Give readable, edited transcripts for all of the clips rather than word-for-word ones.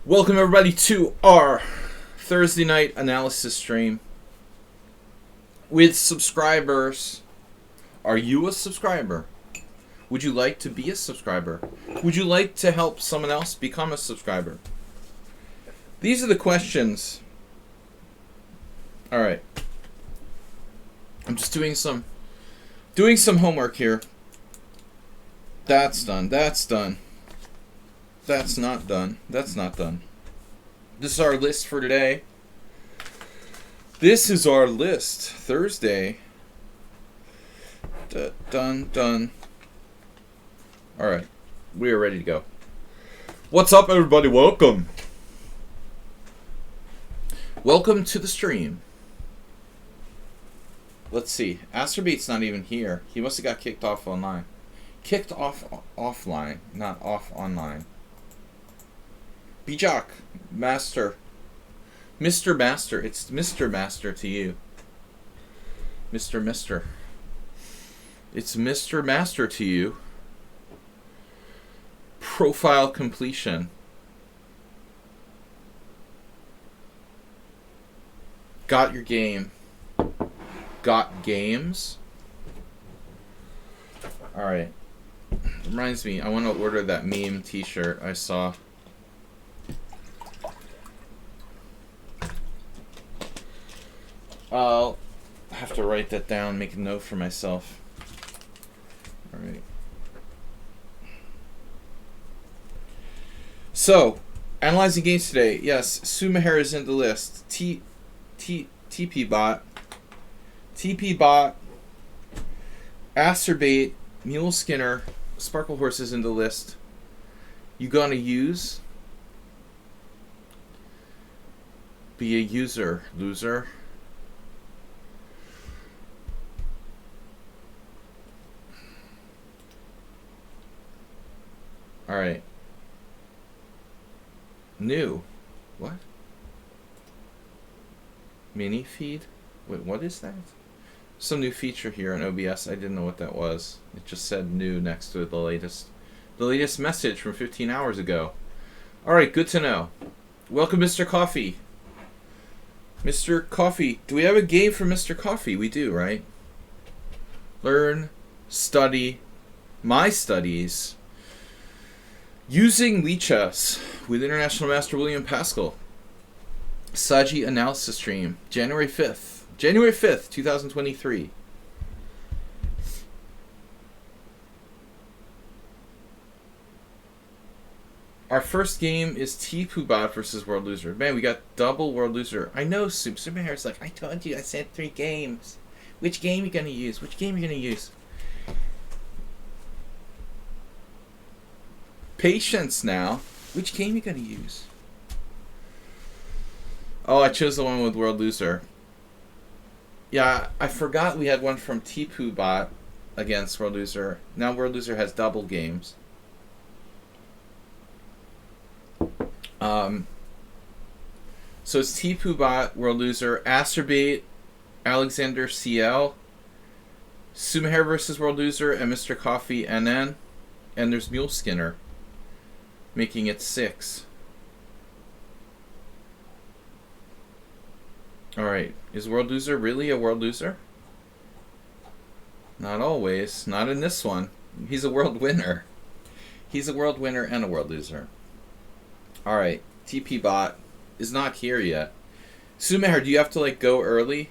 Welcome everybody to our Thursday night analysis stream with subscribers. Are you a subscriber? Would you like to be a subscriber? Would you like to help someone else become a subscriber? These are the questions. All right. I'm just doing some homework here. That's done. That's done. That's not done. That's not done. This is our list for today. This is our list. Thursday. Done. Alright. We are ready to go. What's up, everybody? Welcome. Welcome to the stream. Let's see. Asterbeat's not even here. He must have got kicked off online. Kicked off offline, not off online. Bijak, Master. Mr. Master. It's Mr. Master to you. Mr. It's Mr. Master to you. Profile completion. Got your game. Got games? Alright. Reminds me, I want to order that meme t-shirt I saw. I'll have to write that down, make a note for myself. Alright. So, analyzing games today. Yes, Sumaher is in the list. TP Bot. Asterbait, Mule Skinner, Sparkle Horse is in the list. You gonna use? Be a user, loser. Alright. New. What? Mini feed? Wait, what is that? Some new feature here in OBS. I didn't know what that was. It just said new next to the latest message from 15 hours ago. Alright, good to know. Welcome, Mr. Coffee. Mr. Coffee. Do we have a game for Mr. Coffee? We do, right? Learn, study, my studies. Using Lichess with International Master William Pascal. Sladgie Analysis stream. January 5th, 2023. Our first game is T-Poobot versus World Loser. Man, we got double World Loser. I know, Superhair's like, I told you, I said 3 games. Which game are you going to use? Which game are you going to use? Patience now. Which game are you going to use? Oh, I chose the one with World Loser. Yeah, I forgot we had one from T-Poobot against World Loser. Now World Loser has double games. So it's T-Poobot, World Loser, Asterbait, Alexander CL, Sumaher versus World Loser, and Mr. Coffee NN. And there's Mule Skinner, making it 6. Alright, is World Loser really a World Loser? Not always. Not in this one. He's a world winner. He's a world winner and a World Loser. Alright, TP Bot is not here yet. Sumaher, do you have to like go early?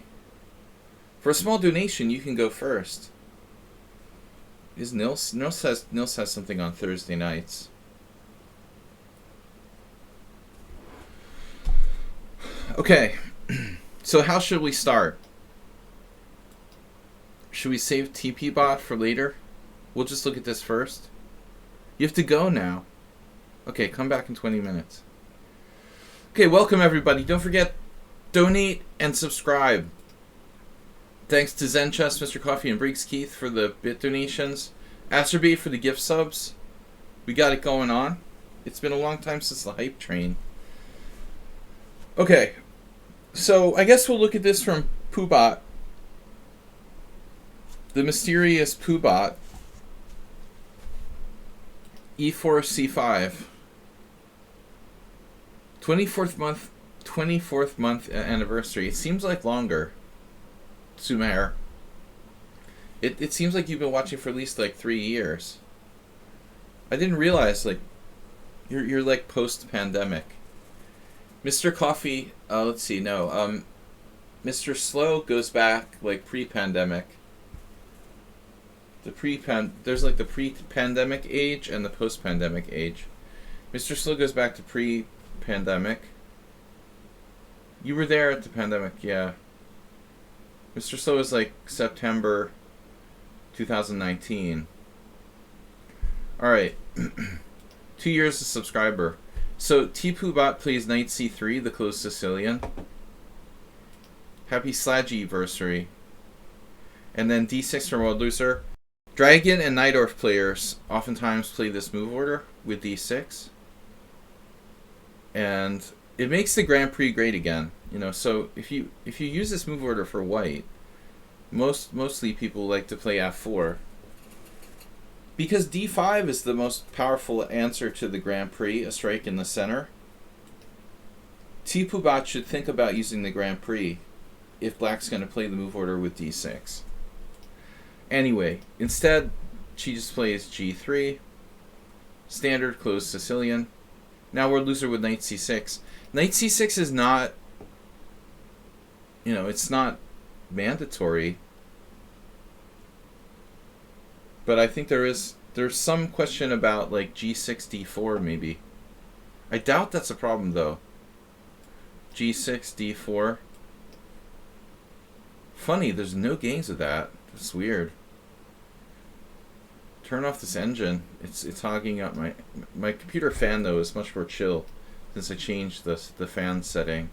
For a small donation, you can go first. Is Nils has something on Thursday nights. Okay. So how should we start? Should we save TP Bot for later? We'll just look at this first. You have to go now. Okay, come back in 20 minutes. Okay, welcome everybody. Don't forget, donate and subscribe. Thanks to Zen Chest, Mr. Coffee, and Briggs Keith for the bit donations. Asterbait for the gift subs. We got it going on. It's been a long time since the hype train. Okay. So, I guess we'll look at this from Poobot. The mysterious Poobot. E4, C5. 24th month anniversary. It seems like longer. Sumer. It seems like you've been watching for at least like 3 years. I didn't realize like you're like post pandemic. Mr. Coffee, let's see, no. Mr. Slow goes back like pre-pandemic. There's like the pre-pandemic age and the post-pandemic age. Mr. Slow goes back to pre-pandemic. You were there at the pandemic, yeah. Mr. Slow is like September 2019. Alright. 2 years as subscriber. So T-Poobot plays Knight C3, the closed Sicilian. Happy Sladgie anniversary. And then D6 from World Loser. Dragon and Najdorf players oftentimes play this move order with D6. And it makes the Grand Prix great again. You know, so if you use this move order for white, mostly people like to play F4. Because D5 is the most powerful answer to the Grand Prix, a strike in the center. T-Poobot should think about using the Grand Prix if black's going to play the move order with D6. Anyway, instead, she just plays G3, standard closed Sicilian. Now we're loser with Knight C6. Knight C6 is not, it's not mandatory. But I think there's some question about like G6, D4 maybe. I doubt that's a problem though. G6, D4. Funny, there's no games with that. That's weird. Turn off this engine. It's hogging up my computer fan though is much more chill since I changed the fan setting.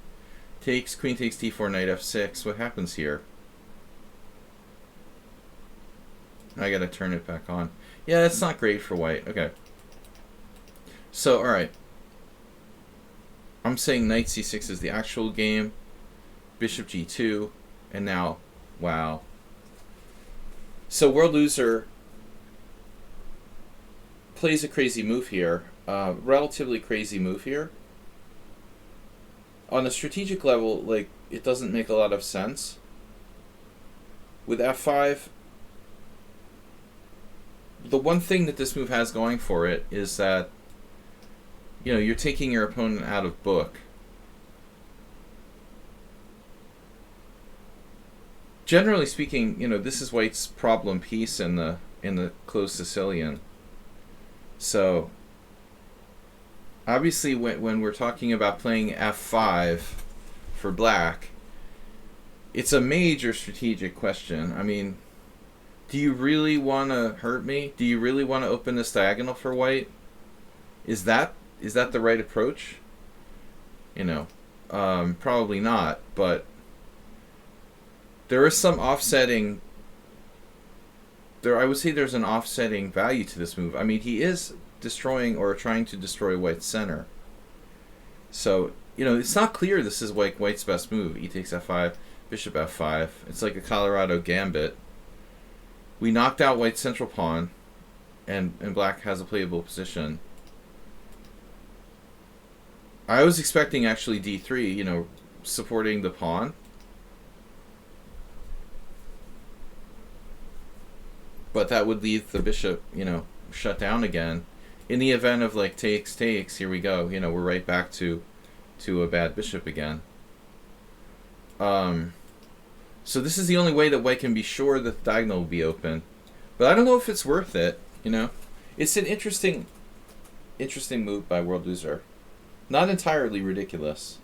Queen takes D4, Knight F6. What happens here? I gotta turn it back on. Yeah, it's not great for white. Okay. So, alright. I'm saying Knight C6 is the actual game. Bishop G2. And now, wow. So, World Loser plays a crazy move here. Relatively crazy move here. On a strategic level, like, it doesn't make a lot of sense. With F5... the one thing that this move has going for it is that, you're taking your opponent out of book. Generally speaking, this is white's problem piece in the closed Sicilian. So, obviously, when we're talking about playing F5 for black, it's a major strategic question. I mean, do you really want to hurt me? Do you really want to open this diagonal for white? Is that the right approach? Probably not, but there is some offsetting. I would say there's an offsetting value to this move. I mean, he is destroying or trying to destroy white's center. So, it's not clear this is white's best move. E takes F5, bishop F5. It's like a Colorado gambit. We knocked out white's central pawn, and black has a playable position. I was expecting actually D3, supporting the pawn. But that would leave the bishop, shut down again. In the event of like takes, here we go. We're right back to a bad bishop again. So this is the only way that white can be sure that the diagonal will be open. But I don't know if it's worth it, It's an interesting move by World Loser. Not entirely ridiculous.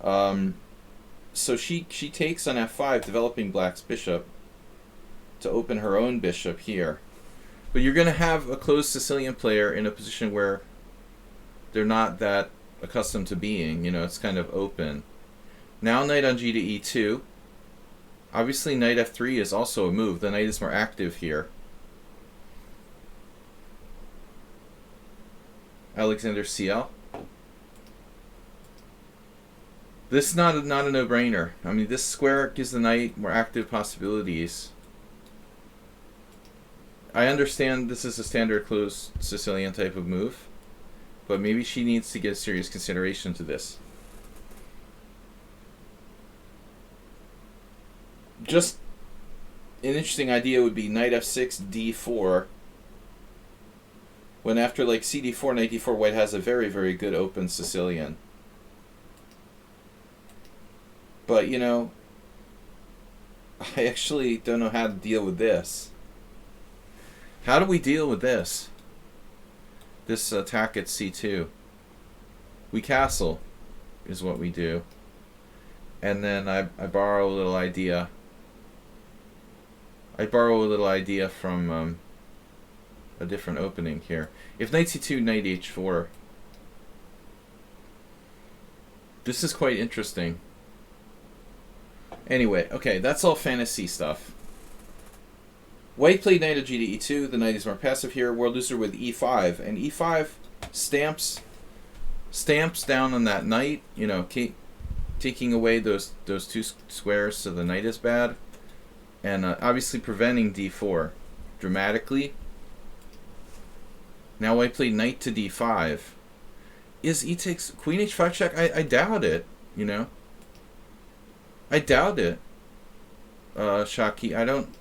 So she takes on F5, developing black's bishop to open her own bishop here. But you're going to have a closed Sicilian player in a position where they're not that accustomed to being. It's kind of open. Now knight on G to E2. Obviously, knight F3 is also a move. The knight is more active here. Alexander CL. This is not a no-brainer. I mean, this square gives the knight more active possibilities. I understand this is a standard closed Sicilian type of move, but maybe she needs to give serious consideration to this. Just an interesting idea would be knight f6, d4. When after like cd4, knight d4, white has a very, very good open Sicilian. But, you know, I actually don't know how to deal with this. How do we deal with this? This attack at c2. We castle is what we do. And then I borrow a little idea. I borrow a little idea from a different opening here. If knight c2, knight h4. This is quite interesting. Anyway, okay, that's all fantasy stuff. White played knight of g to e2. The knight is more passive here. World loser with e5. And e5 stamps down on that knight. You know, taking away those two squares so the knight is bad. And obviously preventing d4 dramatically. Now white played knight to d5. Is e takes queen h5 check? I doubt it, you know. I doubt it. Shaki, I don't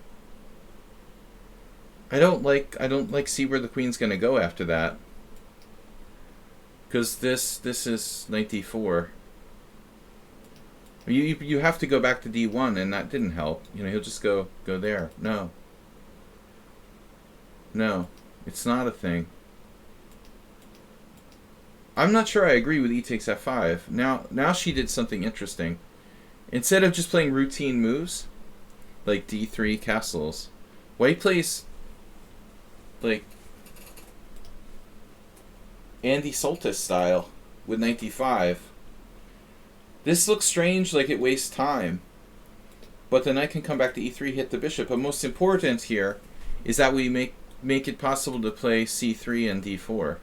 like see where the queen's gonna go after that. Because this is knight d4. You have to go back to d1, and that didn't help. You know, he'll just go there. No, it's not a thing. I'm not sure I agree with e takes f5. Now she did something interesting. Instead of just playing routine moves like d3 castles, white plays like Andy Soltis style with knight d5. This looks strange, like it wastes time. But the knight can come back to e3, hit the bishop. But most important here is that we make it possible to play c3 and d4.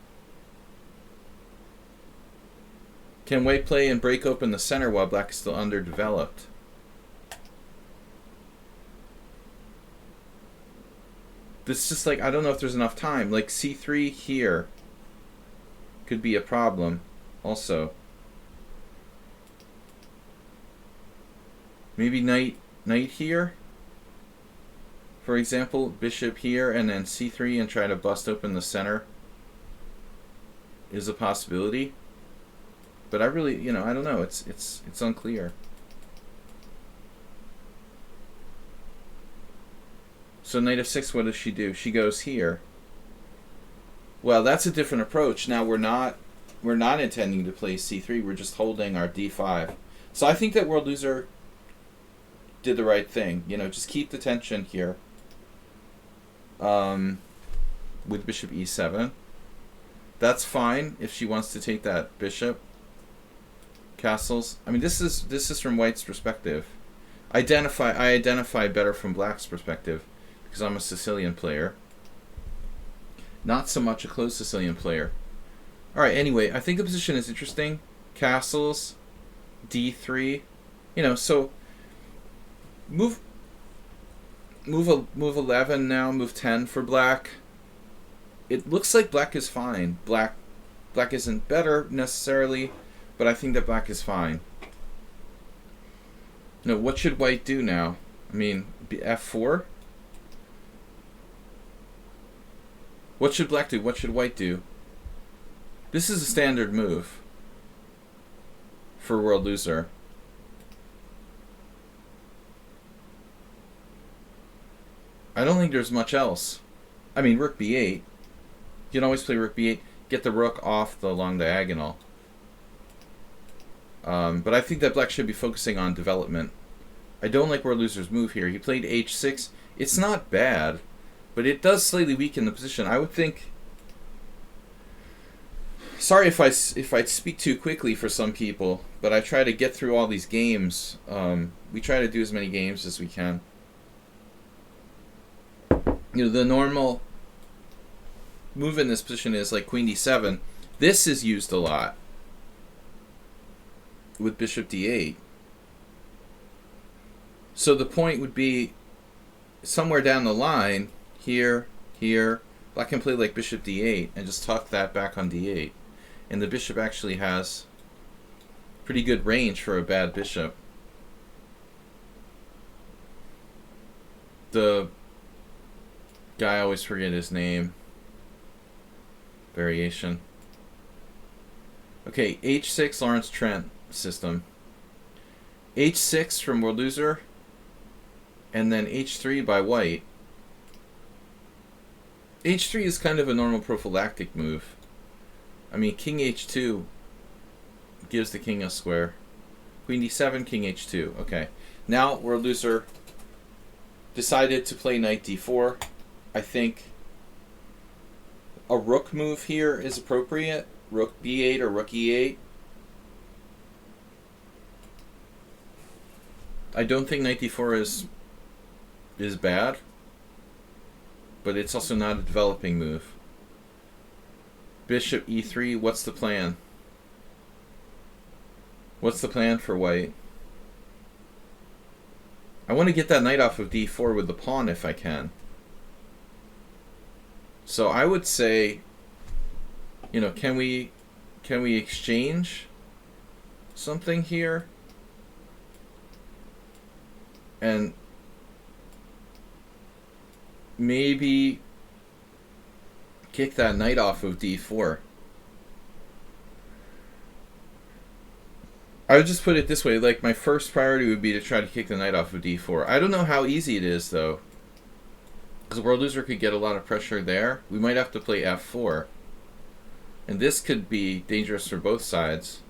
Can white play and break open the center while black is still underdeveloped? This is just like, I don't know if there's enough time. Like c3 here could be a problem also. Maybe knight here, for example, bishop here, and then c3 and try to bust open the center is a possibility. But I really, you know, I don't know. It's unclear. So knight f6, what does she do? She goes here. Well, that's a different approach. Now we're not intending to play c3. We're just holding our d5. So I think that world loser did the right thing. You know, just keep the tension here. With bishop e7. That's fine if she wants to take that bishop. Castles. I mean, this is from white's perspective. I identify better from black's perspective because I'm a Sicilian player. Not so much a closed Sicilian player. All right. Anyway, I think the position is interesting. Castles, d3. You know, so move 11 now. Move 10 for black. It looks like black is fine. Black isn't better necessarily. But I think that black is fine. No, what should white do now? I mean, f4? What should black do? What should white do? This is a standard move for world loser. I don't think there's much else. I mean, rook b8. You can always play rook b8. Get the rook off the long diagonal. But I think that black should be focusing on development. I don't like world loser's move here. He played h6. It's not bad, but it does slightly weaken the position. I would think... Sorry if I speak too quickly for some people, but I try to get through all these games. We try to do as many games as we can. You know, the normal move in this position is like queen d7. This is used a lot with bishop d8. So the point would be somewhere down the line, here, black can play like bishop d8 and just tuck that back on d8. And the bishop actually has pretty good range for a bad bishop. The guy, I always forget his name. Variation. Okay, H6 Lawrence Trent system. H6 from World Loser, and then H3 by white. H3 is kind of a normal prophylactic move. I mean, King H2 gives the king a square. Queen D7, King H2. Okay. Now, World Loser decided to play Knight D4. I think a rook move here is appropriate. Rook B8 or Rook E8. I don't think Knight D4 is bad, but it's also not a developing move. Bishop E3, what's the plan? What's the plan for white? I want to get that knight off of D4 with the pawn if I can. So I would say, you know, can we exchange something here? And maybe kick that knight off of D4. I would just put it this way, like my first priority would be to try to kick the knight off of D4. I don't know how easy it is though, because World Loser could get a lot of pressure there. We might have to play F4. And this could be dangerous for both sides.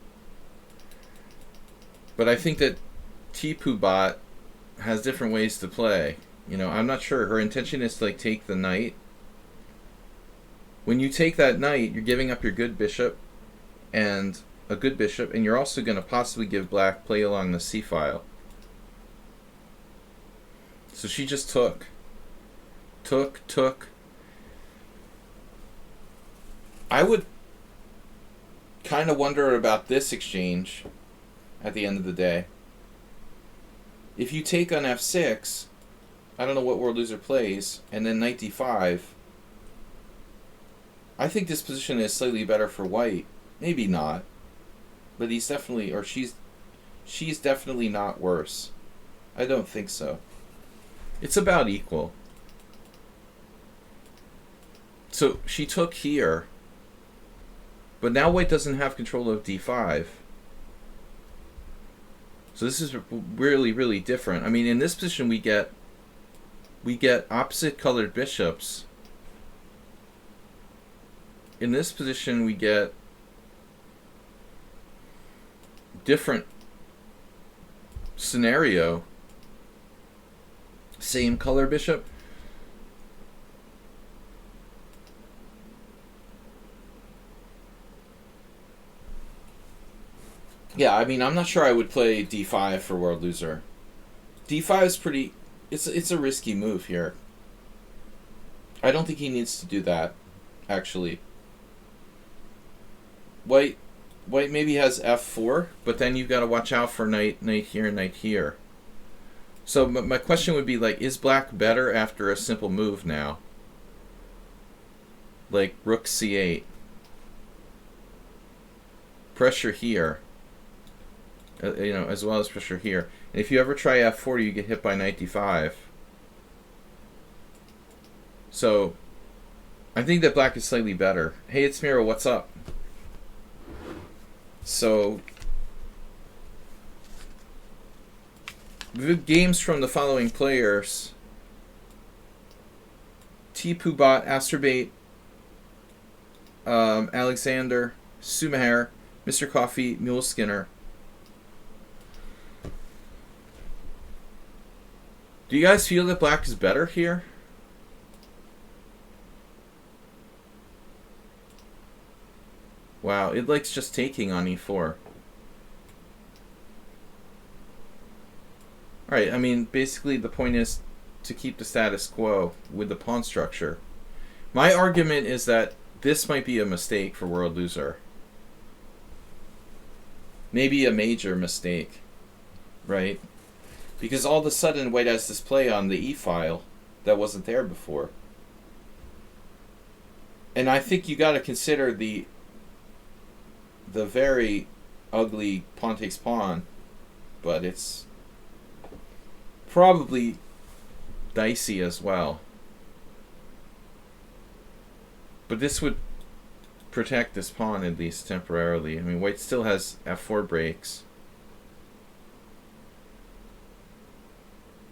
But I think that T-Poo-Bot has different ways to play. You know, I'm not sure. Her intention is to like take the knight. When you take that knight, you're giving up your good bishop and a good bishop, and you're also going to possibly give black play along the c-file. So she just took. I would kind of wonder about this exchange at the end of the day. If you take on F6, I don't know what World Loser plays, and then Knight D5, I think this position is slightly better for white. Maybe not, but he's definitely, or she's definitely not worse. I don't think so. It's about equal. So she took here, but now white doesn't have control of D5. So this is really, really different. I mean, in this position we get opposite colored bishops. In this position we get different scenario. Same color bishop. Yeah, I mean, I'm not sure I would play D5 for World Loser. D5 is pretty... It's a risky move here. I don't think he needs to do that, actually. White maybe has F4, but then you've got to watch out for knight here, knight here. So my question would be, like, is black better after a simple move now? Like Rook C8. Pressure here. You know, as well as pressure here. And if you ever try F4, you get hit by Knight D5. So, I think that black is slightly better. Hey, it's Miro, what's up? So, games from the following players: T-Poo-Bot, Asterbait, Alexander, Sumaher, Mr. Coffee, Mule Skinner. Do you guys feel that black is better here? Wow, it likes just taking on E4. Alright, I mean, basically the point is to keep the status quo with the pawn structure. My argument is that this might be a mistake for World Loser. Maybe a major mistake, right? Because all of a sudden white has this play on the E-file that wasn't there before. And I think you got to consider the the very ugly pawn takes pawn, but it's probably dicey as well. But this would protect this pawn at least temporarily. I mean, white still has f4 breaks.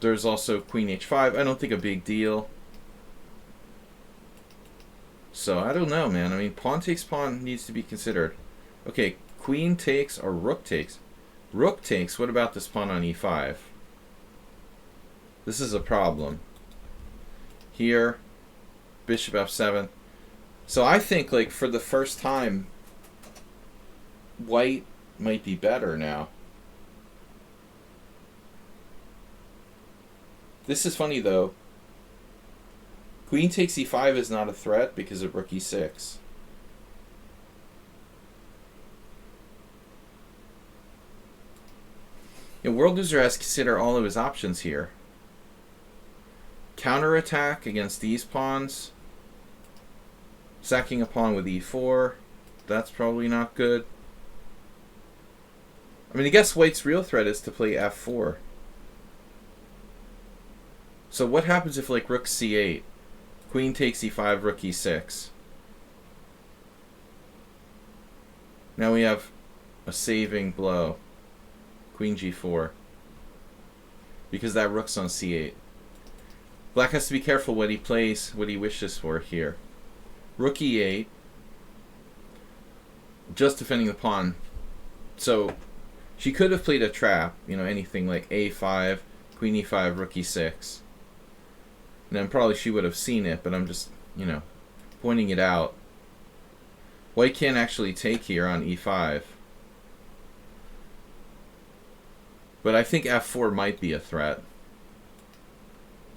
There's also queen h5. I don't think a big deal. So I don't know, man. I mean, pawn takes pawn needs to be considered. Okay, queen takes or rook takes. Rook takes. What about this pawn on e5? This is a problem. Here, bishop f7. So I think, like, for the first time, white might be better now. This is funny, though. Queen takes e5 is not a threat because of rook e6. World Loser has to consider all of his options here. Counterattack against these pawns. Sacking a pawn with e4. That's probably not good. I mean, I guess white's real threat is to play f4. So what happens if, like, rook c8? Queen takes e5, rook e6. Now we have a saving blow. Queen g4. Because that rook's on c8. Black has to be careful what he plays, what he wishes for here. Rook e8. Just defending the pawn. So she could have played a trap, you know, anything like a5, queen e5, rook e6. And then probably she would have seen it, but I'm just, you know, pointing it out. White can't actually take here on e5. But I think f4 might be a threat.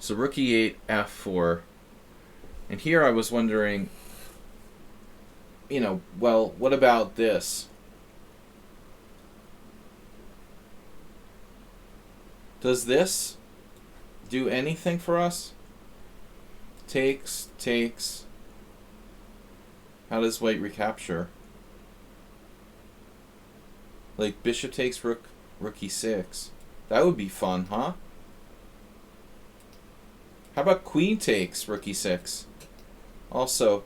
So rook e8, f4. And here I was wondering, you know, well, what about this? Does this do anything for us? Takes, takes. How does white recapture? Like bishop takes rook e6. That would be fun, huh? How about queen takes rook e6? Also,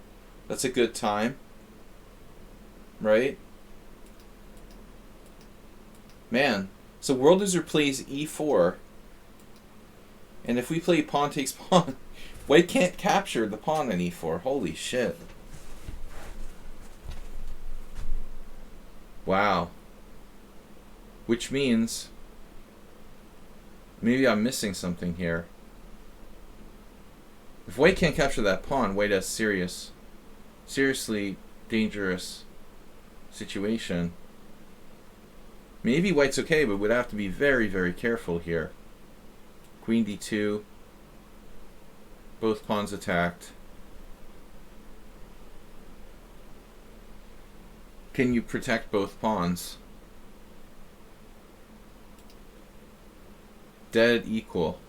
that's a good time. Right? Man. So World Loser plays e4. And if we play pawn takes pawn, white can't capture the pawn on e4. Holy shit. Wow. Which means maybe I'm missing something here. If white can't capture that pawn, white has seriously dangerous situation. Maybe white's okay, but would have to be very, very careful here. Queen d2. Both pawns attacked. Can you protect both pawns? Dead equal.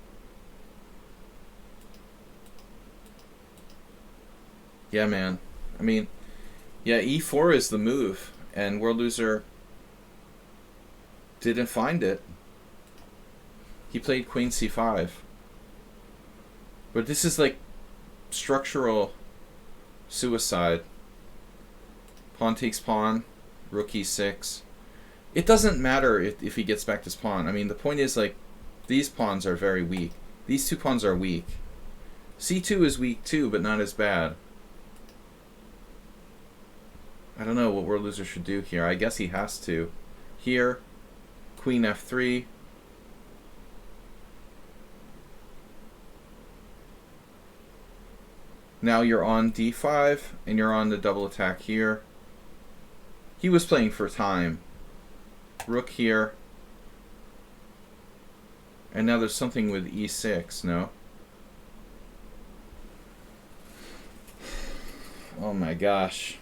Yeah, man. I mean, yeah, e4 is the move, and World Loser didn't find it. He played queen c5. But this is like structural suicide. Pawn takes pawn, rook e6. It doesn't matter if he gets back this pawn. I mean, the point is, like, these pawns are very weak. These two pawns are weak. c2 is weak too, but not as bad. I don't know what World Loser should do here. I guess he has to. Here, queen f3. Now you're on d5, and you're on the double attack here. He was playing for time. Rook here. And now there's something with e6, no? Oh my gosh.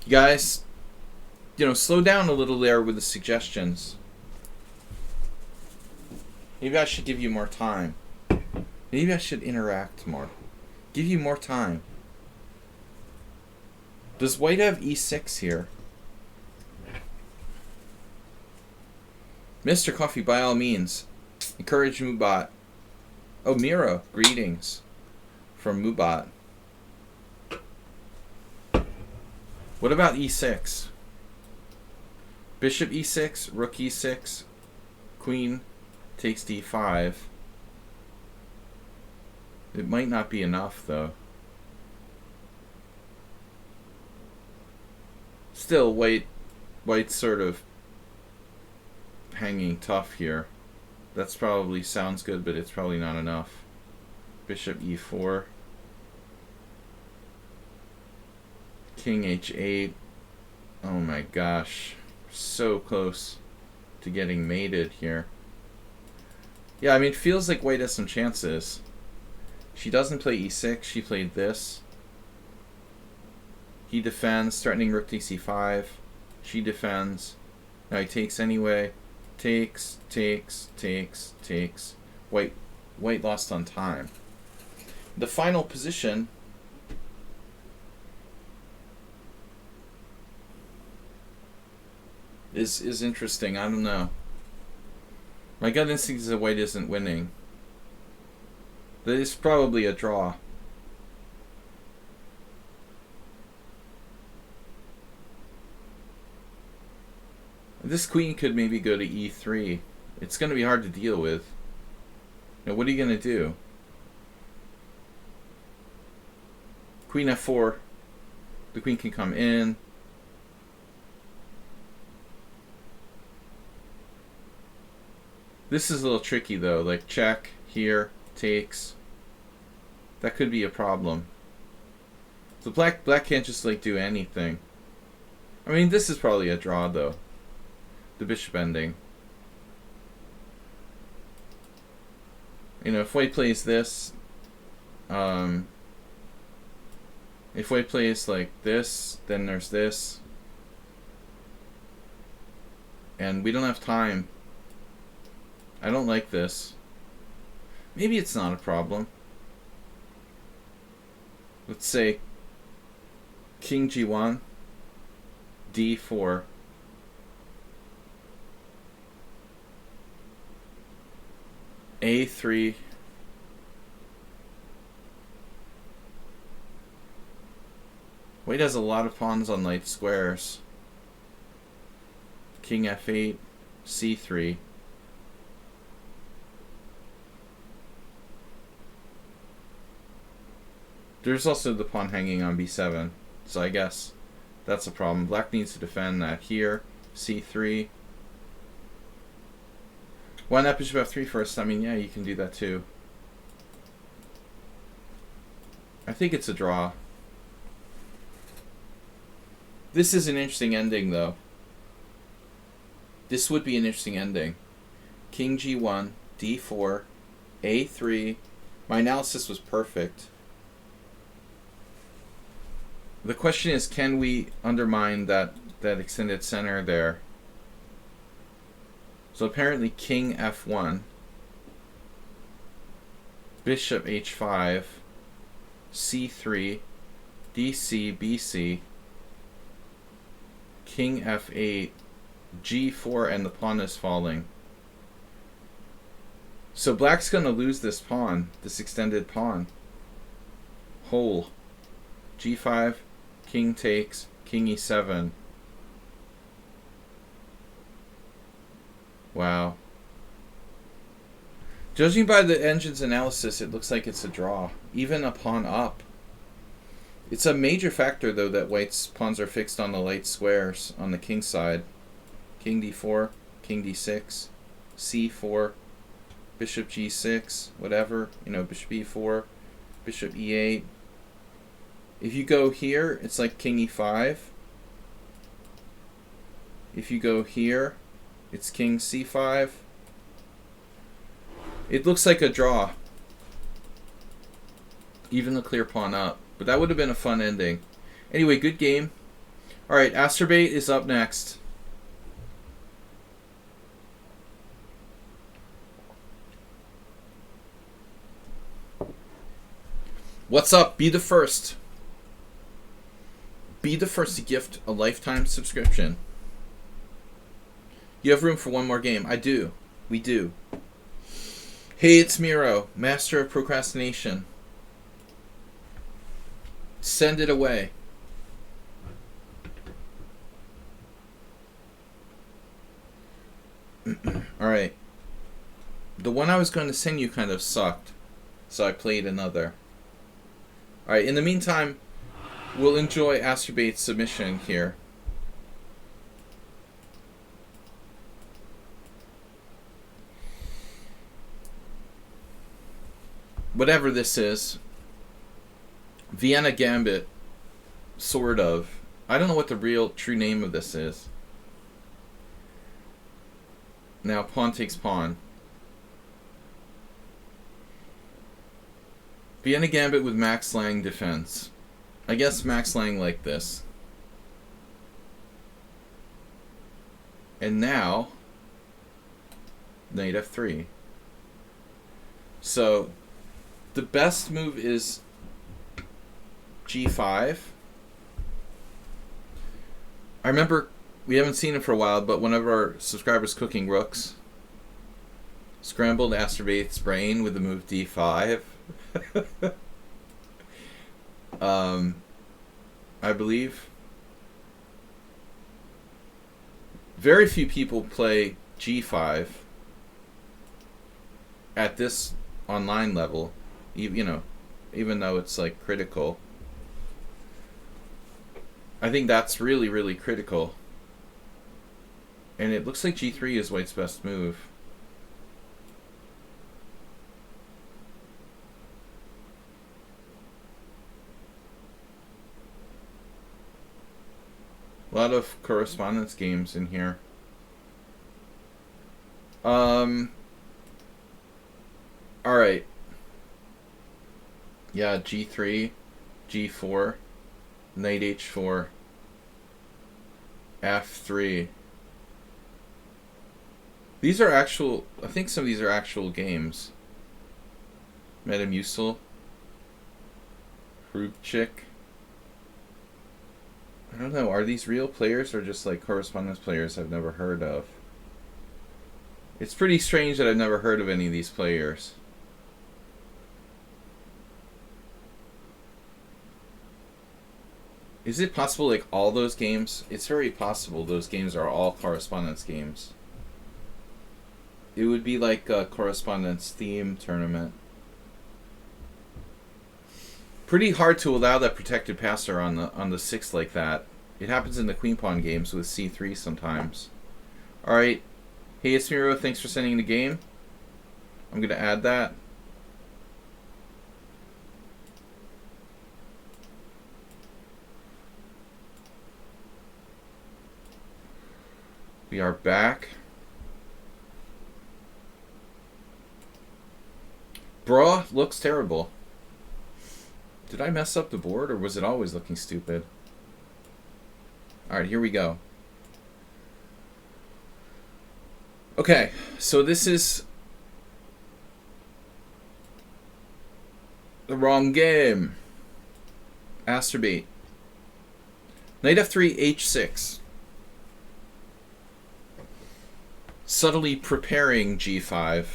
You guys, you know, slow down a little there with the suggestions. Maybe I should give you more time. Maybe I should interact more. Give you more time. Does white have e6 here? Mr. Coffee, by all means, encourage Mubat. Oh, Mira, greetings from Mubat. What about e6? Bishop e6, rook e6, queen takes d5. It might not be enough, though. Still, white's sort of hanging tough here. That's probably sounds good, but it's probably not enough. Bishop e4. King h8. Oh my gosh. So close to getting mated here. Yeah, I mean, it feels like white has some chances. She doesn't play e6. She played this. He defends, threatening rook to c5. She defends. Now he takes anyway. Takes. White lost on time. The final position is interesting. I don't know. My gut instinct is that white isn't winning. That is probably a draw. This queen could maybe go to e3. It's going to be hard to deal with. Now, what are you going to do? Queen f4. The queen can come in. This is a little tricky, though. Like, check, here, takes. That could be a problem. So black can't just, like, do anything. I mean, this is probably a draw, though. The bishop ending. You know, if white plays this, if white plays like this, then there's this, and we don't have time. I don't like this. Maybe it's not a problem. Let's say king g1, d4. a3. White has a lot of pawns on light squares. King f8, c3. There's also the pawn hanging on b7, so I guess that's a problem. Black needs to defend that here. c3. Why not bishop f3 first? I mean, yeah, you can do that too. I think it's a draw. This is an interesting ending, though. This would be an interesting ending. King g1, d4, a3. My analysis was perfect. The question is, can we undermine that extended center there? So apparently king f1, bishop h5, c3, dc, bc, king f8, g4, and the pawn is falling. So black's going to lose this pawn, this extended pawn. Whole. g5, king takes, king e7. Wow. Judging by the engine's analysis, it looks like it's a draw. Even a pawn up. It's a major factor, though, that white's pawns are fixed on the light squares on the king side. King d4, king d6, c4, bishop g6, whatever. You know, bishop e4, bishop e8. If you go here, it's like king e5. If you go here, it's king c5. It looks like a draw. Even the clear pawn up. But that would have been a fun ending. Anyway, good game. Alright, Astrobait is up next. What's up? Be the first. Be the first to gift a lifetime subscription. You have room for one more game. I do. We do. Hey, it's Miro, master of procrastination. Send it away. Alright. The one I was going to send you kind of sucked, so I played another. Alright, in the meantime, we'll enjoy Asturbate's submission here. Whatever this is, Vienna Gambit, sort of. I don't know what the real true name of this is. Now pawn takes pawn. Vienna Gambit with Max Lang defense. I guess Max Lang like this. And now, knight f3. So, the best move is g5. I remember, we haven't seen it for a while, but one of our subscribers cooking rooks scrambled Asturbate's brain with the move d5. I believe. Very few people play g5 at this online level, you know, even though it's like critical. I think that's really, really critical. And it looks like g3 is White's best move. A lot of correspondence games in here. Alright. Yeah, g3, g4, knight h4, f3. These are actual, I think some of these are actual games. Metamucil, Hrubchik. I don't know, are these real players or just like correspondence players I've never heard of? It's pretty strange that I've never heard of any of these players. Is it possible like all those games? It's very possible those games are all correspondence games. It would be like a correspondence theme tournament. Pretty hard to allow that protected passer on the 6 like that. It happens in the queen pawn games with c3 sometimes. Alright. Hey, it's Miro. Thanks for sending the game. I'm going to add that. We are back. Bruh, looks terrible. Did I mess up the board, or was it always looking stupid? Alright, here we go. Okay, so this is the wrong game. Asturbate. Knight f3, h6. Subtly preparing g5.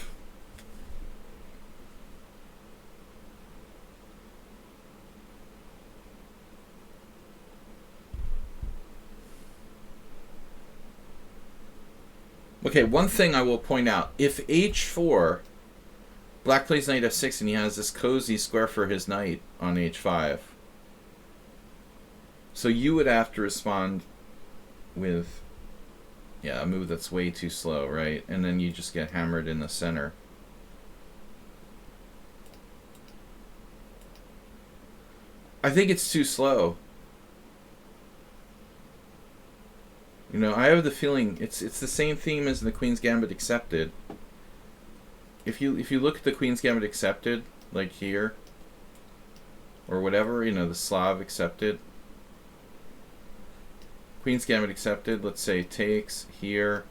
Okay, one thing I will point out. If h4, black plays knight f6 and he has this cozy square for his knight on h5. So you would have to respond with, yeah, a move that's way too slow, right? And then you just get hammered in the center. I think it's too slow. You know, I have the feeling it's the same theme as the Queen's Gambit Accepted. If you look at the Queen's Gambit Accepted, like here, or whatever, you know, the Slav Accepted. Queen's Gambit Accepted, let's say takes here,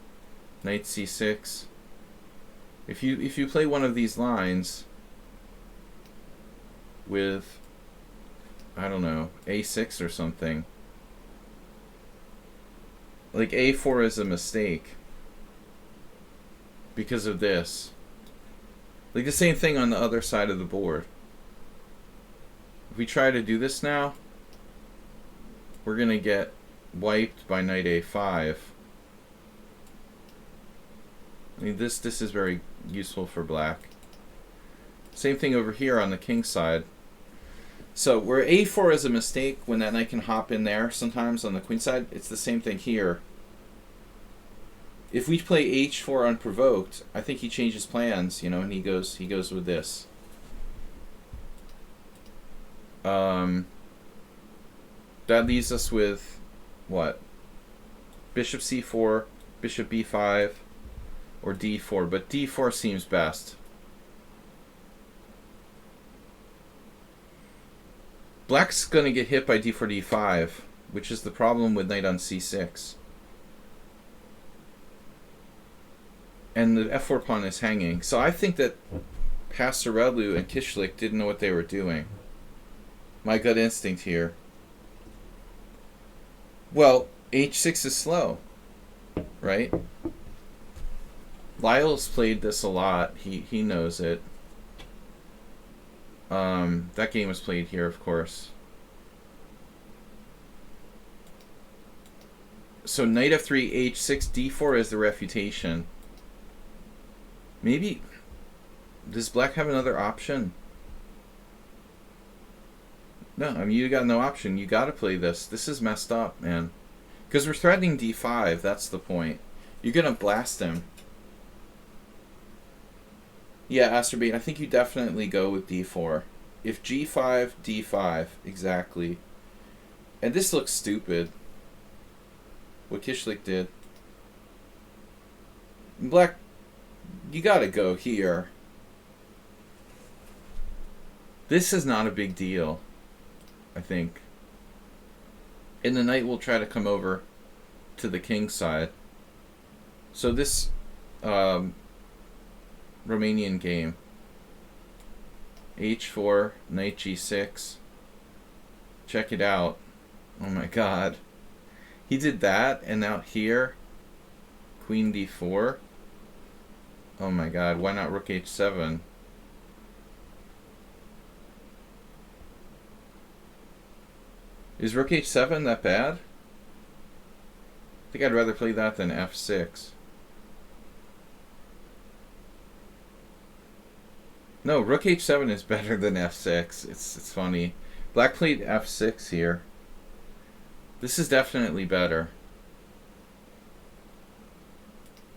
knight c6. If you play one of these lines with, I don't know, a6 or something, Like a4 is a mistake because of this. Like the same thing on the other side of the board. If we try to do this now, we're going to get wiped by knight a5. I mean, this is very useful for black. Same thing over here on the king side. So where a4 is a mistake, when that knight can hop in there sometimes on the queen side, it's the same thing here. If we play h4 unprovoked, I think he changes plans, you know, and he goes with this. That leaves us with what? Bishop c4, bishop b5, or d4, but d4 seems best. Black's going to get hit by d4, d5, which is the problem with knight on c6. And the f4 pawn is hanging. So I think that Passarello and Kishlik didn't know what they were doing. My gut instinct here. Well, h6 is slow, right? Lyle's played this a lot. He knows it. That game was played here, of course. So knight f3, h6, d4 is the refutation. Maybe, does black have another option? No, I mean, you got no option. You got to play this. This is messed up, man. Because we're threatening d5, that's the point. You're going to blast him. Yeah, Asterbait, I think you definitely go with d4. If g5, d5, exactly. And this looks stupid. What Kishlik did. Black, you gotta go here. This is not a big deal, I think. And the knight will try to come over to the king side. So this Romanian game, h4, knight g6. Check it out. Oh my god. He did that, and now here, queen d4. Oh my god, why not rook h7? Is rook h7 that bad? I think I'd rather play that than f6. No, rook h7 is better than f6. It's funny. Black played f6 here. This is definitely better.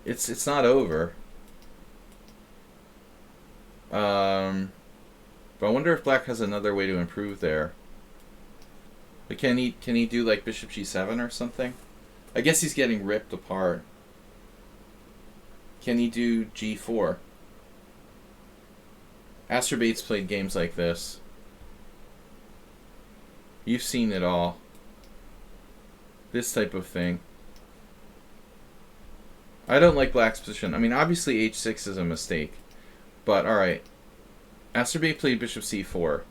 It's not over. But I wonder if black has another way to improve there. But can he do like bishop g7 or something? I guess he's getting ripped apart. Can he do g4? Astrobates played games like this. You've seen it all. This type of thing. I don't like black's position. I mean, obviously h6 is a mistake. But, alright. Asterbate played bishop c4.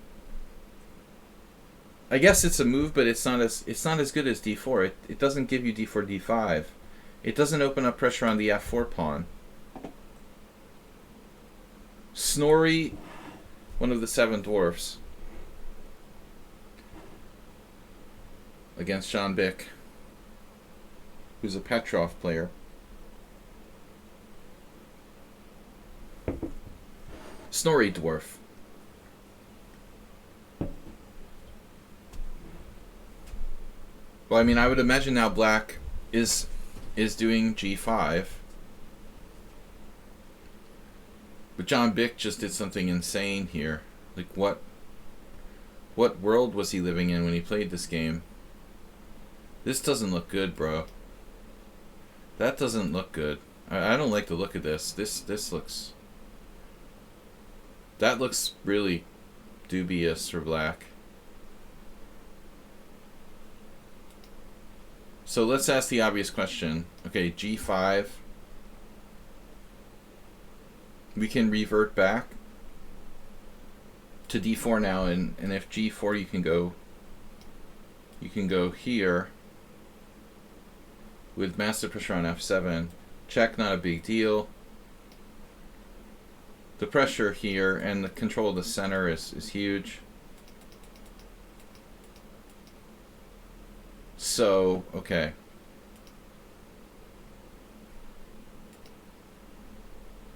I guess it's a move, but it's not as good as d4. It doesn't give you d4, d5. It doesn't open up pressure on the f4 pawn. Snorri, one of the 7 dwarfs, against John Bick, who's a Petrov player. Snorri dwarf. Well, I mean, I would imagine now black is doing g5. But John Bick just did something insane here. Like, what world was he living in when he played this game? This doesn't look good, bro. That doesn't look good. I don't like the look of this. This looks... That looks really dubious for black. So let's ask the obvious question. Okay, g5. We can revert back to d4 now, and if g4 you can go here with massive pressure on f7. Check, not a big deal. The pressure here and the control of the center is huge. So, okay.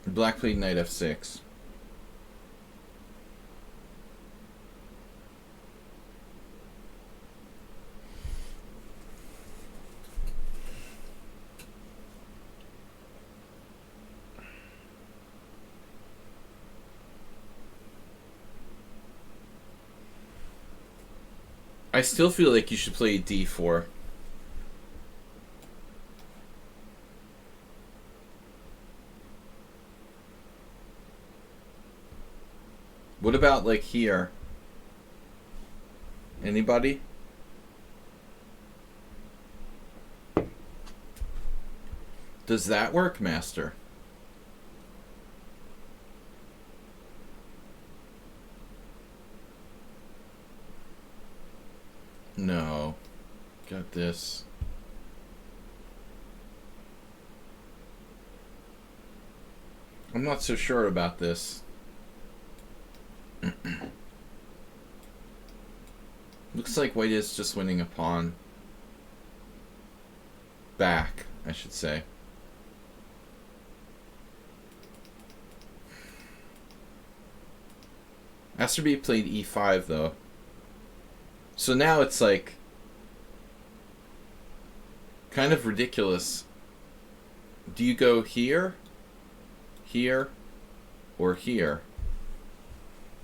Black played knight f6. I still feel like you should play d4. What about like here? Anybody? Does that work, Master? No. Got this. I'm not so sure about this. Looks like white is just winning a pawn. Back, I should say. Master B played e5 though. So now it's like kind of ridiculous. Do you go here, here, or here?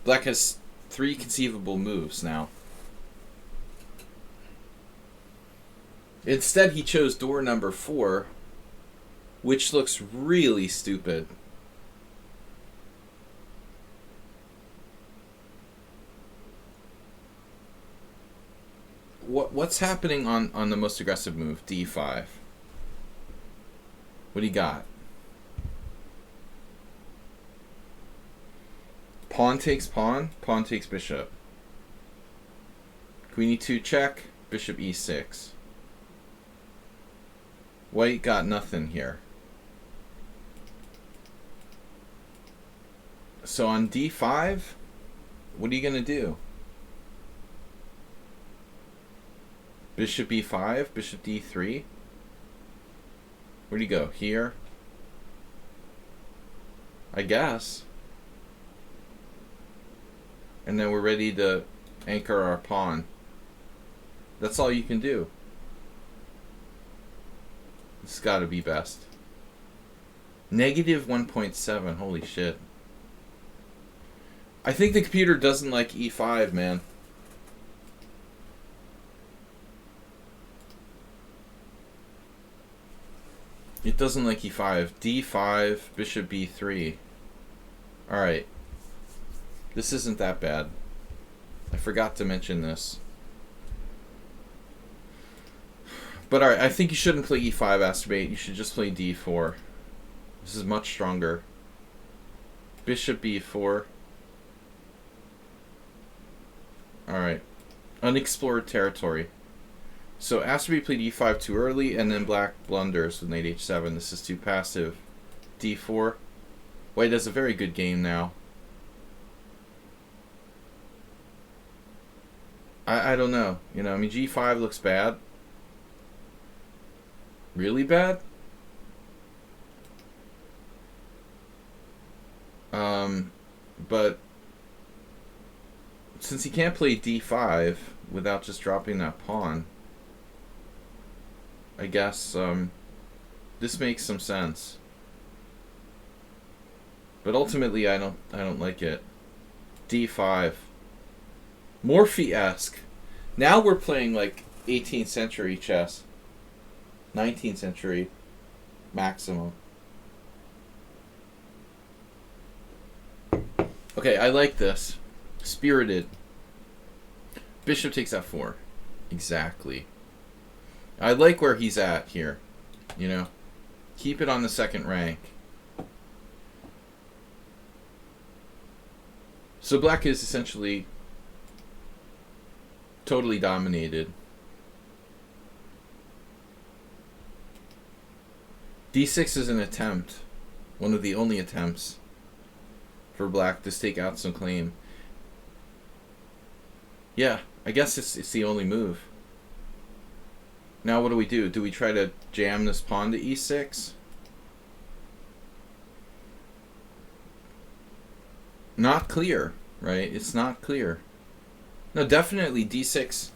Black has 3 conceivable moves now. Instead, he chose door number 4, which looks really stupid. What's happening on the most aggressive move, d5? What do you got? Pawn takes pawn, pawn takes bishop. Queen e2 check, bishop e6. White got nothing here. So on d5, what are you going to do? Bishop e5, bishop d3. Where do you go? Here? I guess. And then we're ready to anchor our pawn. That's all you can do. It's got to be best. Negative 1.7. Holy shit. I think the computer doesn't like e5, man. It doesn't like e5. d5, bishop b3. Alright. This isn't that bad. I forgot to mention this. But alright, I think you shouldn't play e5, Astrobate. You should just play d4. This is much stronger. Bishop b4. Alright. Unexplored territory. So Astrobate played e5 too early, and then black blunders with knight h7. This is too passive. d4. White has a very good game now. I don't know. You know, I mean, g5 looks bad. Really bad? But since he can't play d5 without just dropping that pawn, I guess this makes some sense. But ultimately, I don't like it. d5. Morphy-esque. Now we're playing like 18th century chess. 19th century maximum. Okay, I like this. Spirited. Bishop takes f4. Exactly. I like where he's at here. You know? Keep it on the second rank. So black is essentially totally dominated. D6 is an attempt. One of the only attempts for black to stake out some claim. Yeah, I guess it's the only move. Now what do? Do we try to jam this pawn to e6? Not clear, right? It's not clear. No, definitely d6.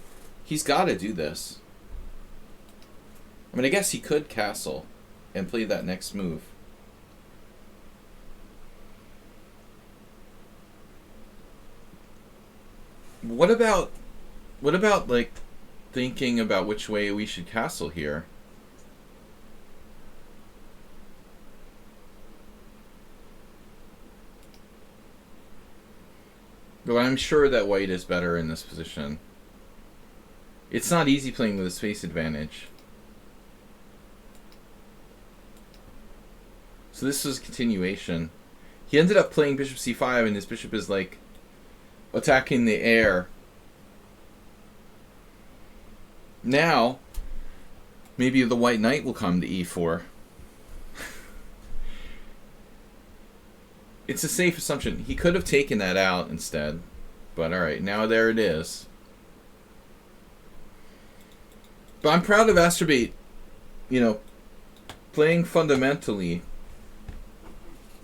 He's got to do this. I mean, I guess he could castle and play that next move. What about like thinking about which way we should castle here? But I'm sure that white is better in this position. It's not easy playing with a space advantage. So this was continuation. He ended up playing bishop c5, and his bishop is like attacking the air. Now, maybe the white knight will come to e4. It's a safe assumption. He could have taken that out instead. But alright, now there it is. But I'm proud of Astrobate, playing fundamentally,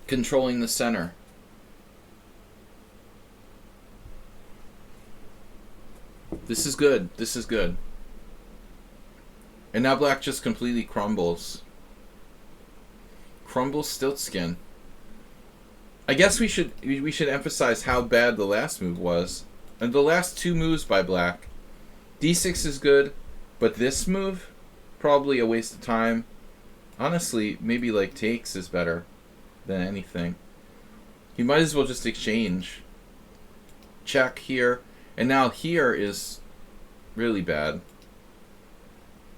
controlling the center. This is good. This is good. And now black just completely crumbles. Crumbles Stiltskin. I guess we should emphasize how bad the last move was. And the last two moves by black. D6 is good, but this move, probably a waste of time. Honestly, maybe like takes is better than anything. He might as well just exchange. Check here. And now here is really bad.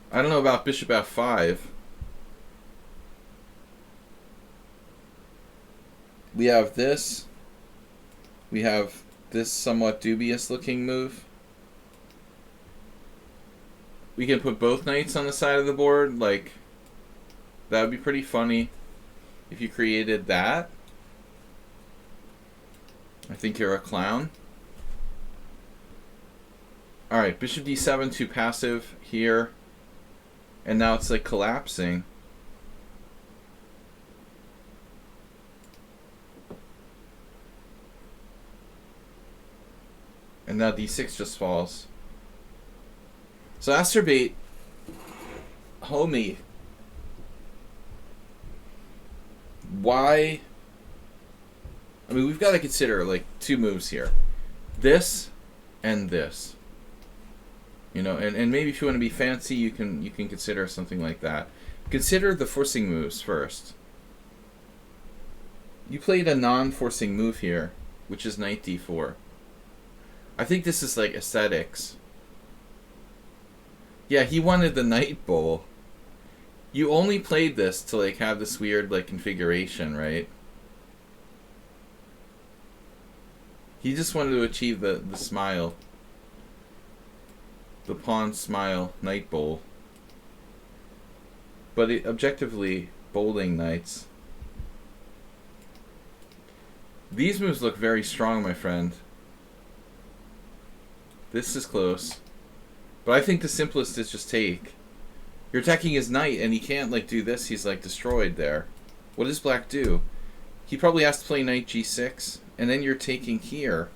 I don't know about bishop f5. We have this. We have this somewhat dubious looking move. We can put both knights on the side of the board. Like, that would be pretty funny if you created that. I think you're a clown. Alright, bishop d7 too passive here. And now it's like collapsing. And now d6 just falls. So Astrobate, homie, why? I mean, we've got to consider like two moves here. This and this. And maybe if you want to be fancy, you can consider something like that. Consider the forcing moves first. You played a non-forcing move here, which is knight d4. I think this is like aesthetics. Yeah, he wanted the knight bowl. You only played this to like have this weird like configuration, right? He just wanted to achieve the smile. The pawn smile knight bowl. But objectively, bowling knights. These moves look very strong, my friend. This is close. But I think the simplest is just take. You're attacking his knight, and he can't like do this. He's like destroyed there. What does black do? He probably has to play knight g6, and then you're taking here.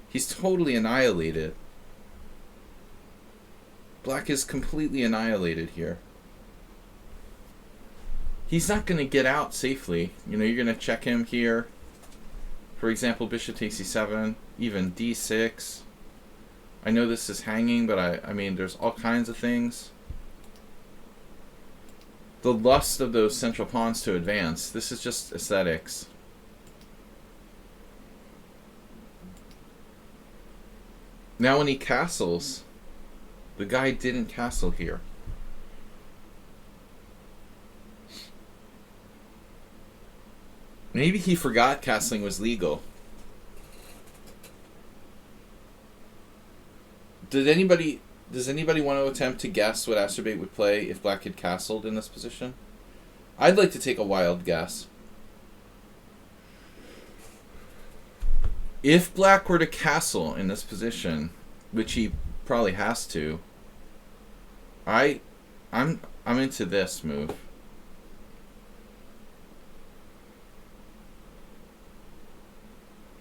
He's totally annihilated. Black is completely annihilated here. He's not going to get out safely. You're going to check him here. For example, bishop takes e7, even d6. I know this is hanging, but I mean, there's all kinds of things. The lust of those central pawns to advance. This is just aesthetics. Now when he castles, the guy didn't castle here. Maybe he forgot castling was legal. Does anybody want to attempt to guess what Astrobate would play if black had castled in this position? I'd like to take a wild guess. If black were to castle in this position, which he probably has to, I'm into this move.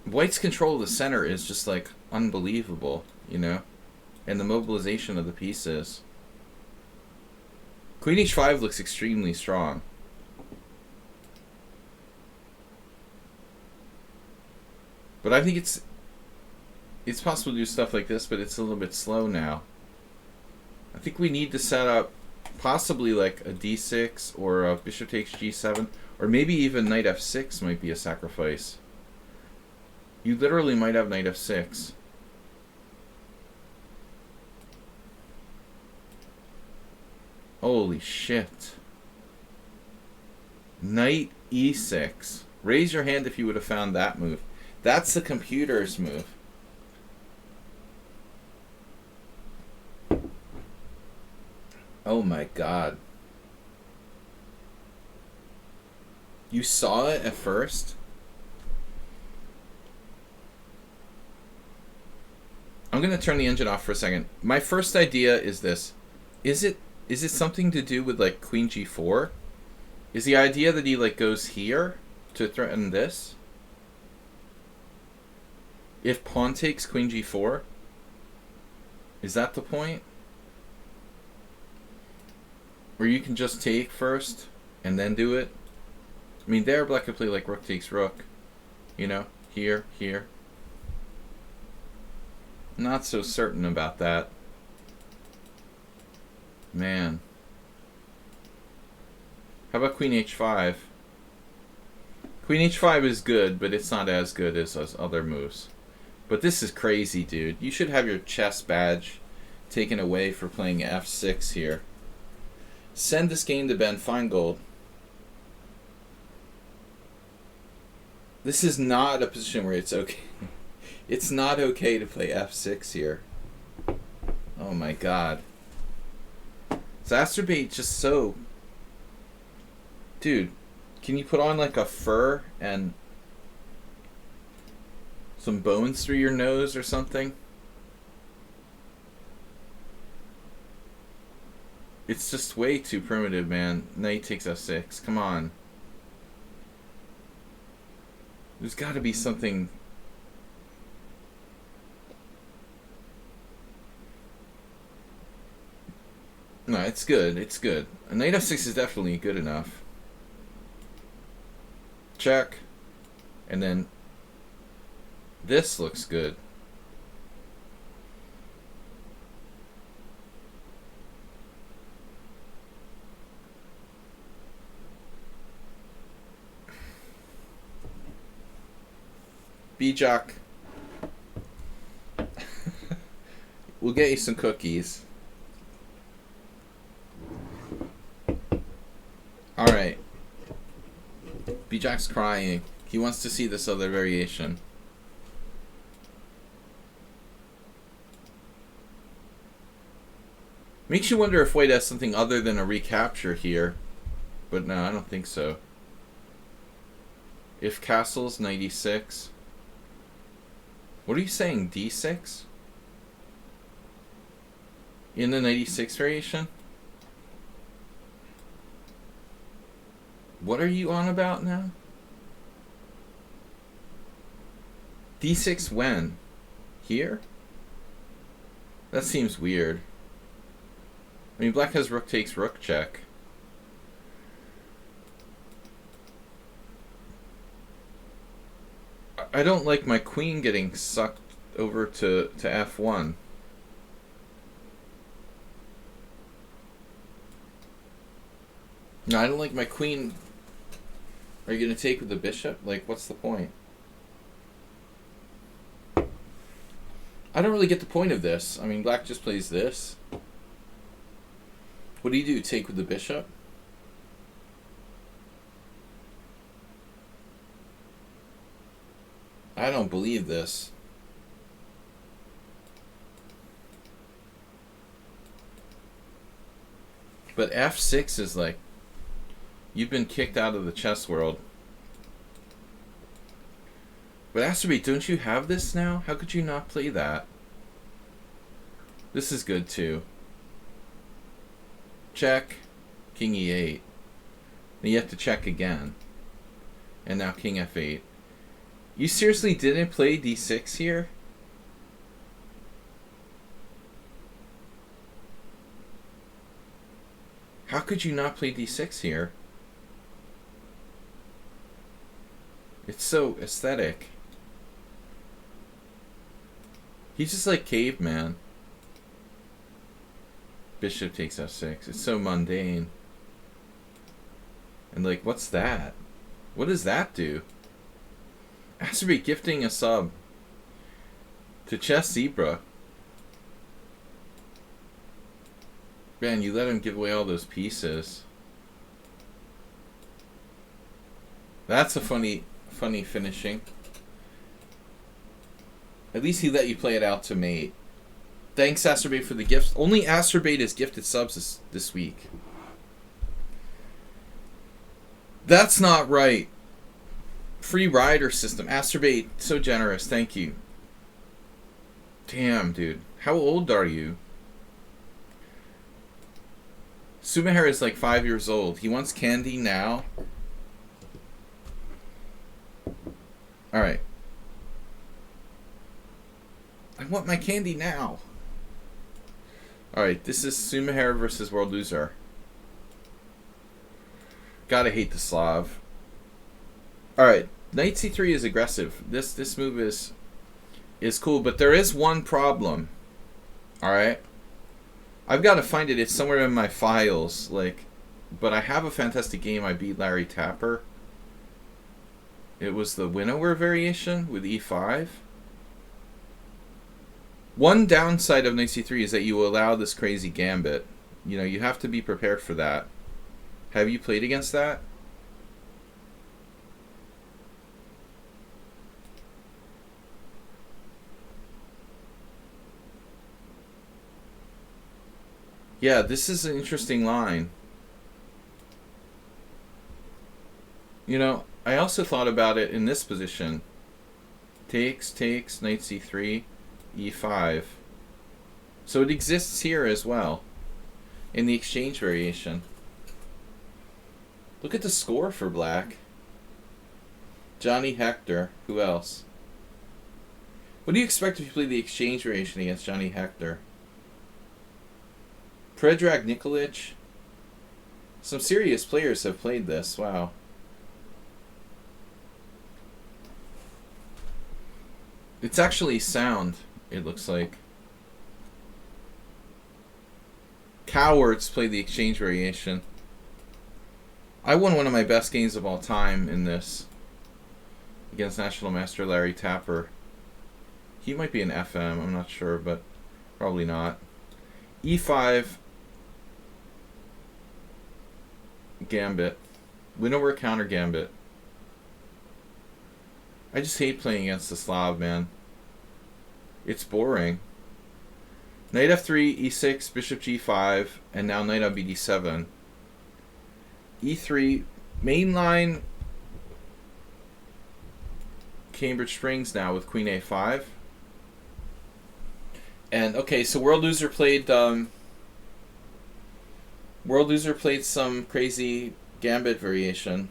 White's control of the center is just like unbelievable, you know? And the mobilization of the pieces. Queen h5 looks extremely strong. But I think it's possible to do stuff like this, but it's a little bit slow now. I think we need to set up possibly like a d6 or a bishop takes g7, or maybe even knight f6 might be a sacrifice. You literally might have knight f6. Holy shit. Knight e6. Raise your hand if you would have found that move. That's the computer's move. Oh my god. You saw it at first? I'm going to turn the engine off for a second. My first idea is this. Is it something to do with like queen g4? Is the idea that he like goes here to threaten this? If pawn takes queen g4? Is that the point? Or you can just take first and then do it? I mean, there black could play like rook takes rook. You know? Here, here. Not so certain about that. Man. How about queen h5? Queen h5 is good, but it's not as good as those other moves. But this is crazy, dude. You should have your chess badge taken away for playing f6 here. Send this game to Ben Feingold. This is not a position where it's okay. It's not okay to play f6 here. Oh my god. Exacerbate just so... Dude, can you put on like a fur and some bones through your nose or something? It's just way too primitive, man. Knight takes f6. Come on. There's got to be something... No, it's good. It's good. A knight f6 is definitely good enough. Check. And then this looks good. B-Jock. We'll get you some cookies. Alright. B-Jock's crying. He wants to see this other variation. Makes you wonder if White has something other than a recapture here. But no, I don't think so. If castles, knight e6. What are you saying, d6? In the knight e6 variation? What are you on about now? d6 when? Here? That seems weird. I mean, black has rook takes rook check. I don't like my queen getting sucked over to f1. No, I don't like my queen. Are you going to take with the bishop? Like, what's the point? I don't really get the point of this. I mean, black just plays this. What do you do? Take with the bishop? I don't believe this. But f6 is like You've been kicked out of the chess world. But Astrobate, don't you have this now? How could you not play that? This is good too. Check. King e8. Then you have to check again. And now king f8. You seriously didn't play d6 here? How could you not play d6 here? It's so aesthetic. He's just like caveman. Bishop takes f6. It's so mundane. And like, what's that? What does that do? Astrobate gifting a sub to Chess Zebra. Man, you let him give away all those pieces. That's a funny finishing. At least he let you play it out to mate. Thanks, Astrobate, for the gifts. Only Astrobate is gifted subs this week. That's not right. Free rider system. Astrobate, so generous. Thank you. Damn, dude. How old are you? Sumahara is like 5 years old. He wants candy now. Alright. I want my candy now. Alright, this is Sumahara versus World Loser. Gotta hate the Slav. Alright, knight c3 is aggressive. This move is cool, but there is one problem. Alright? I've got to find it. It's somewhere in my files. But I have a fantastic game. I beat Larry Tapper. It was the winnower variation with e5. One downside of knight c3 is that you allow this crazy gambit. You know, you have to be prepared for that. Have you played against that? Yeah, this is an interesting line. You know, I also thought about it in this position. Takes, knight c3, e5. So it exists here as well, in the exchange variation. Look at the score for black. Johnny Hector. Who else? What do you expect if you play the exchange variation against Johnny Hector? Predrag Nikolic. Some serious players have played this. Wow. It's actually sound, it looks like. Cowards play the exchange variation. I won one of my best games of all time in this against National Master Larry Tapper. He might be an FM, I'm not sure, but probably not. E5 Gambit. Winnower counter Gambit. I just hate playing against the Slav, man. It's boring. Knight f3, e6, bishop g5, and now knight on bd7. e3, mainline Cambridge Springs now with queen a5. And okay, so World Loser played some crazy gambit variation.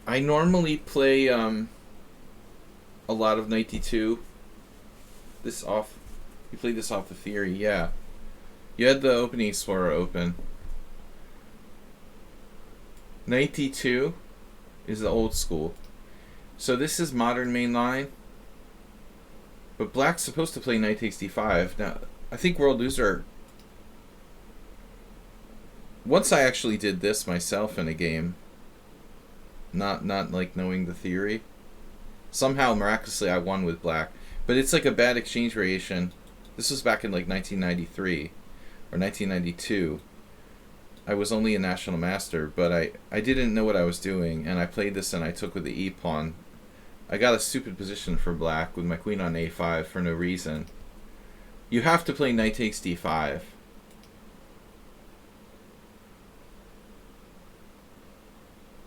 I normally play a lot of knight d2. This off. You played this off the theory, yeah. You had the opening explorer open. Knight d2 is the old school. So this is modern mainline. But black's supposed to play knight takes d5. Now, I think World Loser... Once I actually did this myself in a game. Not like knowing the theory. Somehow, miraculously, I won with black. But it's like a bad exchange variation. This was back in like 1993 or 1992. I was only a national master, but I didn't know what I was doing, and I played this and I took with the e-pawn. I got a stupid position for black with my queen on a5 for no reason. You have to play knight takes d5.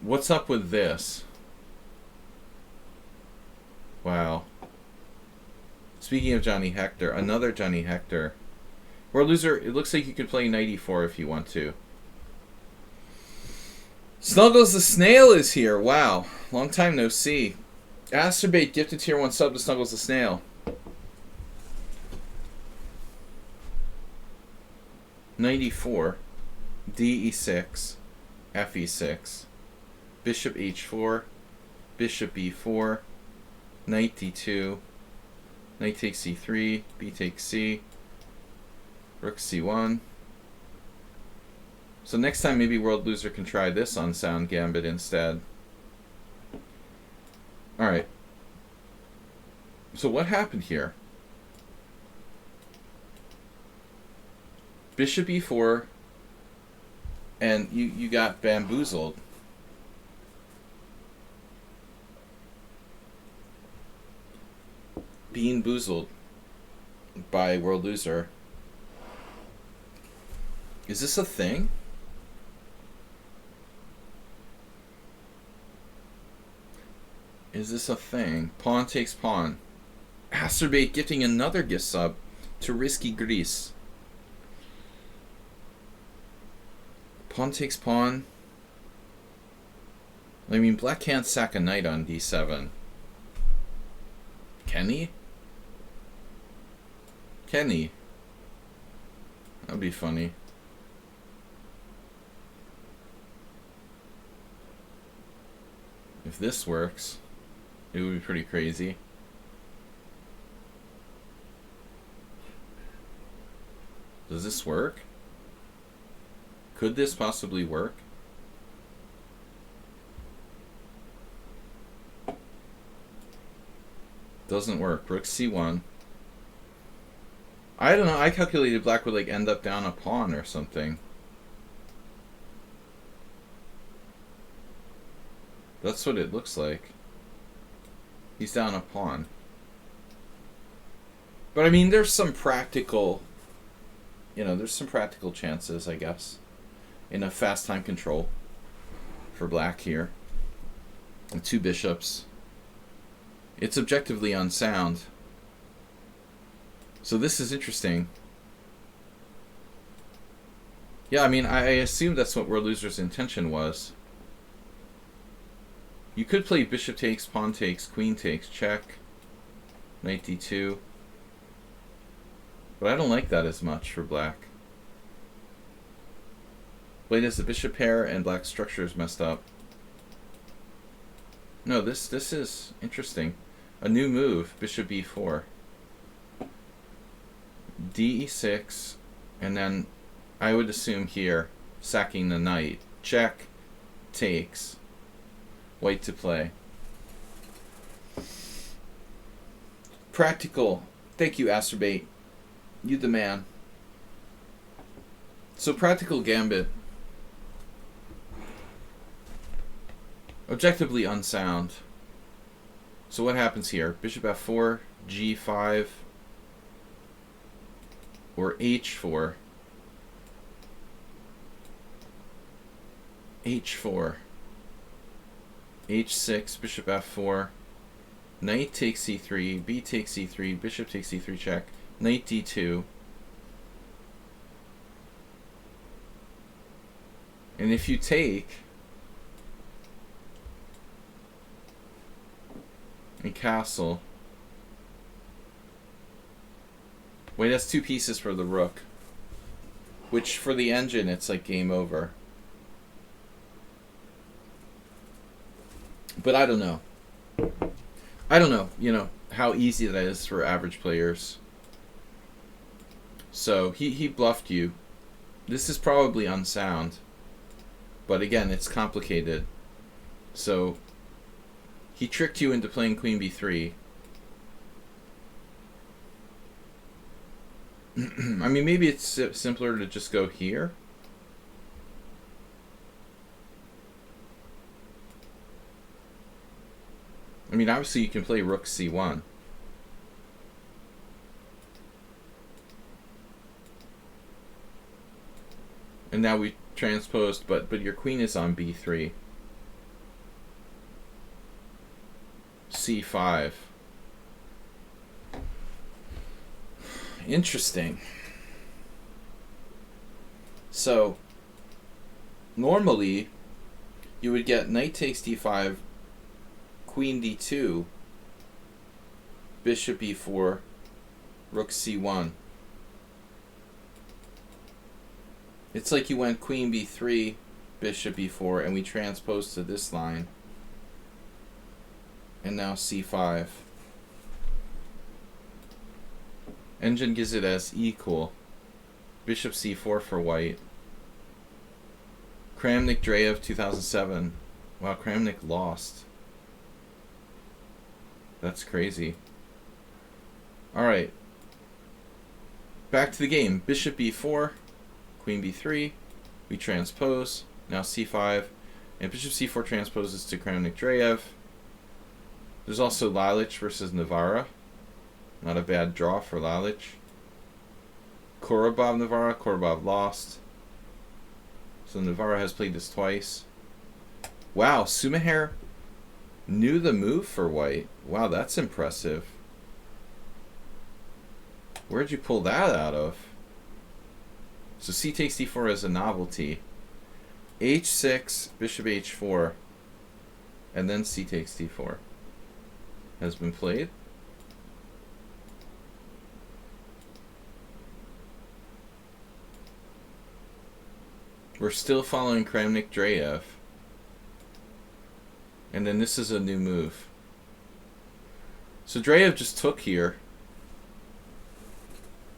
What's up with this? Wow. Speaking of Johnny Hector, another Johnny Hector. World Loser, it looks like you could play knight e4 if you want to. Snuggles the Snail is here. Wow. Long time no see. Asterbait gifted tier 1 sub to Snuggles the Snail. Knight e4. D e6. F e6. Bishop h4. Bishop e4. Knight d2. Knight takes c3. B takes c. Rook c1. So next time maybe World Loser can try this unsound gambit instead. Alright. So what happened here? Bishop e4, and you got bamboozled. Bean boozled by World Loser. Is this a thing? Is this a thing? Pawn takes pawn. Asterbait gifting another gift sub to Risky Grease. Pawn takes pawn. I mean, black can't sack a knight on d7. Can he? Can he? That'd be funny. If this works, it would be pretty crazy. Does this work? Could this possibly work? Doesn't work. Rook c1. I don't know. I calculated black would like end up down a pawn or something. That's what it looks like. He's down a pawn. But I mean, there's some practical, there's some practical chances, I guess, in a fast time control for black here. And two bishops. It's objectively unsound. So this is interesting. Yeah, I mean, I assume that's what World Loser's intention was. You could play bishop takes, pawn takes, queen takes, check, knight d2. But I don't like that as much for black. White has the bishop pair and black's structure is messed up. No, this is interesting. A new move, bishop b4. D e6, and then I would assume here, sacking the knight. Check, takes. White to play. Practical. Thank you, Asterbait. You the man. So practical gambit. Objectively unsound. So what happens here? Bishop f4, g5, or h4. h4. h6, bishop f4, knight takes c3, b takes c3, bishop takes c3 check, knight d2. And if you take and castle, wait, that's two pieces for the rook, which for the engine it's like game over. But I don't know. I don't know, how easy that is for average players. So he bluffed you. This is probably unsound. But again, it's complicated. So he tricked you into playing queen b3. I mean, maybe it's simpler to just go here. I mean, obviously you can play rook c1. And now we transposed, but your queen is on b3. c5. Interesting. So, normally, you would get knight takes d5, queen d2, bishop e4, rook c1. It's like you went queen b3, bishop e4, and we transposed to this line. And now c5. Engine gives it as equal. Bishop c4 for white. Kramnik-Dreyev 2007. Wow, Kramnik lost. That's crazy. Alright. Back to the game. Bishop b4, queen b3. We transpose. Now c5. And bishop c4 transposes to Kramnik-Dreyev. There's also Lalich versus Navarra. Not a bad draw for Lalich. Korobov-Navarra. Korobov lost. So Navarra has played this twice. Wow, Sumaher knew the move for white. Wow, that's impressive. Where'd you pull that out of? So c takes d4 as a novelty. h6, bishop h4, and then c takes d4 has been played. We're still following Kramnik-Dreyev. And then this is a new move. So Dreyev just took here,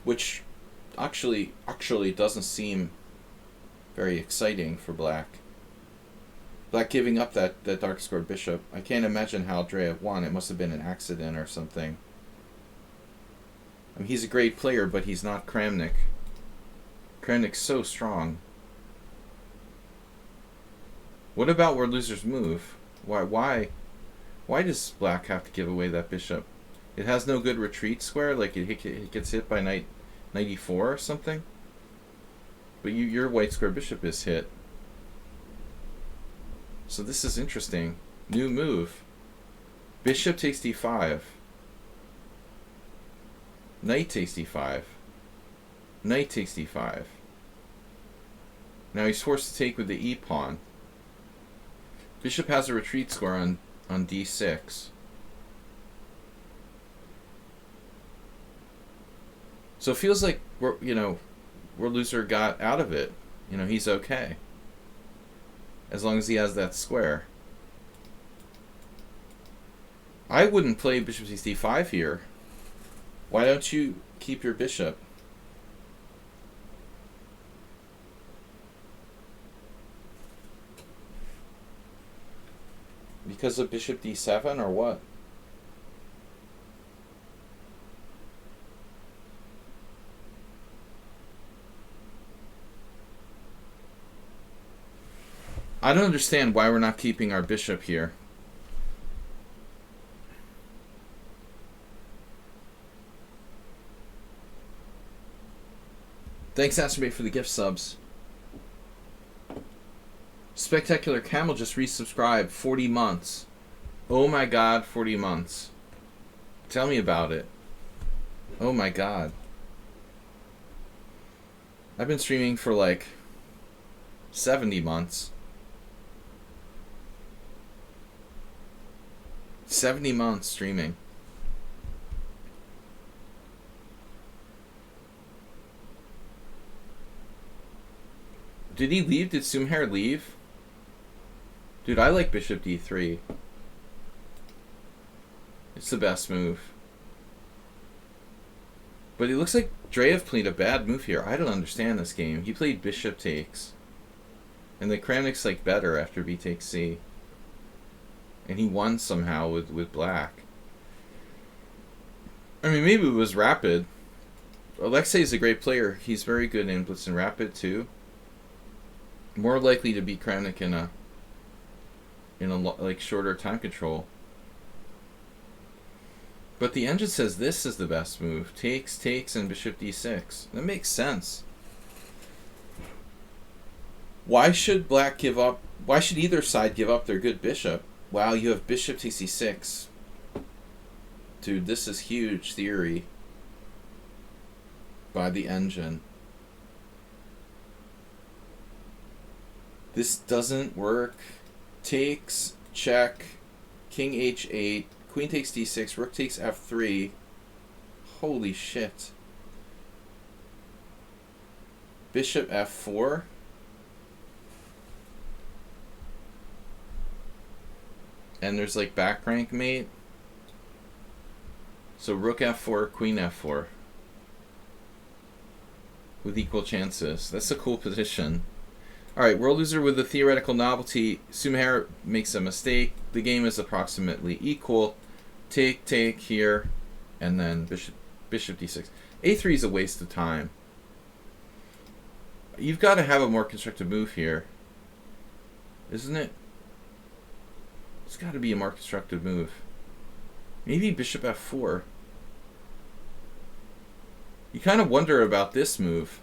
which actually doesn't seem very exciting for black. Black giving up that dark squared bishop. I can't imagine how Dreyev won. It must have been an accident or something. I mean, he's a great player, but he's not Kramnik. Kramnik's so strong. What about where losers move? Why does black have to give away that bishop? It has no good retreat square, like it gets hit by knight e4 or something. But your white square bishop is hit. So this is interesting. New move. Bishop takes d5. Knight takes d5. Knight takes d5. Now he's forced to take with the e pawn. Bishop has a retreat square on d6. So it feels like where loser got out of it. He's okay. As long as he has that square. I wouldn't play bishop takes d5 here. Why don't you keep your bishop? Because of bishop d7 or what? I don't understand why we're not keeping our bishop here. Thanks, Astrobate, for the gift subs. Spectacular Camel just resubscribed. 40 months. Oh my god, 40 months. Tell me about it. Oh my god. I've been streaming for like 70 months. 70 months streaming. Did he leave? Did Sumaher leave? Dude, I like bishop d3. It's the best move. But it looks like Dreyev played a bad move here. I don't understand this game. He played bishop takes. And the Kramnik's like better after b takes c. And he won somehow with black. I mean, maybe it was rapid. Alexei is a great player. He's very good in blitz and rapid too. More likely to beat Kramnik in a like shorter time control. But the engine says this is the best move. Takes, and bishop d6. That makes sense. Why should black give up? Why should either side give up their good bishop? Wow, you have bishop takes c6. Dude, this is huge theory by the engine. This doesn't work. Takes, check, king h8, queen takes d6, rook takes f3. Holy shit. Bishop f4. And there's like back rank mate. So rook f4, queen f4. With equal chances. That's a cool position. Alright, world loser with the theoretical novelty. Sumair makes a mistake. The game is approximately equal. Take here. And then bishop d6. a3 is a waste of time. You've got to have a more constructive move here. Isn't it? It's got to be a more constructive move. Maybe bishop f4. You kind of wonder about this move.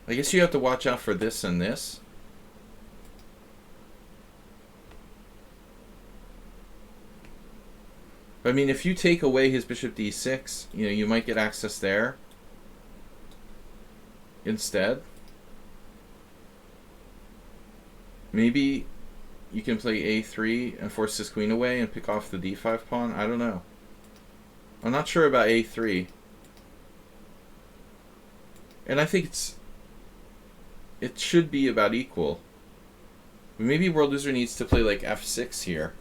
I guess you have to watch out for this and this. But I mean, if you take away his bishop d6, you know, you might get access there instead. Maybe you can play a3 and force his queen away and pick off the d5 pawn. I don't know. I'm not sure about a3. And I think it should be about equal. Maybe world loser needs to play like f6 here.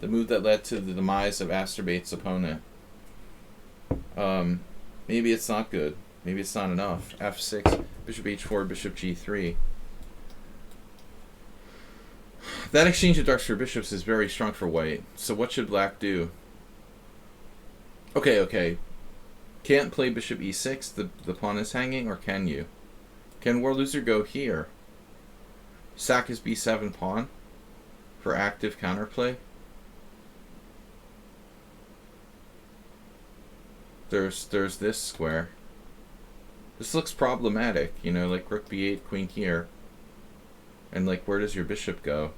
The move that led to the demise of Asturbate's opponent. Maybe it's not good. Maybe it's not enough. f6, bishop h4, bishop g3. That exchange of darks for bishops is very strong for white. So what should black do? Okay. Can't play bishop e6, the pawn is hanging, or can you? Can world loser go here? Sack his b7 pawn for active counterplay? There's this square. This looks problematic, you know, like rook b8, queen here. And like, where does your bishop go?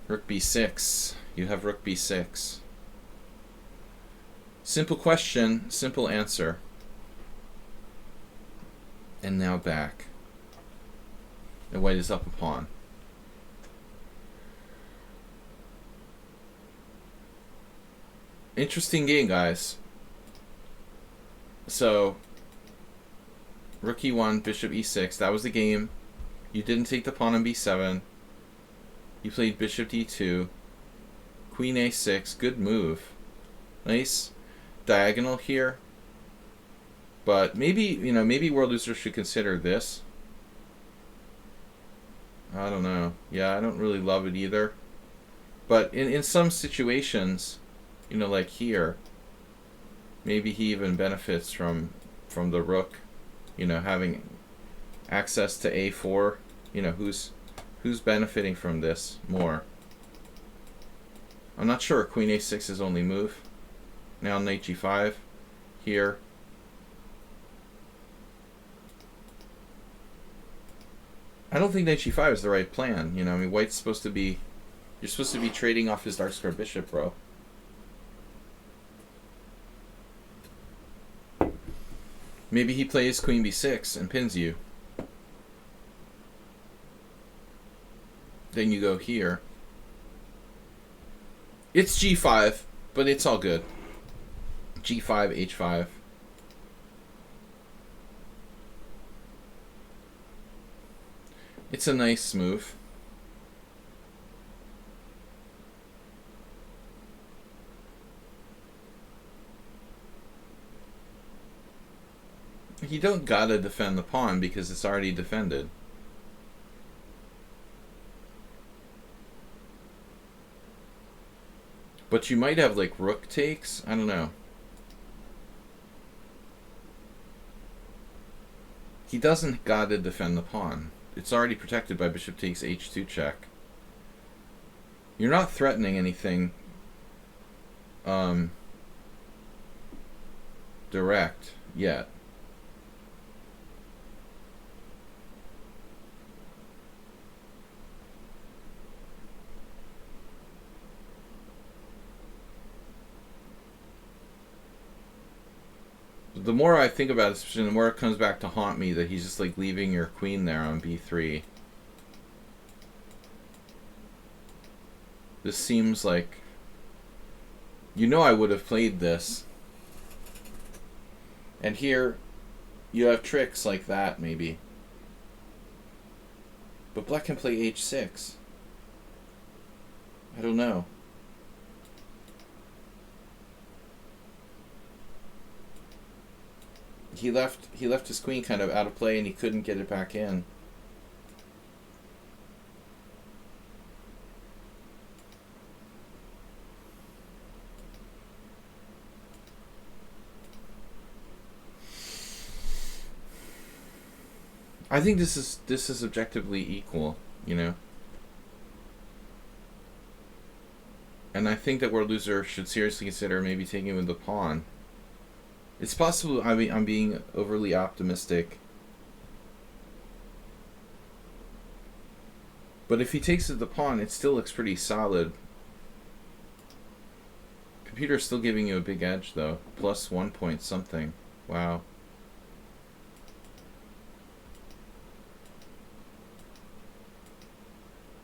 Rook b6. You have rook b6. Simple question, simple answer. And now back. And white is up a pawn. Interesting game, guys. So, rook e1, bishop e6. That was the game. You didn't take the pawn on b7. You played bishop d2. Queen a6. Good move. Nice diagonal here. But maybe, you know, maybe world loser should consider this. I don't know. Yeah, I don't really love it either. But in some situations, you know, like here, maybe he even benefits from the rook, you know, having access to a4. You know, who's benefiting from this more? I'm not sure. Queen a6 is his only move. Now knight g5 here. I don't think knight g5 is the right plan. You know, I mean, white's supposed to be... You're supposed to be trading off his dark square bishop, bro. Maybe he plays queen b6 and pins you. Then you go here. It's g5, but it's all good. g5, h5. It's a nice move. You don't gotta defend the pawn because it's already defended. But you might have like rook takes. I don't know. He doesn't gotta defend the pawn. It's already protected by bishop takes h2 check. You're not threatening anything direct yet. the more I think about this position, the more it comes back to haunt me that he's just like leaving your queen there on b3. This seems like, you know, I would have played this. And here, you have tricks like that, maybe. But black can play h6. I don't know. He left his queen kind of out of play and he couldn't get it back in. I think this is objectively equal, you know. And I think that World Loser should seriously consider maybe taking with the pawn. It's possible I'm being overly optimistic. But if he takes with the pawn, it still looks pretty solid. Computer's still giving you a big edge though. Plus 1 point something. Wow.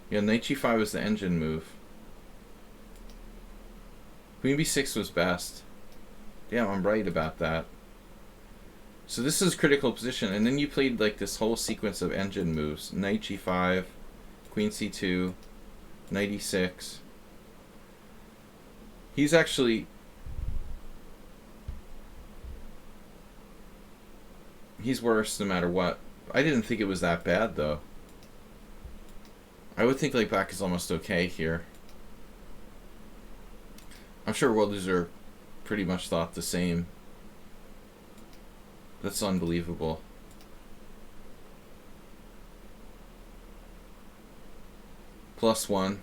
Yeah, knight g5 was the engine move. Queen b6 was best. Damn, I'm right about that. So this is critical position, and then you played like this whole sequence of engine moves. Knight g5, queen c2, knight e6. He's actually... he's worse no matter what. I didn't think it was that bad though. I would think like black is almost okay here. I'm sure World Loser pretty much thought the same. That's unbelievable. Plus 1.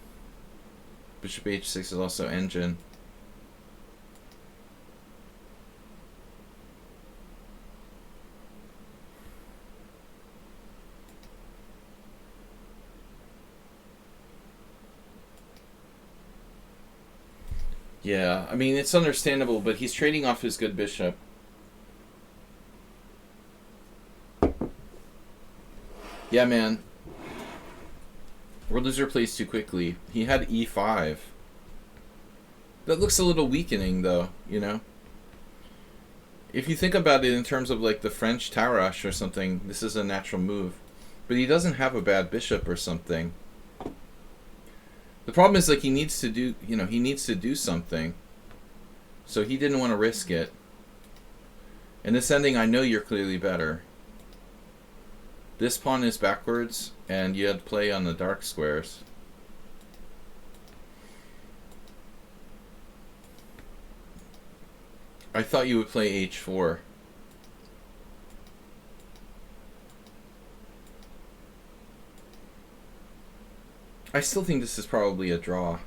Bishop h6 is also engine. Yeah, I mean, it's understandable, but he's trading off his good bishop. Yeah, man. World Loser plays too quickly. He had e5. That looks a little weakening, though, you know? If you think about it in terms of, like, the French Tarash or something, this is a natural move. But he doesn't have a bad bishop or something. The problem is, like, he needs to do, you know, he needs to do something. So he didn't want to risk it. In this ending, I know you're clearly better. This pawn is backwards, and you had to play on the dark squares. I thought you would play h4. I still think this is probably a draw.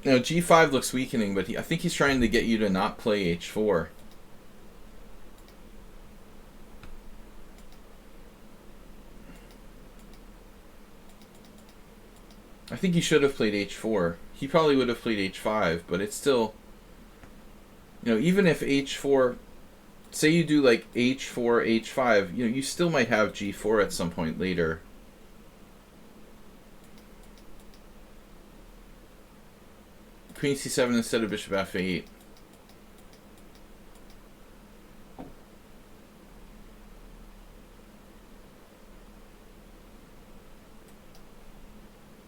Now, g5 looks weakening, but I think he's trying to get you to not play h4. I think he should have played h4. He probably would have played h5, but it's still... you know, even if h4... say you do like h4, h5, you know, you still might have g4 at some point later. Queen c7 instead of bishop f8.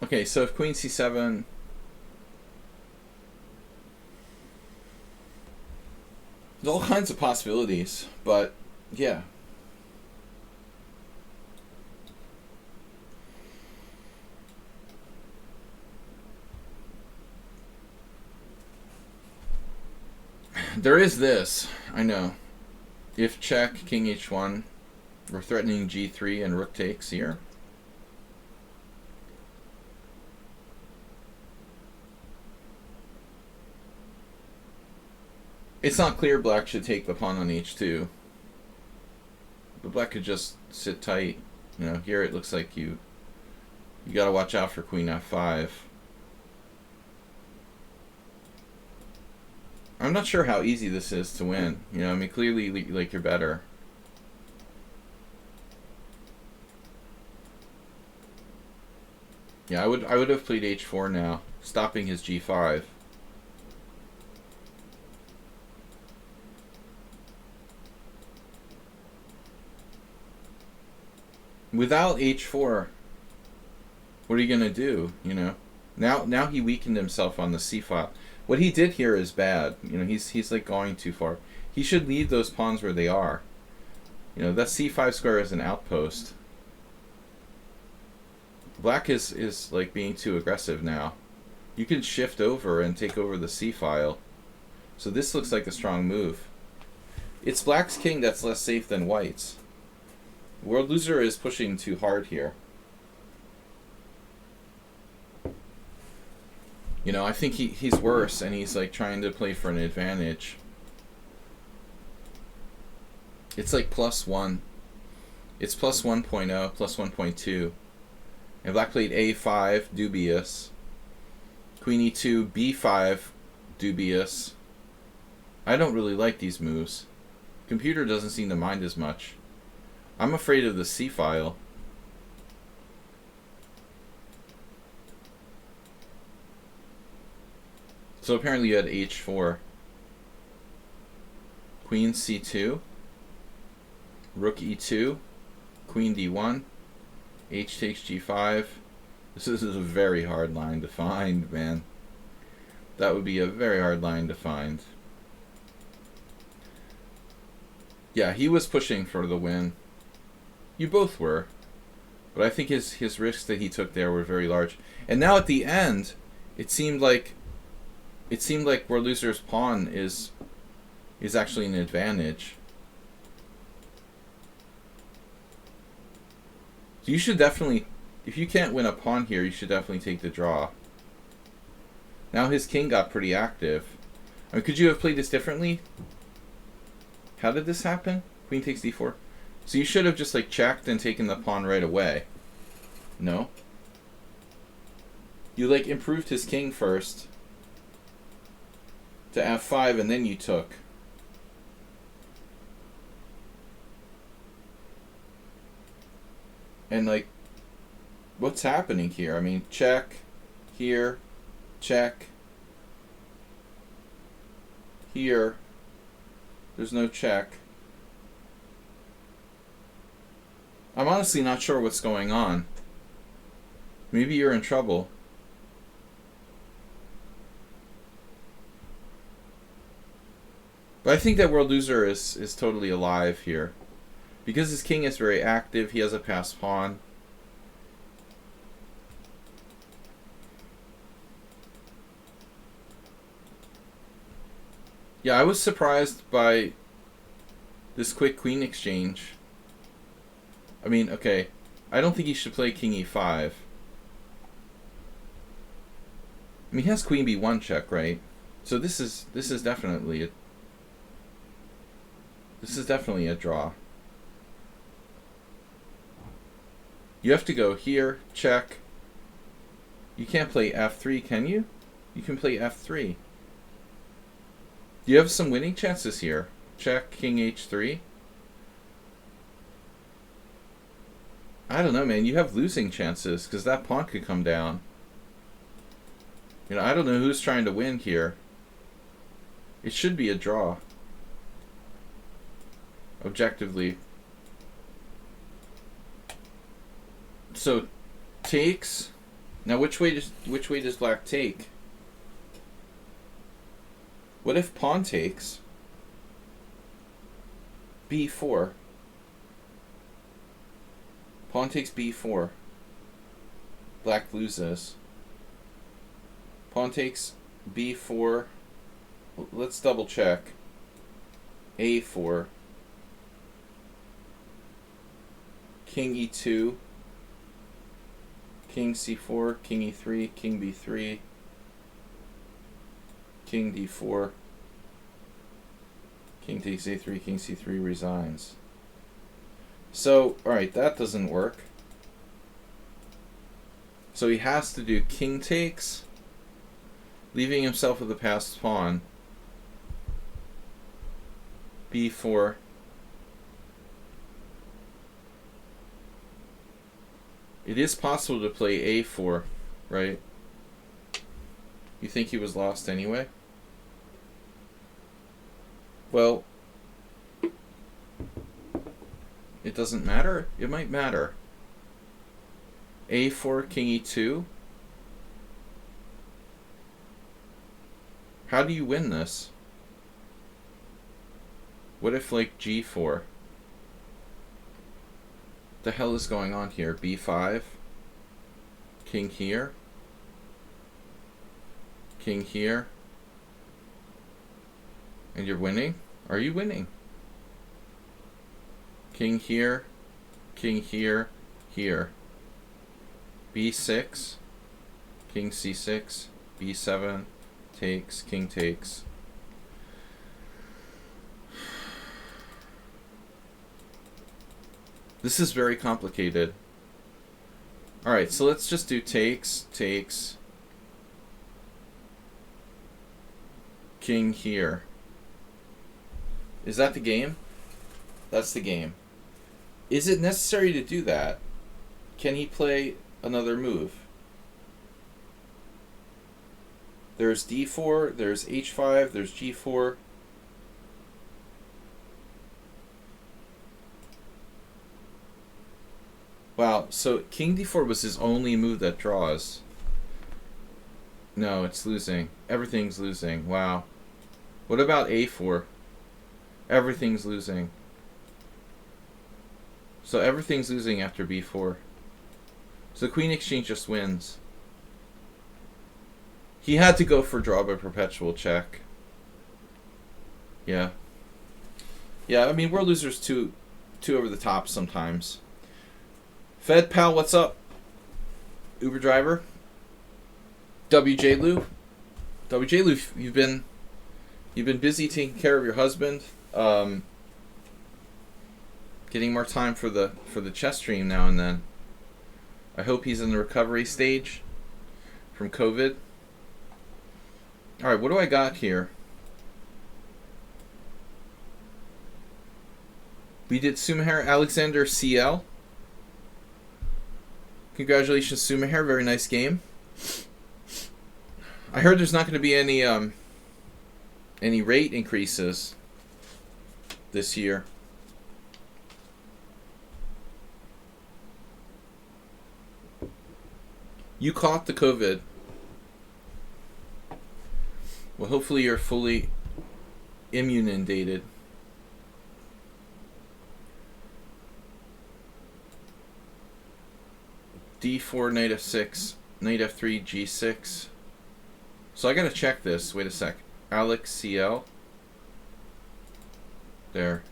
Okay, so if queen c7... there's all kinds of possibilities, but yeah. There is this, I know. If check, king h1, we're threatening g3 and rook takes here. It's not clear black should take the pawn on h2. But black could just sit tight. You know, here it looks like you gotta watch out for queen f5. I'm not sure how easy this is to win. You know, I mean, clearly, like, you're better. Yeah, I would have played h4 now, stopping his g5. Without h4, what are you gonna do? You know, now he weakened himself on the c file. What he did here is bad. You know, he's like going too far. He should leave those pawns where they are. You know, that c5 square is an outpost. Black is like being too aggressive now. You can shift over and take over the c file. So this looks like a strong move. It's black's king that's less safe than white's. World Loser is pushing too hard here. You know, I think he's worse, and he's like trying to play for an advantage. It's like +1. It's plus 1.0, plus 1.2. And black played a5, dubious. Queen e2, b5, dubious. I don't really like these moves. Computer doesn't seem to mind as much. I'm afraid of the c file. So apparently you had h4. Queen c2. Rook e2. Queen d1. H takes g5. This is a very hard line to find, man. That would be a very hard line to find. Yeah, he was pushing for the win. You both were. But I think his risks that he took there were very large. And now at the end, it seemed like World Loser's pawn is actually an advantage. So you should definitely, if you can't win a pawn here, you should definitely take the draw. Now his king got pretty active. I mean, could you have played this differently? How did this happen? Queen takes d4. So you should have just like checked and taken the pawn right away. No? You like improved his king first to f5 and then you took. And like, what's happening here? I mean, check, here, check, here, there's no check. I'm honestly not sure what's going on. Maybe you're in trouble. But I think that World Loser is totally alive here. Because his king is very active, he has a passed pawn. Yeah, I was surprised by this quick queen exchange. I mean, okay, I don't think he should play king e5. I mean, he has queen b1 check, right? So this is definitely a draw. You have to go here, check. You can't play f3, can you? You can play f3. You have some winning chances here. Check, king h3. I don't know, man. You have losing chances because that pawn could come down. You know, I don't know who's trying to win here. It should be a draw. Objectively. So, takes. Now, which way does black take? What if pawn takes? b4. Pawn takes b4. Black loses. Pawn takes b4. Let's double check. a4. King e2. King c4. King e3. King b3. King d4. King takes a3. King c3 resigns. So, alright, that doesn't work. So he has to do king takes, leaving himself with a passed pawn. b4. It is possible to play a4, right? You think he was lost anyway? Well, it doesn't matter. It might matter. a4, king e2. How do you win this? What if, like, g4? The hell is going on here? b5, king here, king here, and you're winning? Are you winning? King here, here, b6, king c6, b7, takes, king takes. This is very complicated. Alright, so let's just do takes, king here. Is that the game? That's the game. Is it necessary to do that? Can he play another move? There's d4, there's h5, there's g4. Wow, so king d4 was his only move that draws. No, it's losing. Everything's losing. Wow. What about a4? Everything's losing. So everything's losing after b4. So queen exchange just wins. He had to go for draw by perpetual check. Yeah. Yeah, I mean, we're losers too over the top sometimes. Fed pal, what's up? Uber driver. WJ Lou. WJ Lou, you've been busy taking care of your husband. Getting more time for the chess stream now and then. I hope he's in the recovery stage from COVID. All right, what do I got here? We did Sumaher Alexander CL. Congratulations, Sumaher. Very nice game. I heard there's not going to be any rate increases this year. You caught the COVID. Well, hopefully you're fully inundated. d4, knight f6, knight f3, g6. So I gotta check this. Wait a sec. Alex CL. There.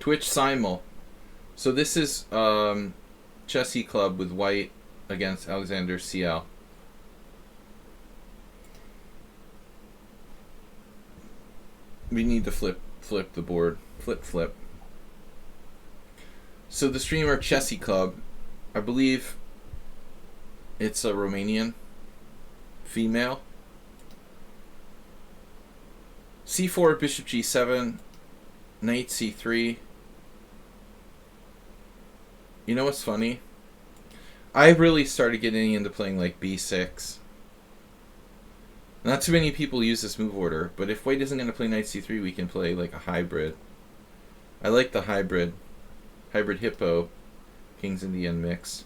Twitch Simul. So this is Chessy Club with White against Alexander CL. We need to flip the board. Flip. So the streamer Chessy Club, I believe it's a Romanian female. c4, bishop g7, knight c3. You know what's funny? I really started getting into playing like b6. Not too many people use this move order, but if White isn't going to play knight c3, we can play like a hybrid. I like the hybrid hippo King's Indian mix.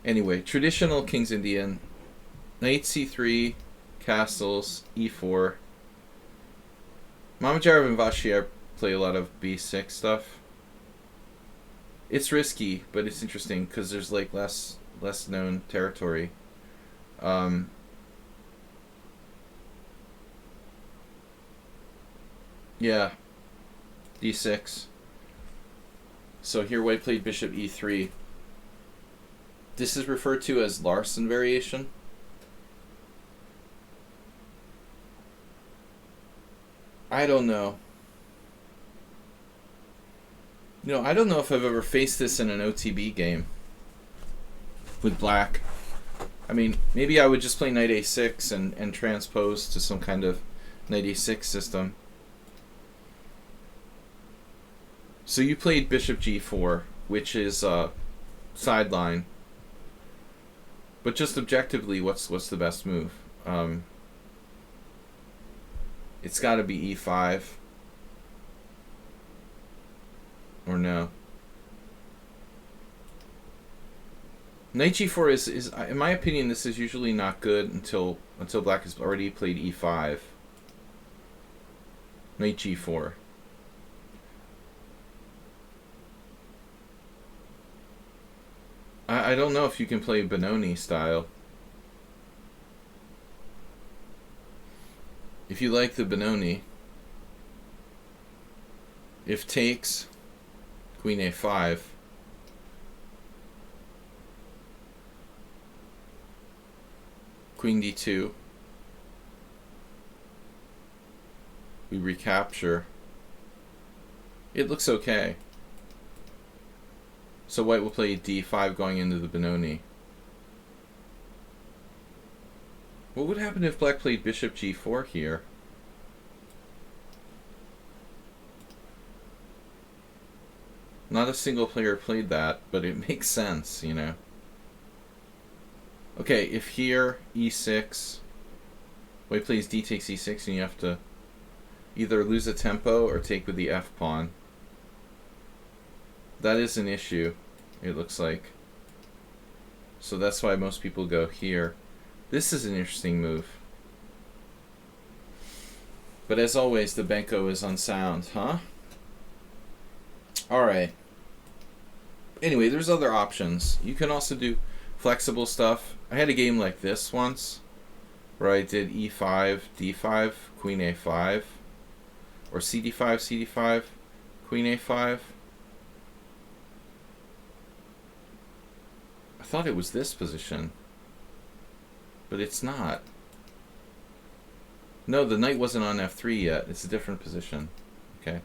Anyway, traditional King's Indian, knight c3, castles, e4. Mamajarov and Vashiar play a lot of b6 stuff. It's risky, but it's interesting because there's like less known territory. Yeah, d6. So here White played bishop e3. This is referred to as Larsen variation. I don't know. You know, I don't know if I've ever faced this in an OTB game with black. I mean, maybe I would just play knight a6 and transpose to some kind of Knight a6 system. So you played bishop g4, which is sideline. But just objectively, what's the best move? It's got to be e5. Or no? Knight g4 is in my opinion, this is usually not good until black has already played e5. Knight g4. I don't know if you can play Benoni style. If you like the Benoni, if takes, queen a5. Queen d2. We recapture. It looks okay. So white will play d5 going into the Benoni. What would happen if black played bishop g4 here? Not a single player played that, but it makes sense, you know. Okay, if here e6, white plays d takes e6, and you have to either lose a tempo or take with the f pawn. That is an issue, it looks like. So that's why most people go here. This is an interesting move. But as always, the Benko is unsound, huh? Alright. Anyway, there's other options. You can also do flexible stuff. I had a game like this once, where I did e5, d5, queen a5, or cd5, cd5, queen a5. I thought it was this position, but it's not. No, the knight wasn't on f3 yet. It's a different position. Okay.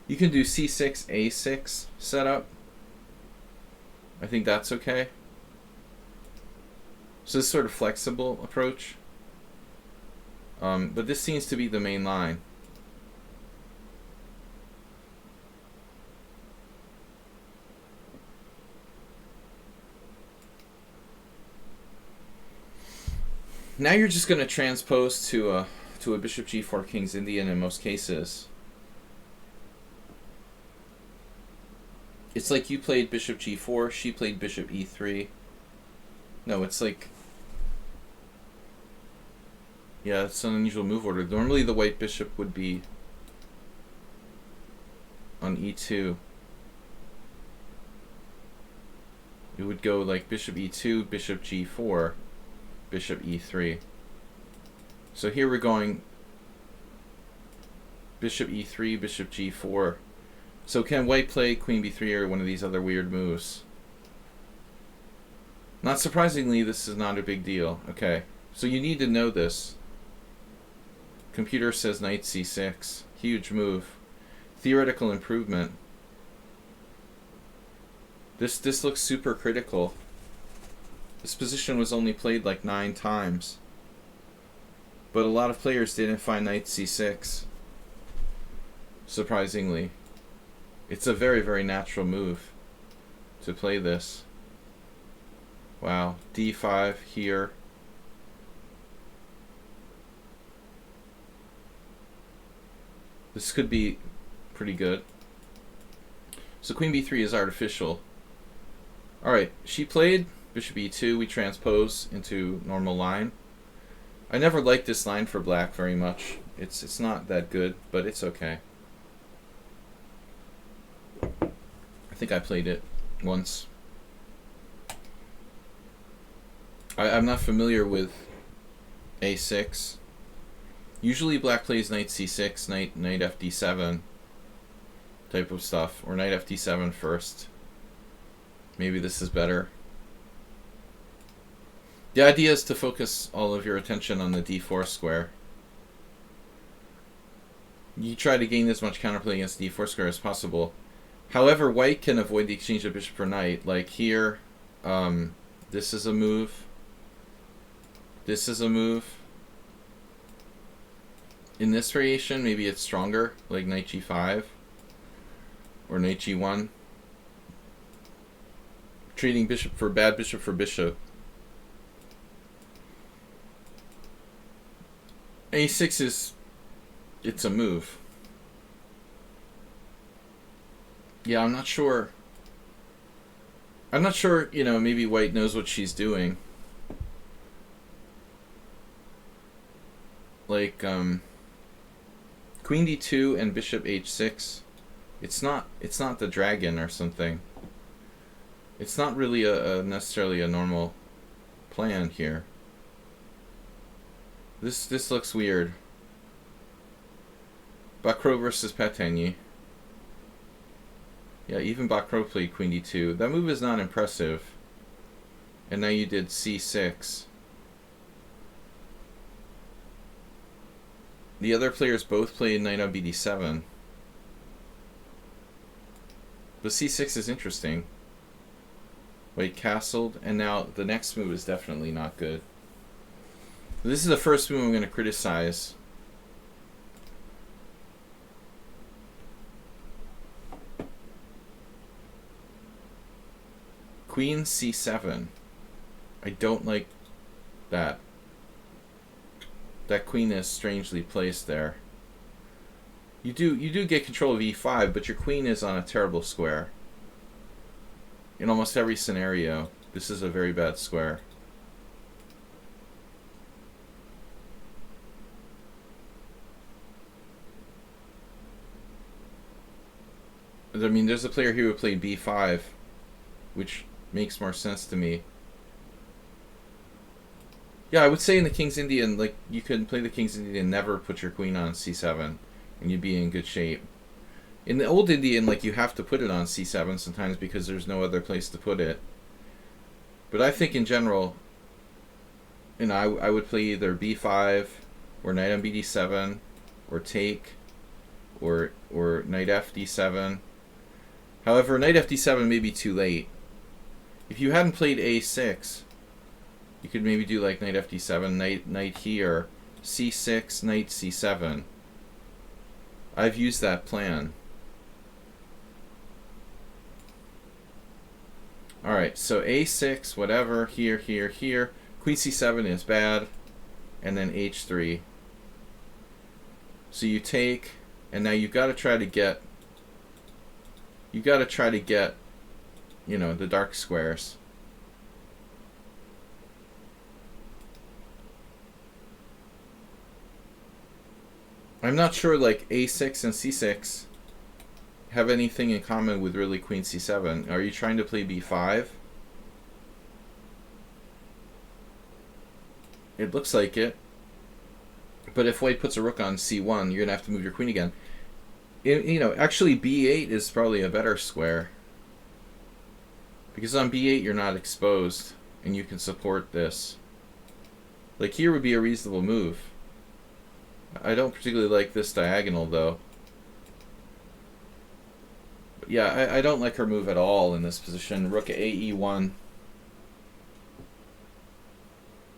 You can do c6, a6 setup. I think that's okay. So this sort of flexible approach. But this seems to be the main line. Now you're just going to transpose to a bishop g4 king's Indian in most cases. It's like you played bishop g4, she played bishop e3. No, it's like... Yeah, it's an unusual move order. Normally the white bishop would be on e2. It would go like bishop e2, bishop g4, bishop e3. So here we're going bishop e3, bishop g4. So can white play queen b3 or one of these other weird moves? Not surprisingly, this is not a big deal. Okay, so you need to know this. Computer says knight c6. Huge move. Theoretical improvement. This looks super critical. This position was only played like 9 times. But a lot of players didn't find knight c6. Surprisingly. It's a very, very natural move to play this. Wow. d5 here. This could be pretty good. So queen b3 is artificial. Alright, she played bishop e2. We transpose into normal line. I never liked this line for black very much. It's not that good, but it's okay. I think I played it once. I'm not familiar with a6. Usually black plays knight c6, knight fd7 type of stuff, or knight fd7 first. Maybe this is better. The idea is to focus all of your attention on the d4 square. You try to gain as much counterplay against the d4 square as possible. However, white can avoid the exchange of bishop for knight. Like here, this is a move. This is a move. In this variation, maybe it's stronger, like knight g5 or knight g1. Treating bishop for bishop. A6 is, it's a move. Yeah, I'm not sure. You know, maybe white knows what she's doing. Like, queen d2 and bishop h6. It's not the dragon or something. It's not really necessarily a normal plan here. This looks weird. Bacro versus Patenyi. Yeah, even Bacro played queen d2. That move is not impressive. And now you did c6. The other players both played knight on bd7. But c6 is interesting. White castled, and now the next move is definitely not good. This is the first move I'm going to criticize. Queen c7. I don't like that. That queen is strangely placed there. You do get control of e5, but your queen is on a terrible square. In almost every scenario, this is a very bad square. I mean, there's a player here who played b5, which makes more sense to me. Yeah, I would say in the King's Indian, like, you could play the King's Indian and never put your queen on c7, and you'd be in good shape. In the old Indian, like, you have to put it on c7 sometimes because there's no other place to put it. But I think in general, you know, I would play either b5 or knight on bd7 or take or knight fd7. However, knight fd7 may be too late. If you hadn't played a6, you could maybe do like knight fd7, knight here, c6, knight c7. I've used that plan. Alright, so a6, whatever, here. Queen c7 is bad, and then h3. So you take, and now you've got to try to get, you know, the dark squares. I'm not sure, like, a6 and c6 have anything in common with really queen c7. Are you trying to play b5? It looks like it. But if white puts a rook on c1, you're going to have to move your queen again. You know, actually b8 is probably a better square. Because on b8 you're not exposed, and you can support this. Like, here would be a reasonable move. I don't particularly like this diagonal, though. But yeah, I don't like her move at all in this position. Rook ae1.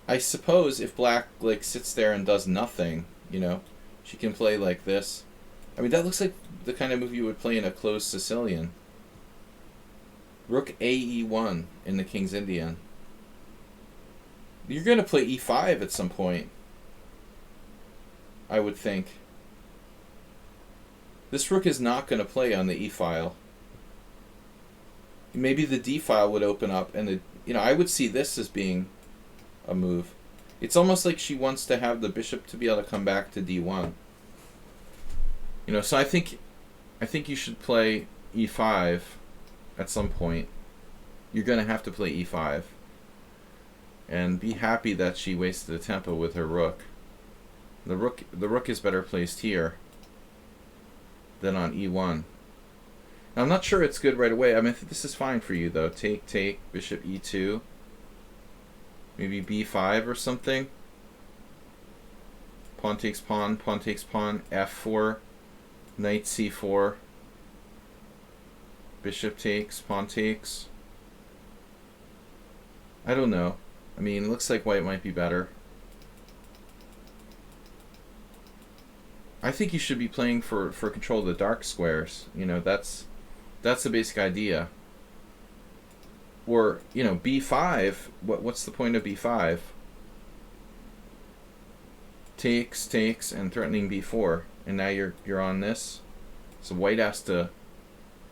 I suppose if black, like, sits there and does nothing, you know, she can play like this. I mean, that looks like the kind of move you would play in a closed Sicilian. Rook ae1 in the King's Indian. You're going to play e5 at some point, I would think. This rook is not going to play on the e-file. Maybe the d-file would open up, and you know, I would see this as being a move. It's almost like she wants to have the bishop to be able to come back to d1. You know, so I think you should play e5 at some point. You're going to have to play e5. And be happy that she wasted a tempo with her rook. The rook is better placed here than on e1. Now, I'm not sure it's good right away. I mean, this is fine for you, though. Take, bishop e2. Maybe b5 or something. Pawn takes pawn, f4, knight c4. Bishop takes, pawn takes. I don't know. I mean, it looks like white might be better. I think you should be playing for control of the dark squares. You know, that's the basic idea. Or, you know, b5, what's the point of b5? Takes, and threatening b4. And now you're on this. So white has to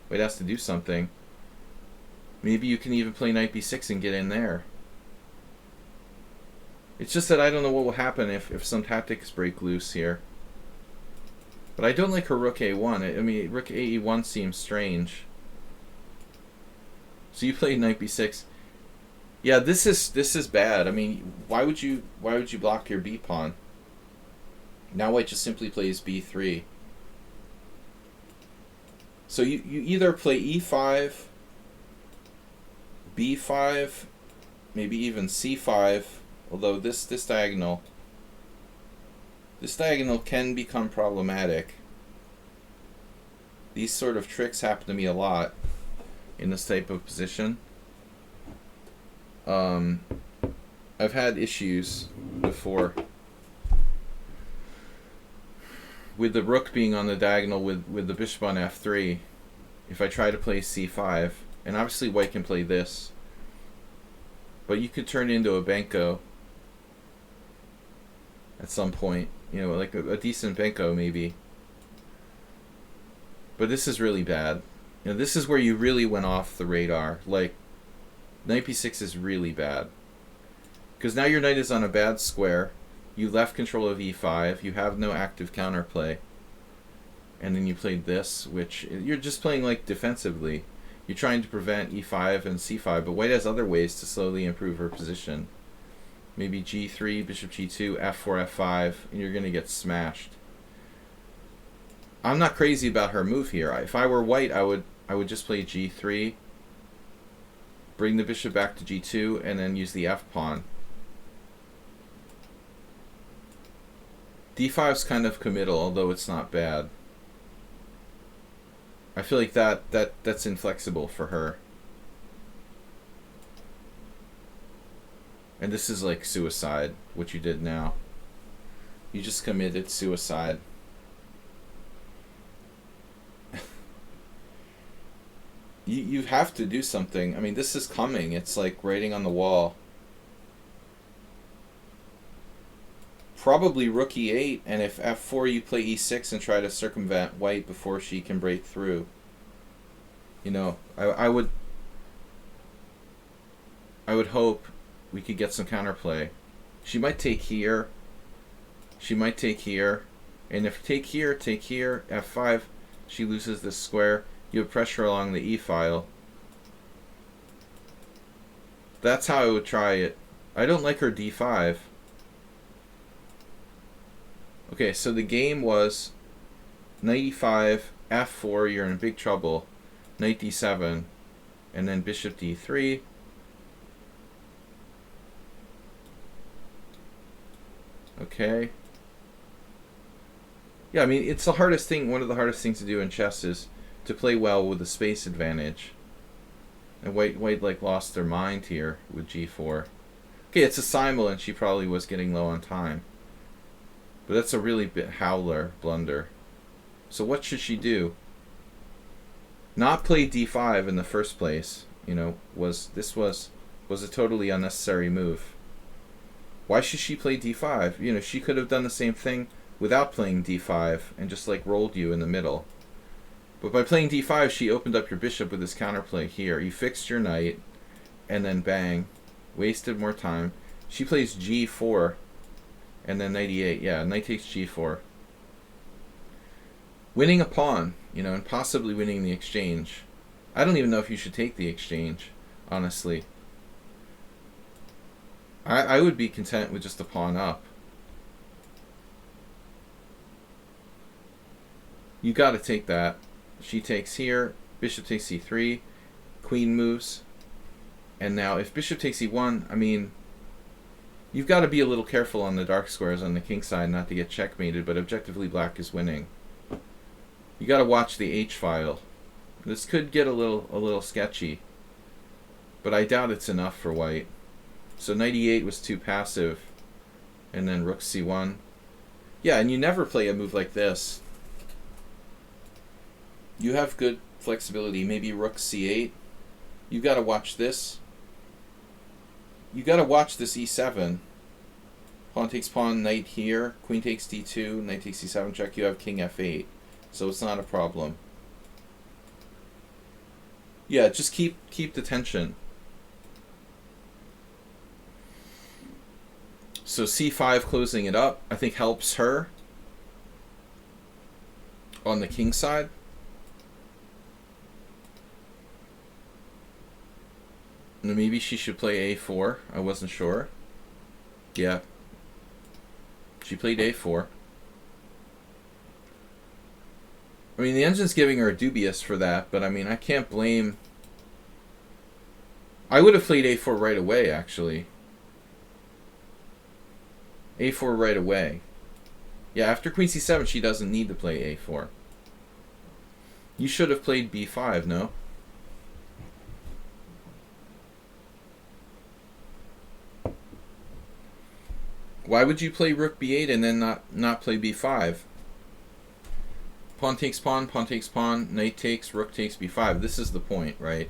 do something. Maybe you can even play knight b6 and get in there. It's just that I don't know what will happen if some tactics break loose here. But I don't like her rook a1. I mean, rook ae1 seems strange. So you played knight b6. Yeah, this is bad. I mean, why would you block your b pawn? Now white just simply plays b3. So you either play e5, b5, maybe even c5. Although this diagonal can become problematic. These sort of tricks happen to me a lot in this type of position. I've had issues before with the rook being on the diagonal with the bishop on f3. If I try to play c5, and obviously white can play this, but you could turn it into a Benko at some point, you know, like a decent Benko maybe. But this is really bad. You know, this is where you really went off the radar. Like, knight b6 is really bad. Because now your knight is on a bad square. You left control of e5. You have no active counterplay. And then you played this, which you're just playing like defensively. You're trying to prevent e5 and c5, but white has other ways to slowly improve her position. Maybe g3, bishop g2, f4, f5, and you're going to get smashed. I'm not crazy about her move here. If I were white, I would just play g3, bring the bishop back to g2, and then use the f-pawn. d5's kind of committal, although it's not bad. I feel like that's inflexible for her. And this is like suicide, what you did now. You just committed suicide. You have to do something. I mean, this is coming. It's like writing on the wall. Probably rook e8, and if f4 you play e6 and try to circumvent white before she can break through. You know, I would hope we could get some counterplay. She might take here. She might take here. And if take here, f5, she loses this square. You have pressure along the e file. That's how I would try it. I don't like her d5. Okay, so the game was knight e5, f4, you're in big trouble. Knight d7, and then bishop d3. Okay. Yeah, I mean, it's the hardest thing, one of the hardest things to do in chess is to play well with the space advantage. And white like lost their mind here with g4. Okay, it's a simul, and she probably was getting low on time. But that's a really bit howler blunder. So what should she do? Not play d5 in the first place, you know, was a totally unnecessary move. Why should she play d5? You know, she could have done the same thing without playing d5 and just like rolled you in the middle. But by playing d5, she opened up your bishop with this counterplay here. You fixed your knight, and then bang, wasted more time. She plays g4, and then knight e8. Yeah, knight takes g4. Winning a pawn, you know, and possibly winning the exchange. I don't even know if you should take the exchange, honestly. I would be content with just a pawn up. You got to take that. She takes here, bishop takes c3, queen moves. And now if bishop takes e1, I mean, you've got to be a little careful on the dark squares on the king side not to get checkmated, but objectively black is winning. You got to watch the H file. This could get a little sketchy, but I doubt it's enough for white. So knight e8 was too passive, and then rook c1. Yeah, and you never play a move like this. You have good flexibility. Maybe rook c8. You got to watch this. You got to watch this e7. Pawn takes pawn, knight here. Queen takes d2, knight takes c7 check. You have king f8. So it's not a problem. Yeah, just keep the tension. So c5 closing it up, I think helps her on the king side. And maybe she should play a4. I wasn't sure. Yeah. She played a4. I mean, the engine's giving her a dubious for that, but I mean, I can't blame... I would have played a4 right away, actually. a4 right away. Yeah, after queen c7, she doesn't need to play a4. You should have played b5, no? Why would you play rook b8 and then not play b5? Pawn takes pawn, knight takes, rook takes b5. This is the point, right?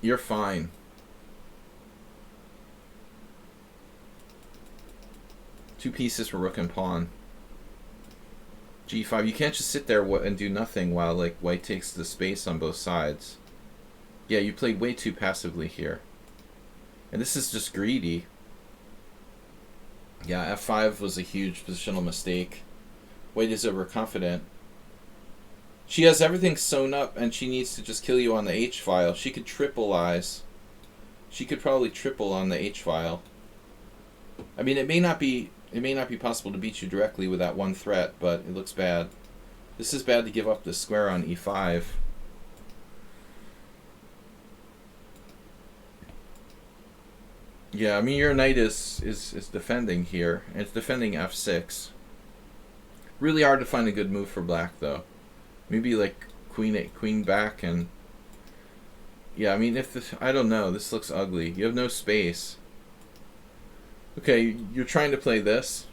You're fine. Two pieces for rook and pawn. g5. You can't just sit there and do nothing while like white takes the space on both sides. Yeah, you played way too passively here. And this is just greedy. Yeah, f5 was a huge positional mistake. White is overconfident. She has everything sewn up and she needs to just kill you on the h-file. She could triple eyes. She could probably triple on the h-file. I mean, it may not be possible to beat you directly with that one threat, but it looks bad. This is bad to give up the square on e5. Yeah, I mean, your knight is defending here, and it's defending f6. Really hard to find a good move for black, though. Maybe like queen back, and yeah, I mean, if this, I don't know, this looks ugly. You have no space. Okay, you're trying to play this.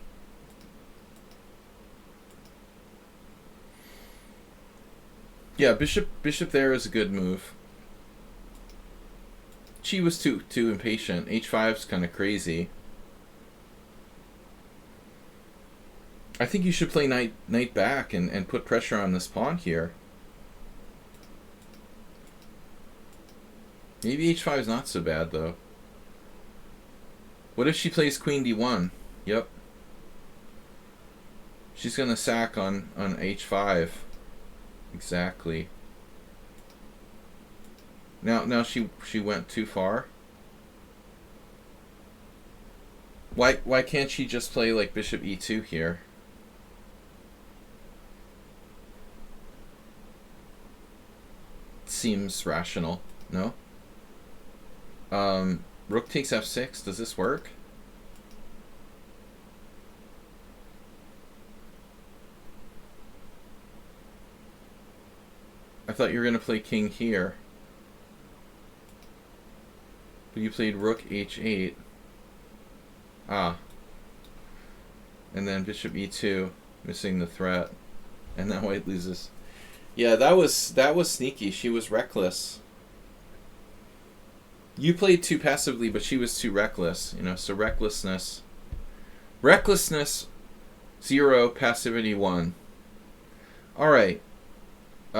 Yeah, bishop there is a good move. She was too impatient. h5's kind of crazy. I think you should play knight back and put pressure on this pawn here. Maybe h5 is not so bad, though. What if she plays queen d1? Yep. She's going to sack on h5. Exactly. Now she went too far. Why can't she just play like bishop e2 here? Seems rational, no? Rook takes f6. Does this work? I thought you were going to play king here. But you played rook h8. Ah. And then bishop e2, missing the threat. And now white loses. Yeah, that was sneaky. She was reckless. You played too passively, but she was too reckless. You know, so recklessness 0, passivity 1. All right. We're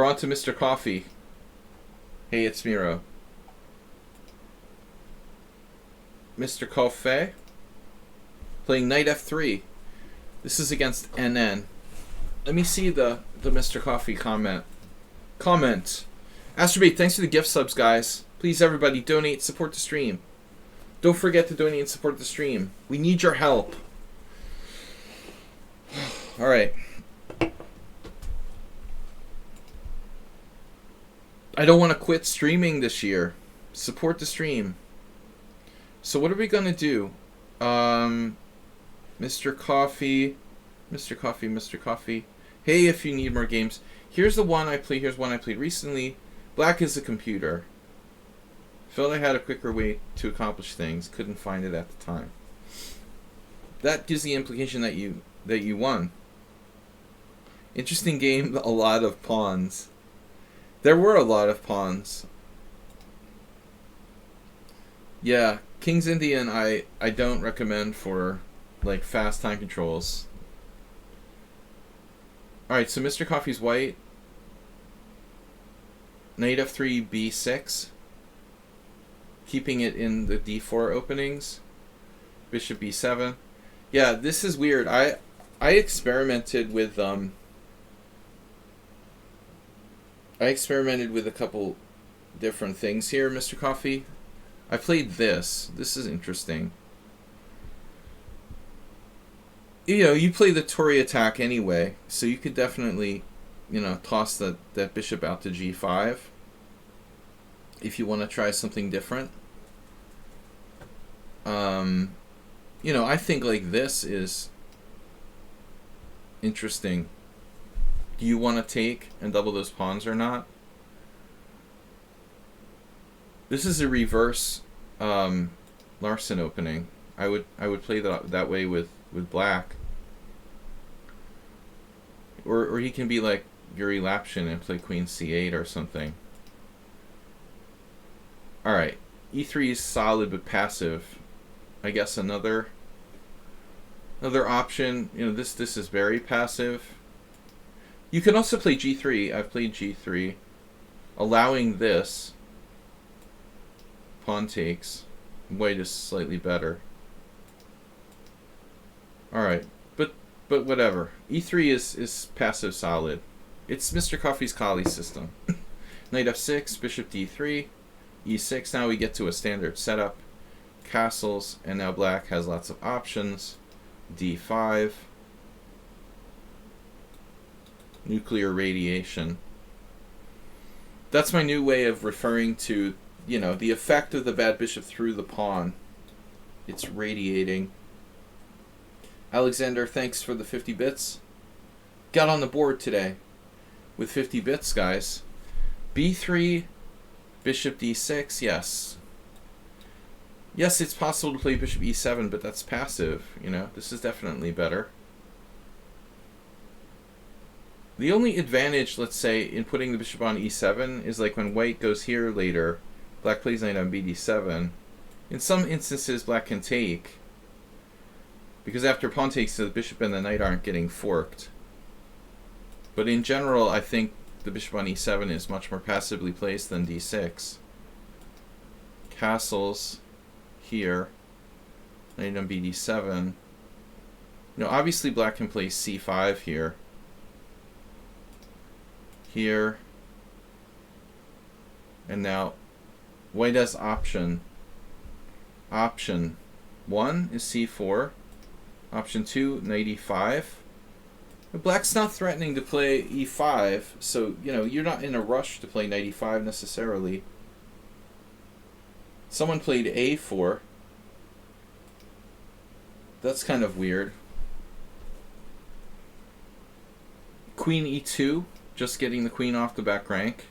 on to Mr. Coffee. Hey, it's Miro. Mr. Coffee playing knight f3. This is against NN. Let me see the Mr. Coffee comment. Astrobate, thanks for the gift subs, guys. Please, everybody, donate, support the stream. Don't forget to donate and support the stream. We need your help. All right. I don't want to quit streaming this year. Support the stream. So what are we going to do? Mr. Coffee. Hey, if you need more games. Here's one I played recently. Black is a computer. Felt I had a quicker way to accomplish things. Couldn't find it at the time. That gives the implication that you won. Interesting game. A lot of pawns. There were a lot of pawns. Yeah, King's Indian I don't recommend for like fast time controls. Alright, so Mr. Coffee's white. Knight f3, b6. Keeping it in the d4 openings. Bishop b7. Yeah, this is weird. I experimented with a couple different things here, Mr. Coffee. I played this. This is interesting. You know, you play the Tory attack anyway, so you could definitely, you know, toss that bishop out to g5 if you want to try something different. You know, I think like this is interesting. Do you want to take and double those pawns or not? This is a reverse Larson opening. I would play that way with black. Or he can be like Yuri Lapshin and play queen c8 or something. Alright. e3 is solid but passive. I guess another option, you know, this is very passive. You can also play g3. I've played g3. Allowing this. Pawn takes. White is slightly better. Alright, but whatever. e3 is passive solid. It's Mr. Coffee's Kali system. Knight f6, bishop d3, e6. Now we get to a standard setup. Castles, and now black has lots of options. d5. Nuclear radiation. That's my new way of referring to, you know, the effect of the bad bishop through the pawn. It's radiating. Alexander, thanks for the 50 bits. Got on the board today with 50 bits, guys. b3, bishop d6, yes. Yes, it's possible to play bishop e7, but that's passive, you know. This is definitely better. The only advantage, let's say, in putting the bishop on e7 is like when white goes here later, black plays knight on bd7. In some instances, black can take, because after pawn takes, the bishop and the knight aren't getting forked. But in general, I think the bishop on e7 is much more passively placed than d6. Castles here, knight on bd7. You know, obviously black can play c5 here. Here. And now white has option. Option 1 is c4. Option 2, knight e5. But black's not threatening to play e5, so, you know, you're not in a rush to play knight e5 necessarily. Someone played a4. That's kind of weird. Queen e2, just getting the queen off the back rank.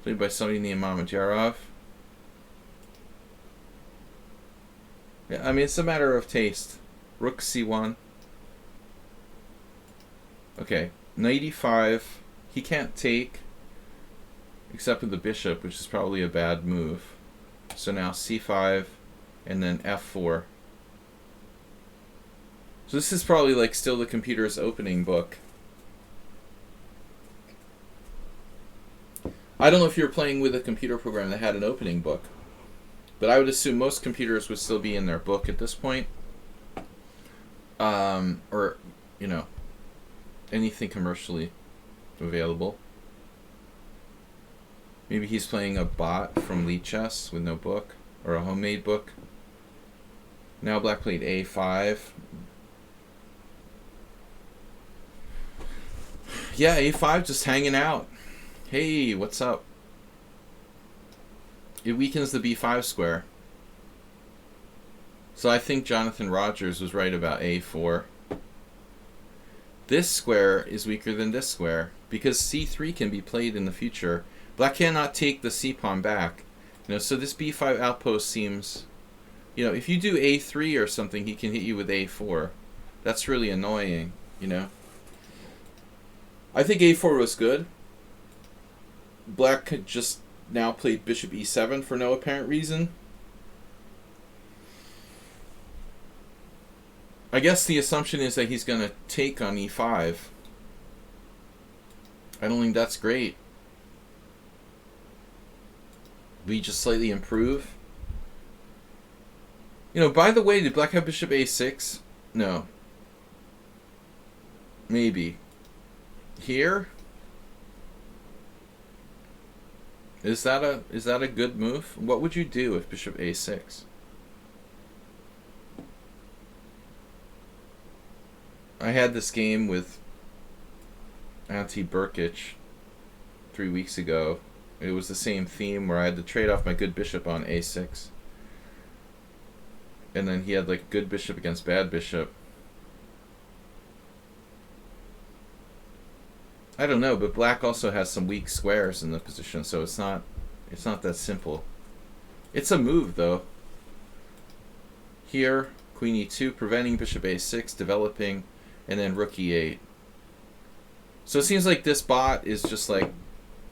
Played by somebody named Mamadjarov. Yeah, I mean, it's a matter of taste. Rook c1. Okay, knight e5. He can't take, except with the bishop, which is probably a bad move. So now c5, and then f4. So this is probably like still the computer's opening book. I don't know if you're playing with a computer program that had an opening book, but I would assume most computers would still be in their book at this point. Or, you know, anything commercially available. Maybe he's playing a bot from Lee Chess with no book, or a homemade book. Now black played a5. Yeah, a5 just hanging out. Hey, what's up? It weakens the b5 square. So I think Jonathan Rogers was right about a4. This square is weaker than this square because c3 can be played in the future. Black cannot take the c pawn back. So this b5 outpost seems, if you do a3 or something, he can hit you with a4. That's really annoying, I think a4 was good. Black could just now play bishop e7 for no apparent reason. I guess the assumption is that he's going to take on e5. I don't think that's great. We just slightly improve. By the way, did black have bishop a6? No. Maybe. Here? Is that a good move? What would you do with bishop a6? I had this game with Ante Burkic 3 weeks ago. It was the same theme where I had to trade off my good bishop on a6. And then he had like good bishop against bad bishop. I don't know, but black also has some weak squares in the position, so it's not that simple. It's a move though. Here, queen e2, preventing bishop a6, developing, and then rook e8. So it seems like this bot is just like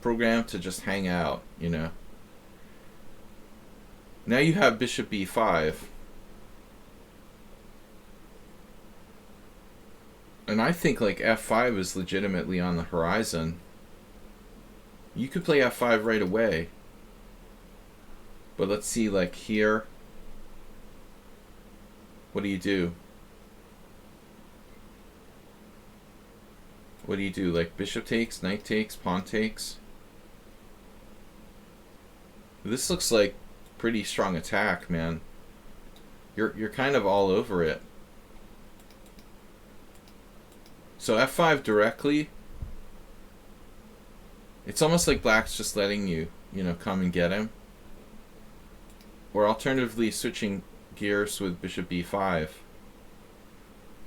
programmed to just hang out, Now you have bishop b5. And I think like f5 is legitimately on the horizon. You could play f5 right away. But let's see, like here. What do you do? What do you do? Like bishop takes, knight takes, pawn takes? This looks like pretty strong attack, man. You're kind of all over it. So f5 directly, it's almost like black's just letting you, come and get him. Or alternatively switching gears with bishop b5.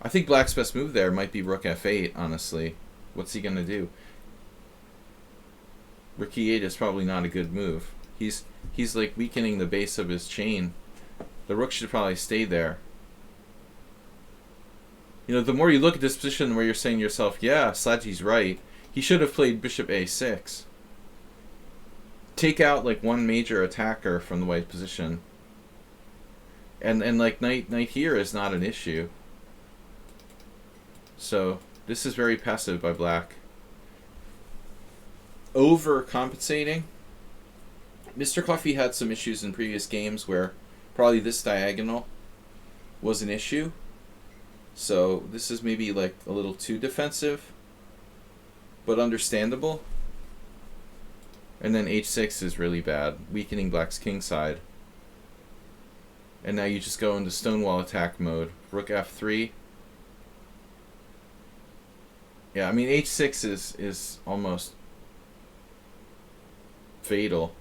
I think black's best move there might be rook f8, honestly. What's he going to do? Rook e8 is probably not a good move. He's like weakening the base of his chain. The rook should probably stay there. The more you look at this position where you're saying to yourself, yeah, Sladgie's right, he should have played bishop a6. Take out like one major attacker from the white position. And like knight here is not an issue. So this is very passive by black. Overcompensating. Mr. Coffee had some issues in previous games where probably this diagonal was an issue. So this is maybe like a little too defensive, but understandable. And then h6 is really bad, weakening black's king side. And now you just go into stonewall attack mode. Rook f3. Yeah, I mean h6 is almost fatal.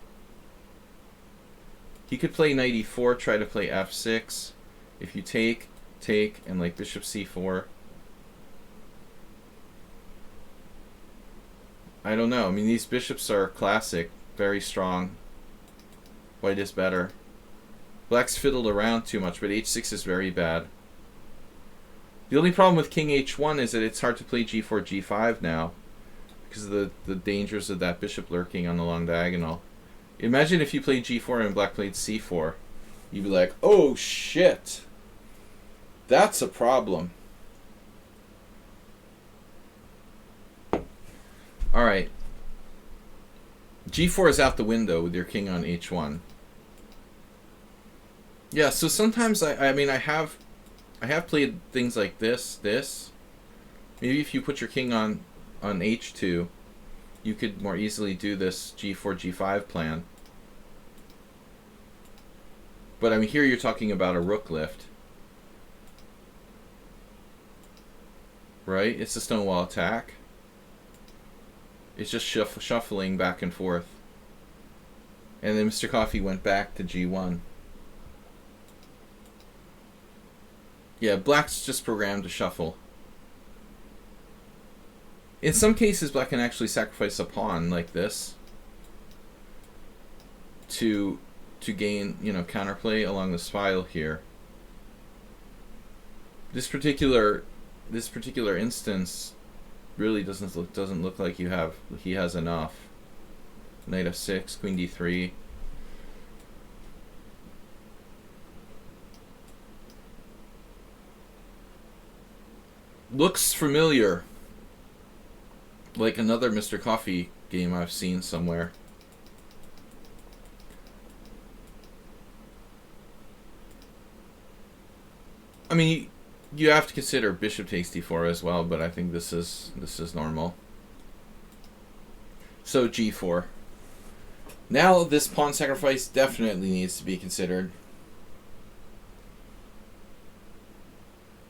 He could play knight e4, try to play f6. If you take, and like bishop c4. I don't know. I mean, these bishops are classic, very strong. White is better. Black's fiddled around too much, but h6 is very bad. The only problem with king h1 is that it's hard to play g4, g5 now because of the dangers of that bishop lurking on the long diagonal. Imagine if you played g4 and black played c4. You'd be like, oh shit. That's a problem. Alright. g4 is out the window with your king on h1. Yeah, so sometimes I mean I have played things like this. Maybe if you put your king on h2, you could more easily do this g4, g5 plan. But I mean here you're talking about a rook lift. Right? It's a stonewall attack. It's just shuffling back and forth. And then Mr. Coffee went back to g1. Yeah, black's just programmed to shuffle. In some cases, black can actually sacrifice a pawn like this to to gain, you know, counterplay along this file here. This particular instance really doesn't look like he has enough. Knight f6, queen d3. Looks familiar, like another Mr. Coffee game I've seen somewhere. I mean, you have to consider bishop takes d4 as well, but I think this is normal. So g4. Now this pawn sacrifice definitely needs to be considered.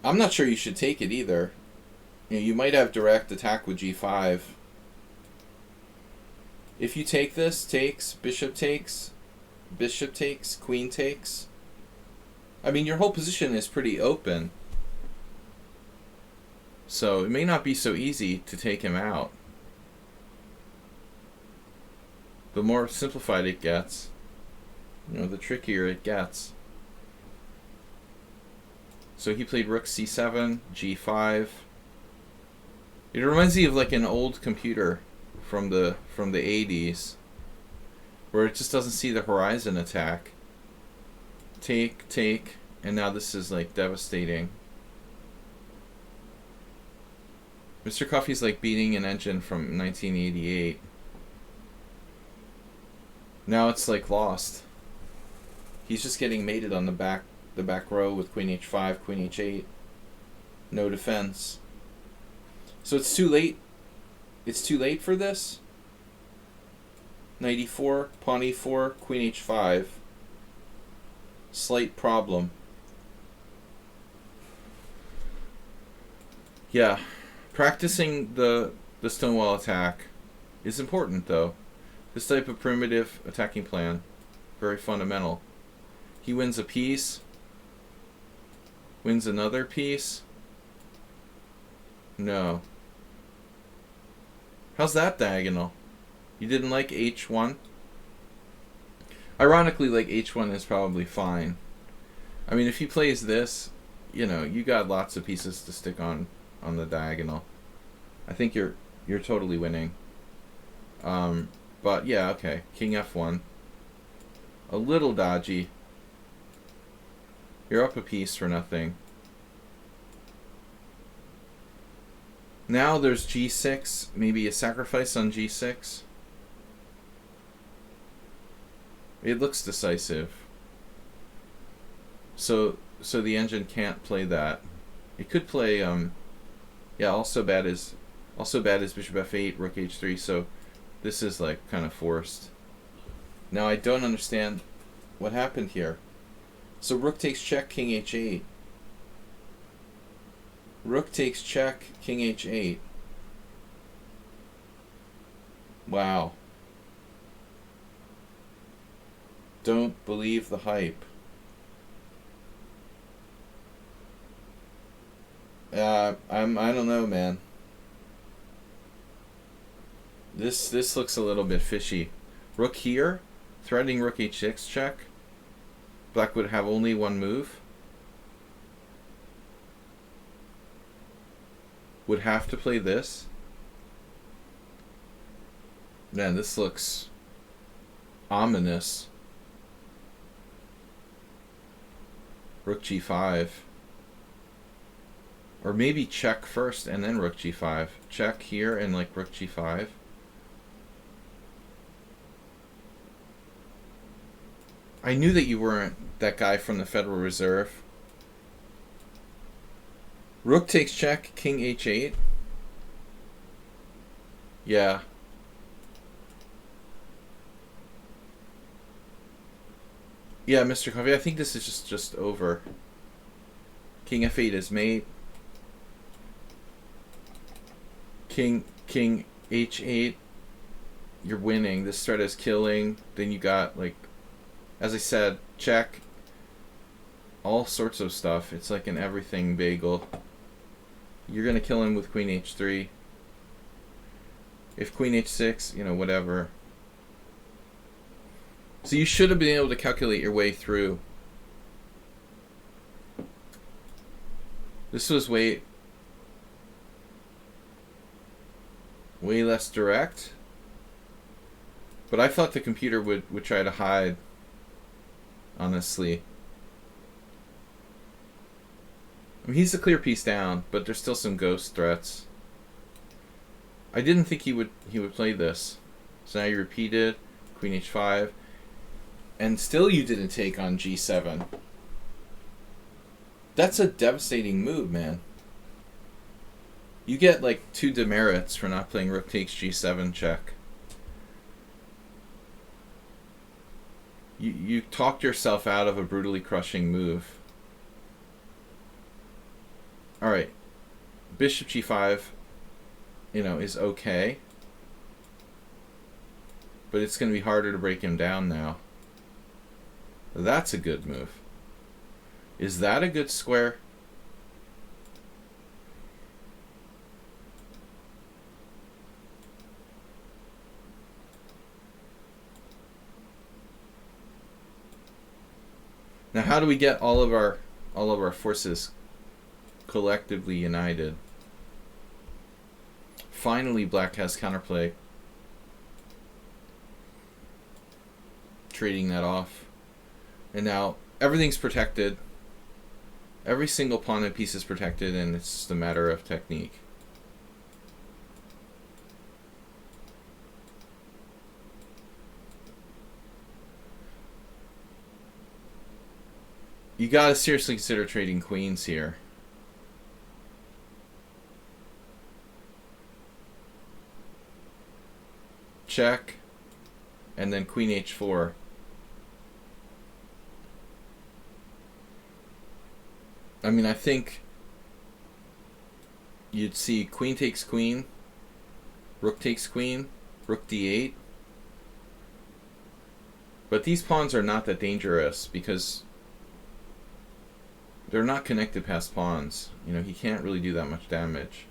I'm not sure you should take it either. You know, you might have direct attack with g5. If you take this, bishop takes, queen takes. I mean, your whole position is pretty open. So it may not be so easy to take him out. The more simplified it gets, you know, the trickier it gets. So he played rook c7, g5. It reminds me of like an old computer from the 80s, where it just doesn't see the horizon attack. Take, and now this is like devastating. Mr. Coffee's like beating an engine from 1988. Now it's like lost. He's just getting mated on the back row with queen h5, queen h8. No defense. So it's too late. It's too late for this. Knight e4, pawn e4, queen h5. Slight problem. Yeah, practicing the stonewall attack is important though. This type of primitive attacking plan, very fundamental. He wins a piece, wins another piece. No. How's that diagonal? You didn't like h1? Ironically, like h1 is probably fine. I mean, if he plays this, you know, you got lots of pieces to stick on the diagonal. I think you're totally winning. But yeah, okay. King f1. A little dodgy. You're up a piece for nothing. Now there's g6, maybe a sacrifice on g6. It looks decisive. So the engine can't play that. It could play yeah, also bad is bishop f8, rook h3, so this is like kind of forced. Now I don't understand what happened here. So rook takes check, king h8. Rook takes check, king h8. Wow. Don't believe the hype. I don't know, man. This looks a little bit fishy. Rook here, threatening rook h6 check. Black would have only one move. Would have to play this. Man, this looks ominous. Rook g5. Or maybe check first and then rook g5. Check here and like rook g5. I knew that you weren't that guy from the Federal Reserve. Rook takes check, king h8. Yeah. Yeah, Mr. Coffee, I think this is just over. King f8 is mate. King h8. You're winning. This threat is killing. Then you got, like, as I said, check. All sorts of stuff. It's like an everything bagel. You're going to kill him with queen h3. If queen h6, you know, whatever. So you should have been able to calculate your way through. This was way less direct. But I thought the computer would try to hide, honestly. I mean, he's a clear piece down, but there's still some ghost threats. I didn't think he would play this. So now you repeated, Queen H5, and still you didn't take on G7. That's a devastating move, man. You get like 2 demerits for not playing Rook takes G7 check. You talked yourself out of a brutally crushing move. Alright. Bishop G5, is okay. But it's going to be harder to break him down now. That's a good move. Is that a good square? Now, how do we get all of our forces collectively united? Finally, Black has counterplay. Trading that off. And now everything's protected. Every single pawn and piece is protected, and it's just a matter of technique. You gotta seriously consider trading queens here. Check, and then Queen H4. I mean, I think you'd see Queen takes Queen, Rook takes Queen, Rook D8. But these pawns are not that dangerous because they're not connected past pawns. He can't really do that much damage.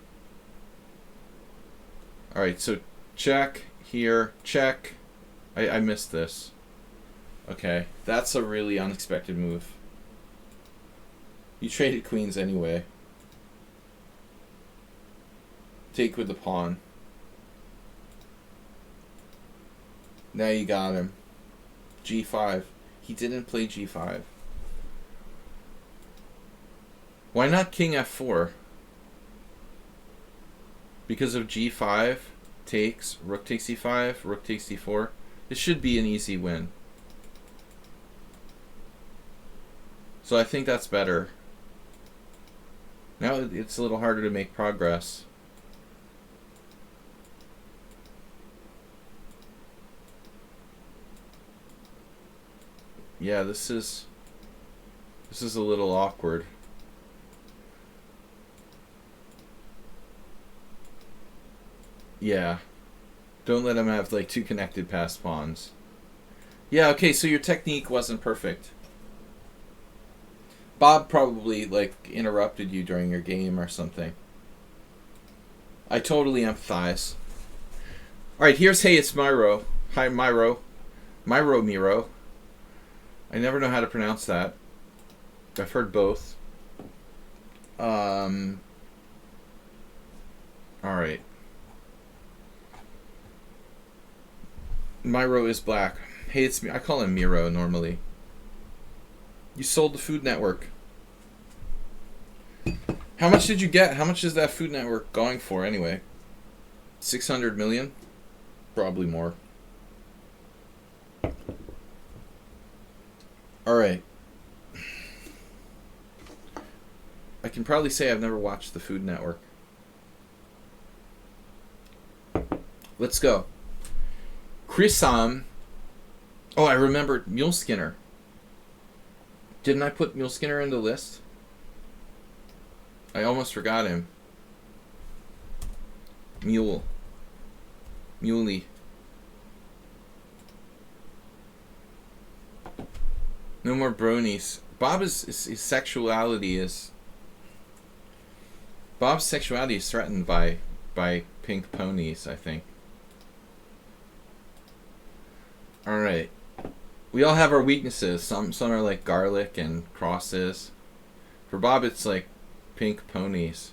Alright, so check here, check. I missed this. Okay, that's a really unexpected move. You traded queens anyway. Take with the pawn. Now you got him. G5. He didn't play G5. Why not King F4? Because of G5 takes, Rook takes E5, Rook takes D4. This should be an easy win. So I think that's better. Now it's a little harder to make progress. Yeah, this is a little awkward. Yeah. Don't let him have like 2 connected passed pawns. Yeah, okay, so your technique wasn't perfect. Bob probably like interrupted you during your game or something. I totally empathize. Alright, here's Hey, it's Myro. Hi, Myro. Miro. I never know how to pronounce that. I've heard both. Alright. Myro is black. Hey, it's me. I call him Miro normally. You sold the Food Network. How much did you get? How much is that Food Network going for anyway? 600 million? Probably more. Alright. I can probably say I've never watched the Food Network. Let's go. Chrisam. Oh, I remembered Mule Skinner. Didn't I put Mule Skinner in the list? I almost forgot him. Muley. No more bronies. Bob's sexuality is threatened by pink ponies, I think. Alright. We all have our weaknesses. Some are like garlic and crosses. For Bob, it's like pink ponies.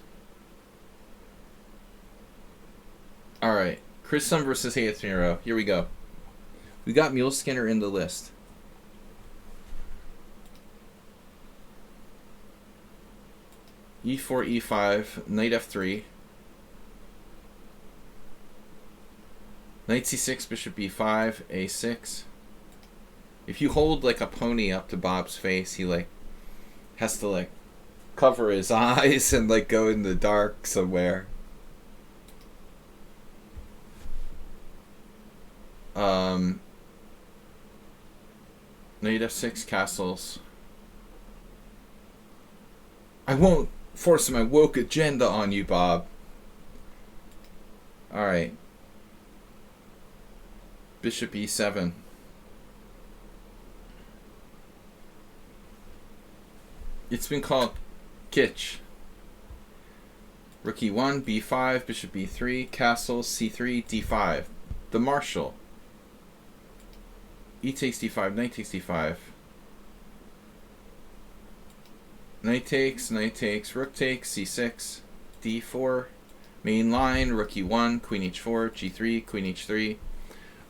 All right, Chris Sun versus Hayatero. Here we go. We got Mule Skinner in the list. E4, E5, Knight F3. Knight C6, Bishop B5, A6. If you hold like a pony up to Bob's face, he like has to like cover his eyes and like go in the dark somewhere. Knight F6, castles. I won't force my woke agenda on you, Bob. Alright. Bishop E7. It's been called kitsch. Rook E1, B5, Bishop B3, castles, C3, D5. The Marshal. E takes D5, Knight takes D5. Knight takes, Rook takes, C6, D4. Main line, Rook E1, Queen H4, G3, Queen H3.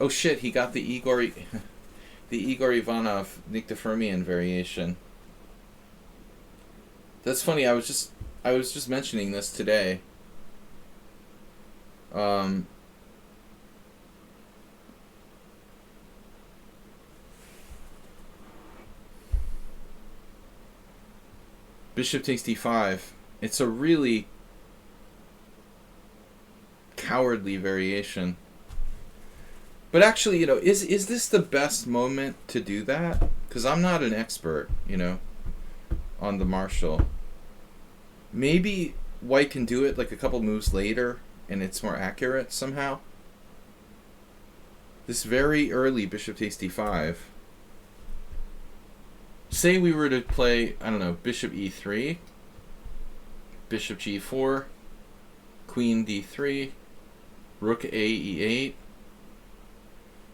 Oh shit, he got the Igor Ivanov, Nick DeFermian variation. That's funny, I was just mentioning this today. Bishop takes D5. It's a really cowardly variation. But actually, is this the best moment to do that? Because I'm not an expert, on the Marshal. Maybe White can do it like a couple moves later and it's more accurate somehow. This very early Bishop takes D5. Say we were to play, I don't know, Bishop E3, Bishop G4, Queen D3, Rook A E8.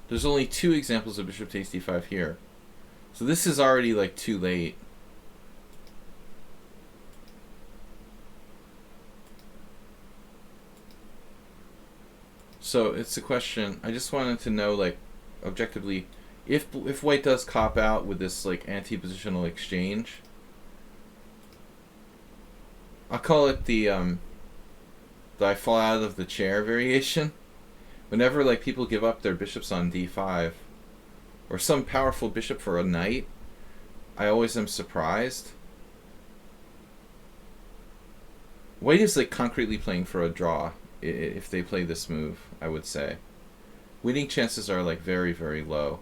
There's only 2 examples of Bishop takes D5 here. So this is already like too late. So it's a question, I just wanted to know, like, objectively, if White does cop out with this like anti-positional exchange, I'll call it the I fall out of the chair variation. Whenever like people give up their bishops on D5 or some powerful bishop for a knight, I always am surprised. White is like concretely playing for a draw if they play this move, I would say. Winning chances are like very, very low.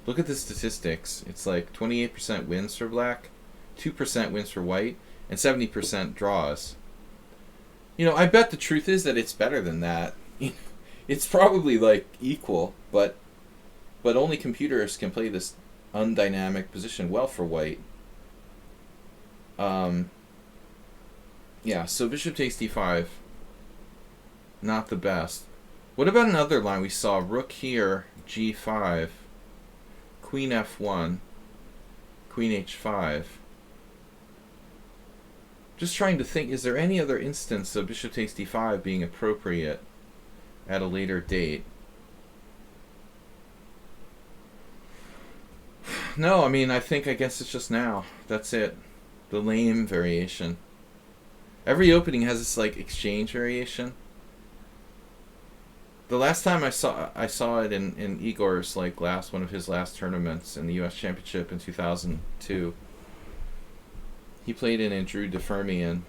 Look at the statistics. It's like 28% wins for black, 2% wins for white, and 70% draws. I bet the truth is that it's better than that. It's probably like equal, but only computers can play this undynamic position well for white. Yeah, so bishop takes d5. Not the best. What about another line we saw? Rook here, g5. Queen f1, Queen h5. Just trying to think, is there any other instance of bishop takes d5 being appropriate at a later date? No, I guess it's just now. That's it. The lame variation. Every opening has this like exchange variation. The last time I saw it in Igor's like one of his last tournaments in the U.S. Championship in 2002. He played it and drew DeFermian.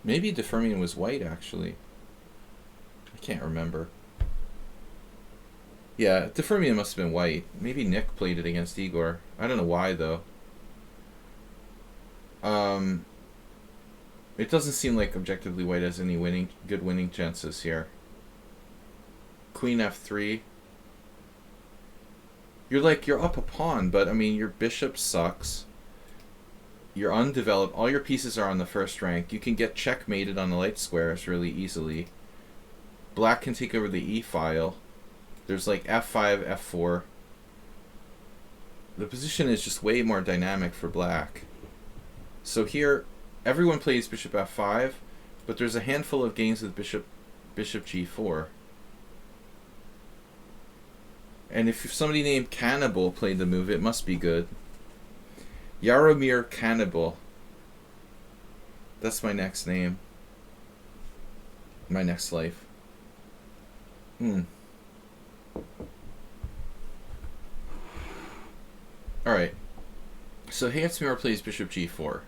Maybe DeFermian was white actually. I can't remember. Yeah, DeFermian must have been white. Maybe Nick played it against Igor. I don't know why though. It doesn't seem like objectively white has any good winning chances here. Queen f3. You're up a pawn, but your bishop sucks. You're undeveloped. All your pieces are on the first rank. You can get checkmated on the light squares really easily. black can take over the E file. There's like f5, f4. The position is just way more dynamic for black. So here, everyone plays bishop f5, but there's a handful of games with bishop g4. And if somebody named Cannibal played the move, it must be good. Yaromir Cannibal. That's my next name. My next life. Alright. So Hansmir plays bishop g4.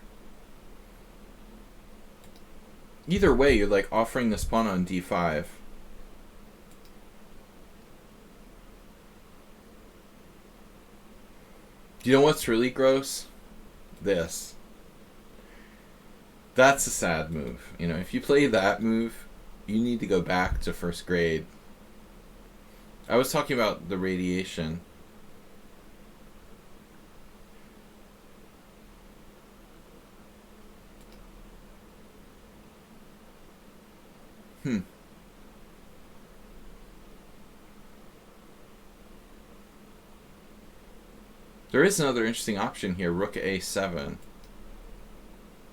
Either way, you're like offering this pawn on d5. Do you know what's really gross? This. That's a sad move. You know, if you play that move, you need to go back to first grade. I was talking about the radiation. There is another interesting option here, rook a7.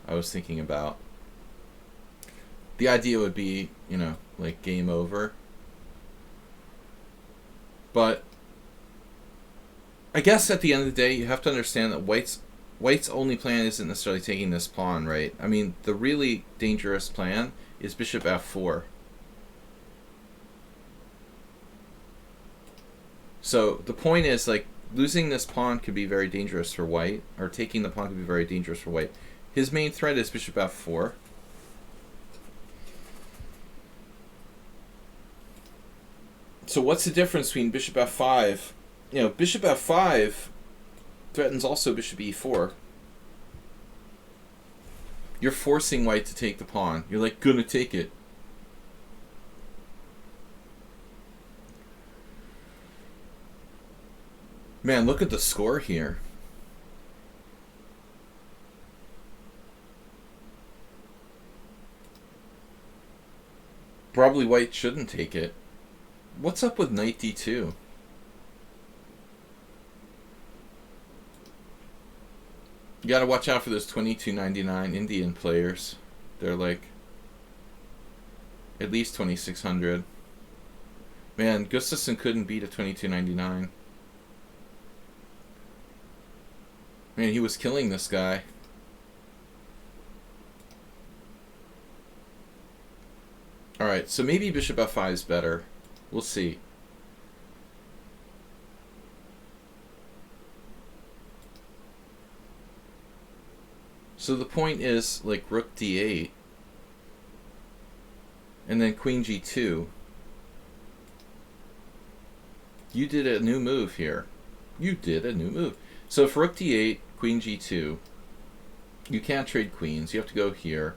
I was thinking about. The idea would be, you know, like game over. But I guess at the end of the day, you have to understand that White's only plan isn't necessarily taking this pawn, right? I mean, the really dangerous plan is bishop f4. So the point is, like, losing this pawn could be very dangerous for White, or taking the pawn could be very dangerous for White. His main threat is bishop f4. So what's the difference between bishop f5? You know, bishop f5 threatens also bishop e4. You're forcing White to take the pawn. You're like, gonna take it. Man, look at the score here. Probably White shouldn't take it. What's up with knight d2? You gotta watch out for those 22.99 Indian players. They're like at least 2,600. Man, Gustafsson couldn't beat a 22.99. Man, he was killing this guy. Alright, so maybe bishop f5 is better. We'll see. So the point is, like, rook d8. And then queen g2. You did a new move here. You did a new move. So if rook d8, queen g2, you can't trade queens. You have to go here.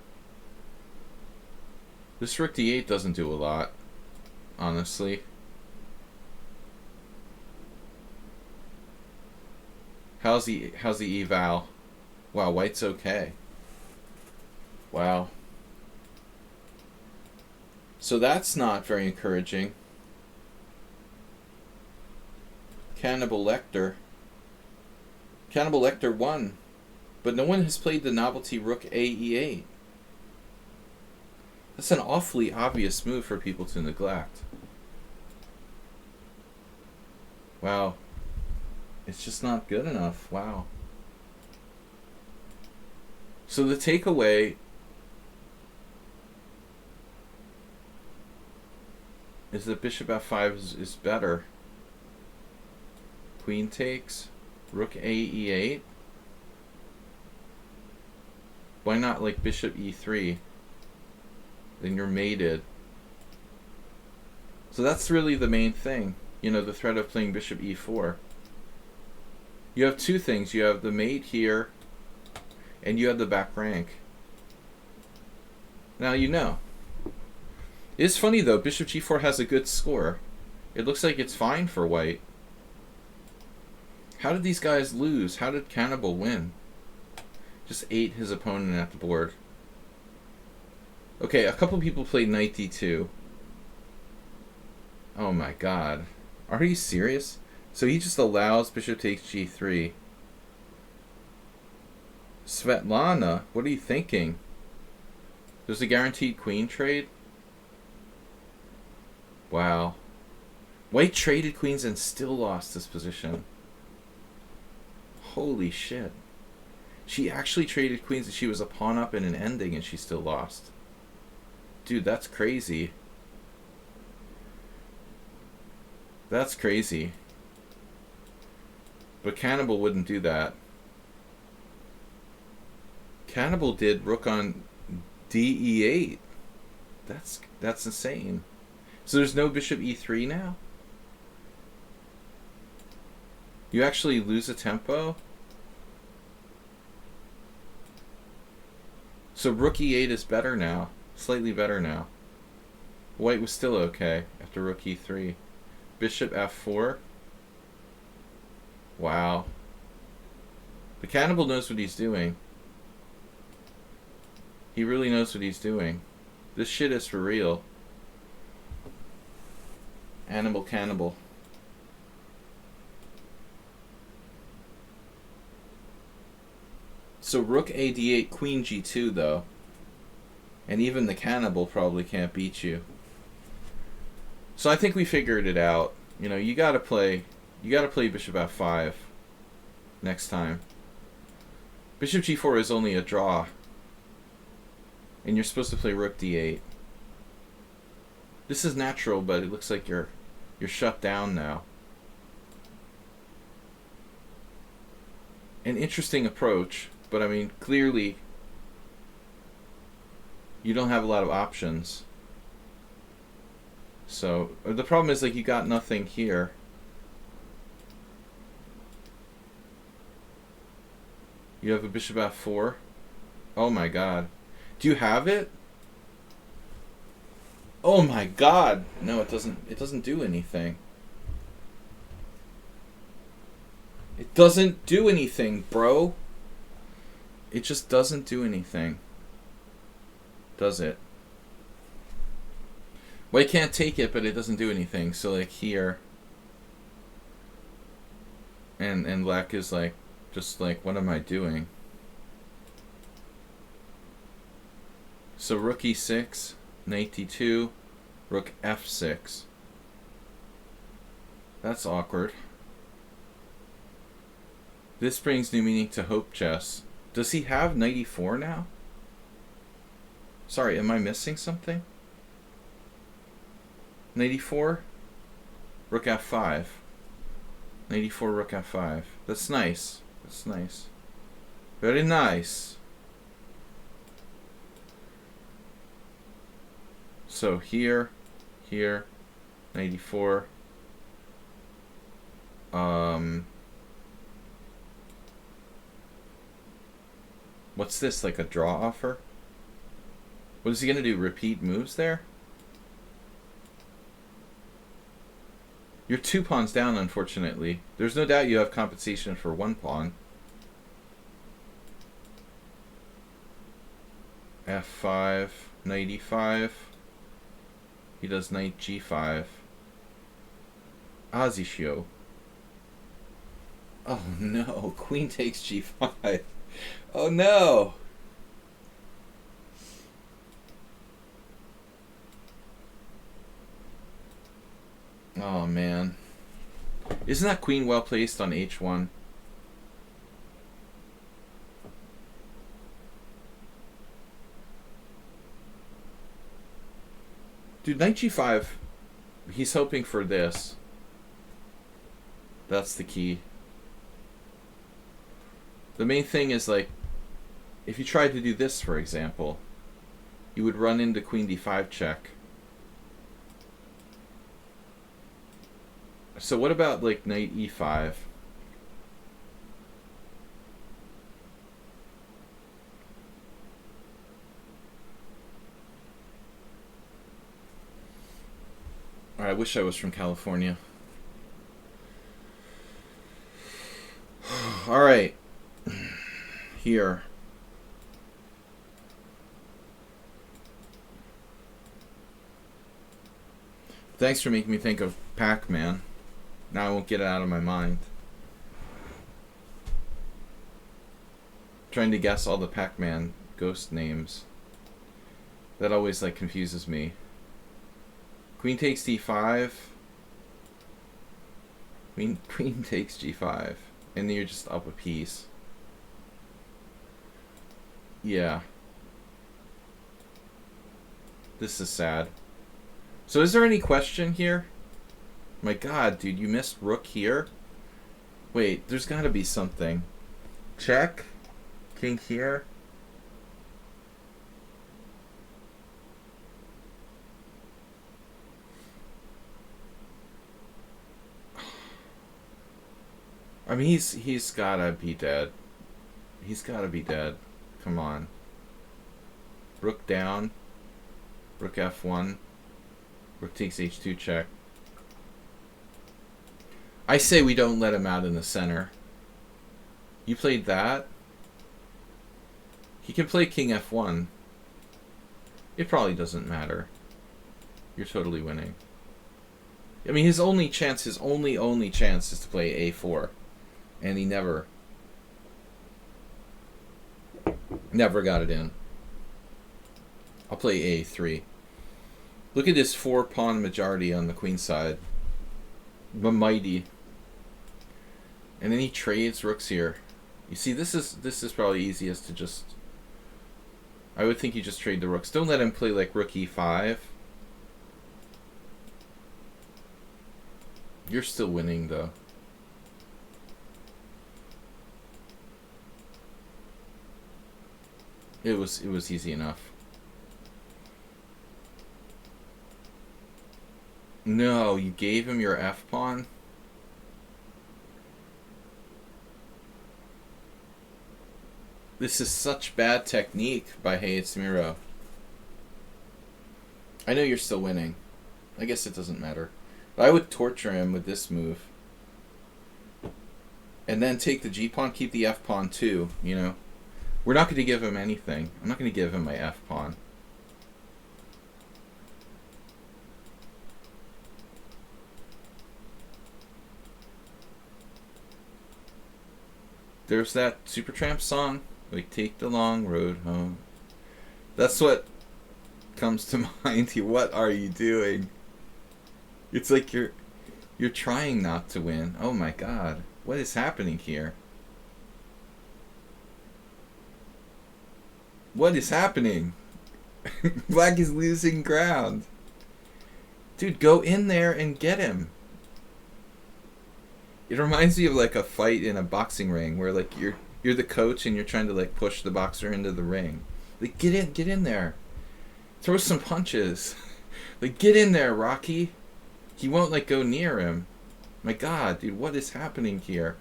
This rook d8 doesn't do a lot, honestly. How's the eval? Wow, White's okay. Wow. So that's not very encouraging. Cannibal Lecter. Cannibal Lecter won, but no one has played the novelty rook e8. That's an awfully obvious move for people to neglect. Wow. It's just not good enough. Wow. So the takeaway is that bishop f5 is better. Queen takes, rook e8. Why not like bishop e3? Then you're mated. So that's really the main thing. You know, the threat of playing bishop e4. You have two things. You have the mate here, and you have the back rank. Now you know. It's funny though, bishop g4 has a good score. It looks like it's fine for White. How did these guys lose? How did Cannibal win? Just ate his opponent at the board. Okay, a couple people played knight d2. Oh my god. Are you serious? So he just allows bishop takes g3. Svetlana, what are you thinking? There's a guaranteed queen trade? Wow. White traded queens and still lost this position. Holy shit. She actually traded queens and she was a pawn up in an ending and she still lost. Dude, that's crazy. That's crazy. But Cannibal wouldn't do that. Cannibal did rook on DE8. That's insane. So there's no bishop E3 now? You actually lose a tempo? So rook E8 is better now. Slightly better now. White was still okay after rook E3. Bishop F4. Wow. The Cannibal knows what he's doing. He really knows what he's doing. This shit is for real. Animal Cannibal. So rook AD8, queen G2 though. And even the Cannibal probably can't beat you. So I think we figured it out. You know, you gotta play bishop F5 next time. Bishop G4 is only a draw. And you're supposed to play rook D8. This is natural, but it looks like you're shut down now. An interesting approach, but I mean, clearly you don't have a lot of options. So the problem is, like, you got nothing here. You have a bishop F4. Oh my god. Do you have it? Oh my god. No, it doesn't do anything. It doesn't do anything, bro. It just doesn't do anything. Does it? White can't take it, but it doesn't do anything. So like here, and black is like, just like, what am I doing? So rook e6, knight d2, rook f6. That's awkward. This brings new meaning to Hope Chess. Does he have knight e4 now? Sorry, am I missing something? Knight e4, rook f5. Knight e4, rook f5. That's nice. That's nice. Very nice. So here, knight e4. What's this, like a draw offer? What is he gonna do? Repeat moves there? You're 2 pawns down, unfortunately. There's no doubt you have compensation for 1 pawn. F5, knight e5. He does knight g5. Azishio. Oh no, queen takes g5. Oh no! Oh man. Isn't that queen well placed on h1? Dude, knight g5, he's hoping for this. That's the key. The main thing is, like, if you tried to do this, for example, you would run into queen d5 check. So what about, like, knight e5? I wish I was from California. All right. Here. Thanks for making me think of Pac-Man. Now I won't get it out of my mind. Trying to guess all the Pac-Man ghost names. That always like confuses me. Queen takes d5. Queen takes g5. And then you're just up a piece. Yeah. This is sad. So is there any question here? My god, dude, you missed rook here? Wait, there's gotta be something. Check. King here. I mean, he's gotta be dead. He's gotta be dead. Come on. Rook down. Rook f1. Rook takes h2 check. I say we don't let him out in the center. You played that? He can play king f1. It probably doesn't matter. You're totally winning. I mean, his only chance is to play a4. And he never got it in. I'll play a3. Look at this 4-pawn majority on the queen side. Mighty. And then he trades rooks here. You see, this is probably easiest to just... I would think you just trade the rooks. Don't let him play like rook e5. You're still winning, though. It was easy enough. No, you gave him your f-pawn? This is such bad technique by Hayetsmiro. I know you're still winning. I guess it doesn't matter. But I would torture him with this move. And then take the g-pawn, keep the f-pawn too, you know. We're not going to give him anything. I'm not going to give him my f-pawn. There's that Supertramp song. We take the long road home. That's what comes to mind here. What are you doing? It's like you're trying not to win. Oh my god. What is happening here? What is happening? Black is losing ground. Dude, go in there and get him. It reminds me of like a fight in a boxing ring where like you're the coach and you're trying to like push the boxer into the ring. Like get in there. Throw some punches. Like get in there, Rocky. He won't like go near him. My god, dude, what is happening here?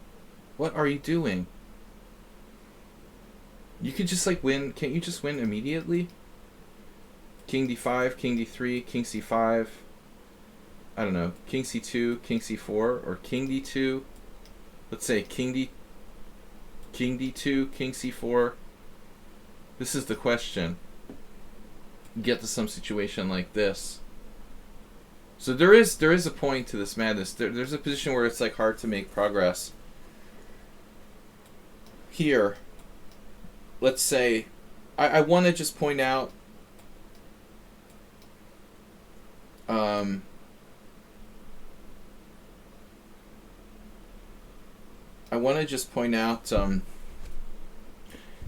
What are you doing? You could just like win. Can't you just win immediately? King d5, king d3, king c5. I don't know. King c2, king c4, or king d2. Let's say king d2, king c4. This is the question. Get to some situation like this. So there is a point to this madness. There's a position where it's like hard to make progress. Here, let's say, I want to just point out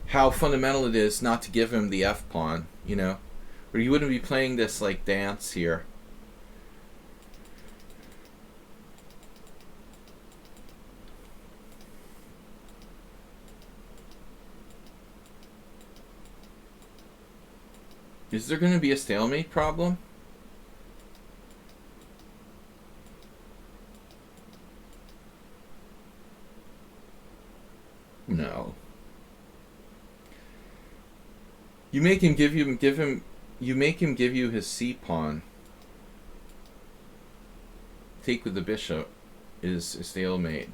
how fundamental it is not to give him the f-pawn, you know? Or you wouldn't be playing this like dance here. Is there going to be a stalemate problem? No. You make him give you his c-pawn. Take with the bishop is a stalemate.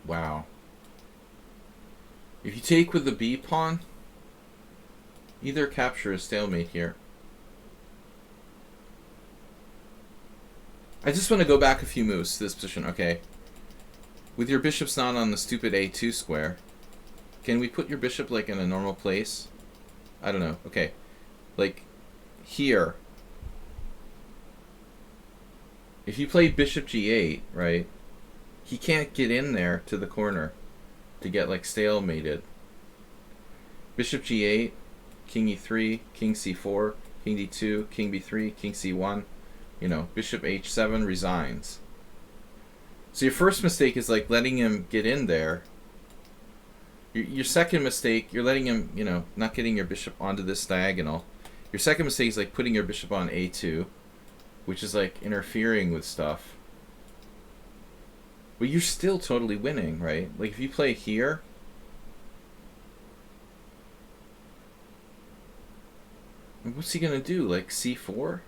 Wow. If you take with the b-pawn, Either capture or stalemate here. I just want to go back a few moves to this position. Okay. With your bishop's not on the stupid a2 square, can we put your bishop like in a normal place? I don't know. Okay. Like here. If you play bishop g8, right, he can't get in there to the corner to get like stalemated. Bishop g8, king e3, king c4, king d2, king b3, king c1. You know, bishop h7 resigns. So your first mistake is like letting him get in there. Your second mistake, you're letting him, you know, not getting your bishop onto this diagonal. Your second mistake is like putting your bishop on a2, which is like interfering with stuff. But you're still totally winning, right? Like if you play here, what's he gonna do? Like c4?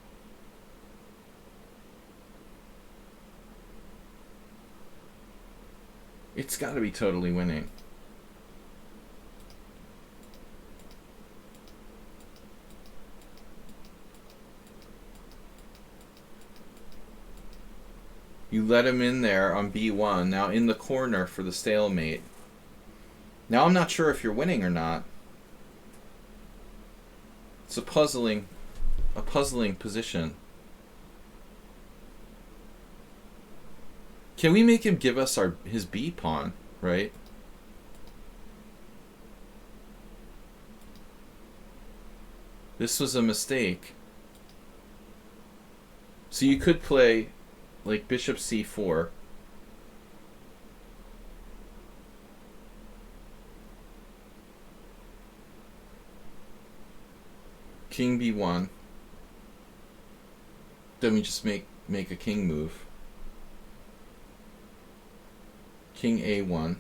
It's got to be totally winning. You let him in there on b1, now in the corner for the stalemate. Now I'm not sure if you're winning or not. It's a puzzling position. Can we make him give us his b pawn, right? This was a mistake. So you could play like bishop c4. King b1. Then we just make a king move. King a1.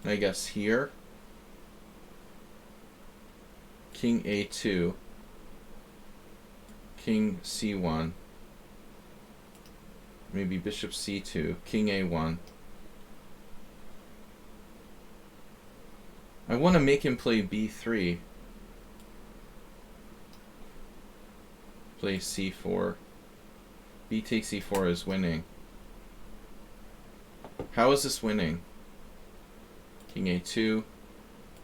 I guess here. King a2. King c1. Maybe bishop c2. King a1. I want to make him play b3. Play c4. B takes e4 is winning. How is this winning? King a2,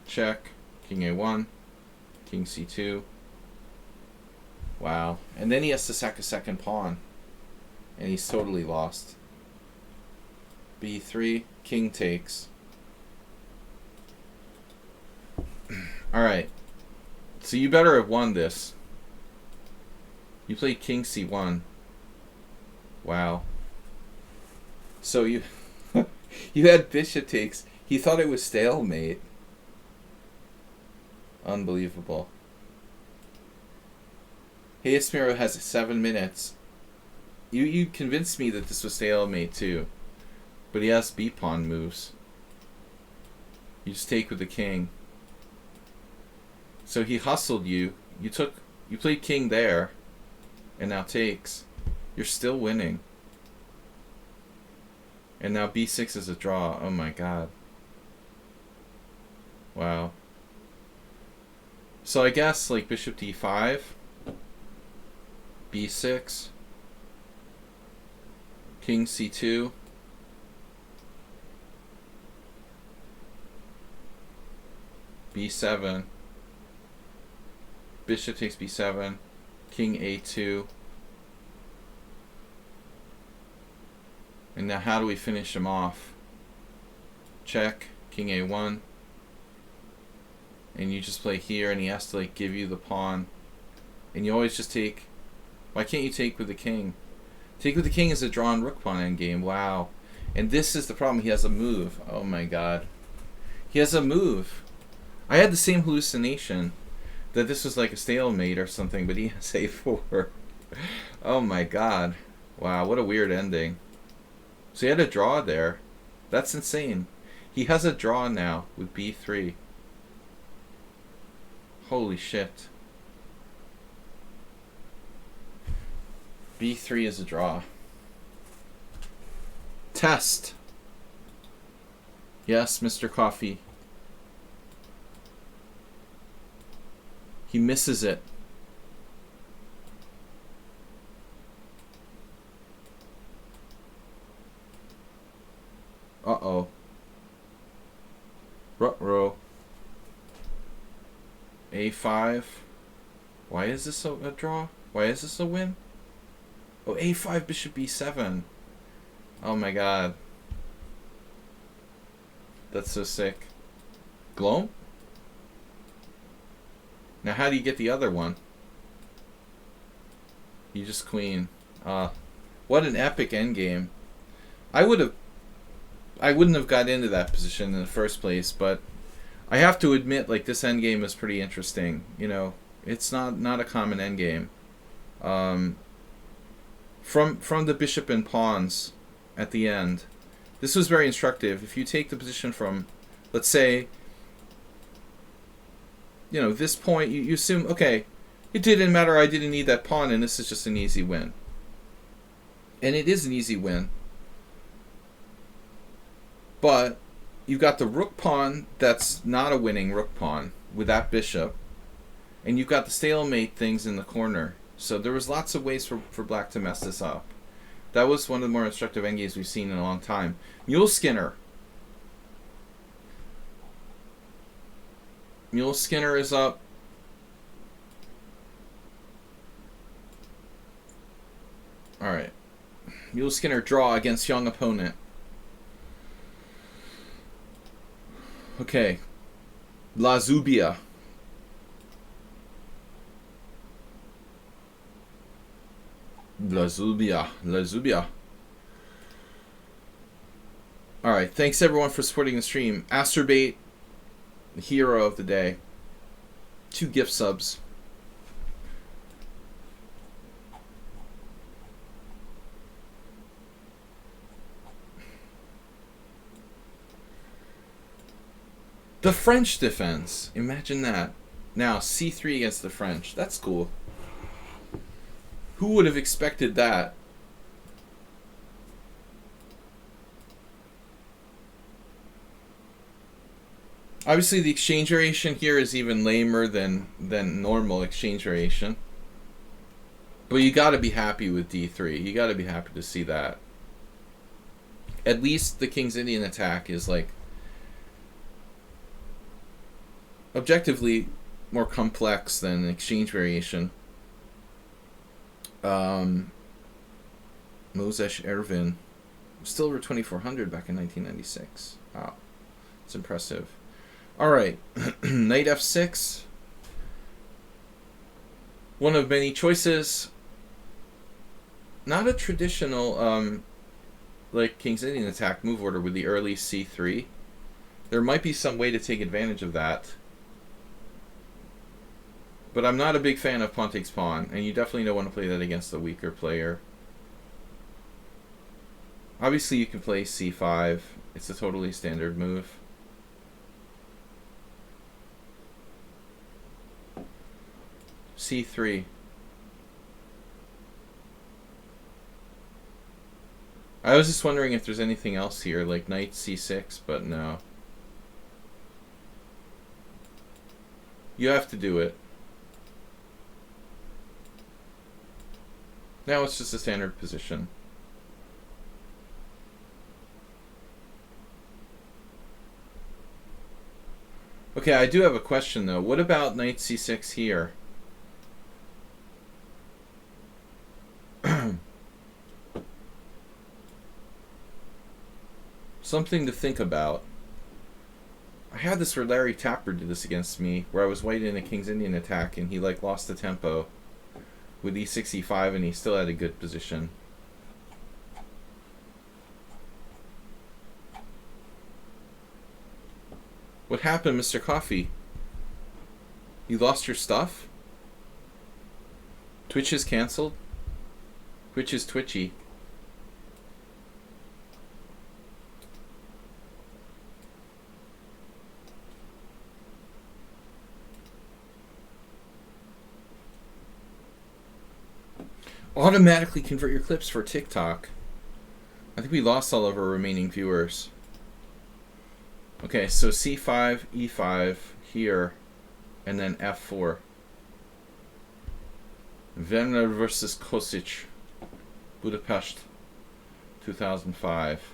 check, king a1, king c2. Wow. And then he has to sack a second pawn. And he's totally lost. b3, king takes. Alright. So you better have won this. You played king c1. Wow. So you you had bishop takes. He thought it was stalemate. Unbelievable. Hey, Esmero has 7 minutes. You convinced me that this was stalemate too. But he has b pawn moves. You just take with the king. So he hustled you. You played king there, and now takes. You're still winning. And now b6 is a draw. Oh my god. Wow. So I guess like bishop d5, b6, king c2, b7, bishop takes b7, king a2. And now how do we finish him off? Check, king a1. And you just play here and he has to like give you the pawn. And you always just take. Why can't you take with the king? Take with the king is a drawn rook pawn endgame. Wow. And this is the problem. He has a move. Oh my god. He has a move. I had the same hallucination that this was like a stalemate or something, but he has a4. Oh my god. Wow, what a weird ending. So he had a draw there. That's insane. He has a draw now with b3. Holy shit. b3 is a draw. Test. Yes, Mr. Coffee. He misses it. Uh-oh. Ruh-roh. A5. Why is this a draw? Why is this a win? Oh, A5, bishop B7. Oh my god. That's so sick. Gloam? Now how do you get the other one? You just queen. What an epic endgame. I wouldn't have got into that position in the first place, but I have to admit, like, this endgame is pretty interesting. You know, it's not a common endgame. From the bishop and pawns at the end, this was very instructive. If you take the position from, let's say, you know, this point, you assume, okay, it didn't matter, I didn't need that pawn, and this is just an easy win. And it is an easy win. But you've got the rook pawn that's not a winning rook pawn with that bishop. And you've got the stalemate things in the corner. So there was lots of ways for black to mess this up. That was one of the more instructive endgames we've seen in a long time. Mule Skinner. Mule Skinner is up. Alright. Mule Skinner draw against young opponent. Okay. La Zubia. La Zubia. La Zubia. Alright, thanks everyone for supporting the stream. Asterbait, the hero of the day. 2 gift subs. The French defense. Imagine that. Now, C3 against the French. That's cool. Who would have expected that? Obviously, the exchange variation here is even lamer than normal exchange variation. But you got to be happy with D3. You got to be happy to see that. At least the King's Indian attack is like objectively more complex than exchange variation. Moses Ervin still over 2400 back in 1996. Wow, it's impressive. All right, knight f6. One of many choices. Not a traditional like King's Indian attack move order with the early c3. There might be some way to take advantage of that. But I'm not a big fan of pawn takes pawn, and you definitely don't want to play that against a weaker player. Obviously you can play c5. It's a totally standard move. c3. I was just wondering if there's anything else here, like knight c6, but no. You have to do it. Now it's just a standard position. Okay, I do have a question though. What about knight c6 here? Something to think about. I had this where Larry Tapper did this against me, where I was white in a King's Indian attack and he like lost the tempo with e6, e5, and he still had a good position. What happened, Mr. Coffee? You lost your stuff? Twitch is cancelled? Twitch is twitchy. Automatically convert your clips for TikTok. I think we lost all of our remaining viewers. Okay, so c5, e5 here, and then f4. Werner versus Kosic, Budapest, 2005.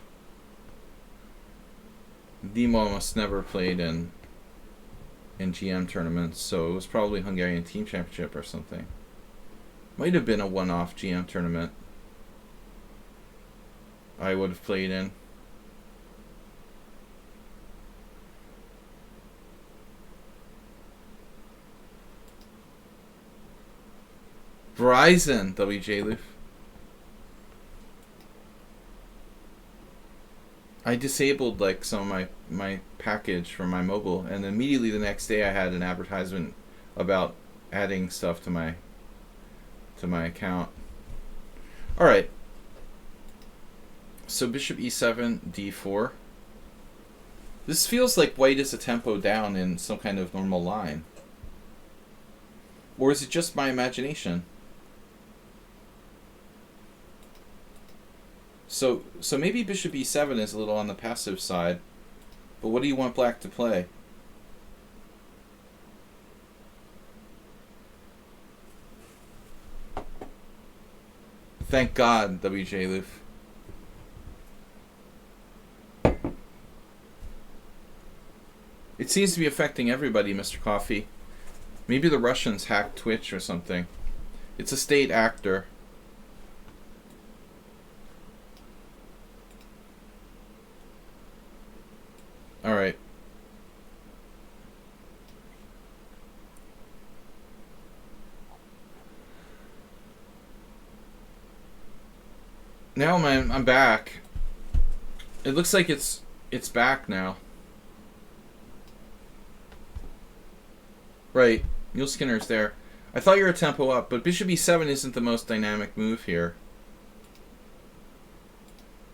Dimo must never played in GM tournaments, so it was probably Hungarian Team Championship or something. Might have been a one-off GM tournament I would have played in. Verizon, WJ Loof. I disabled like some of my package from my mobile, and immediately the next day I had an advertisement about adding stuff to my account. All right. So bishop e7, d4. This feels like white is a tempo down in some kind of normal line. Or is it just my imagination? So maybe bishop e7 is a little on the passive side, but what do you want black to play? Thank God, WJ Loof. It seems to be affecting everybody, Mr. Coffee. Maybe the Russians hacked Twitch or something. It's a state actor. All right. Now I'm back. It looks like it's back now. Right. Neil Skinner's there. I thought you were a tempo up, but bishop e7 isn't the most dynamic move here.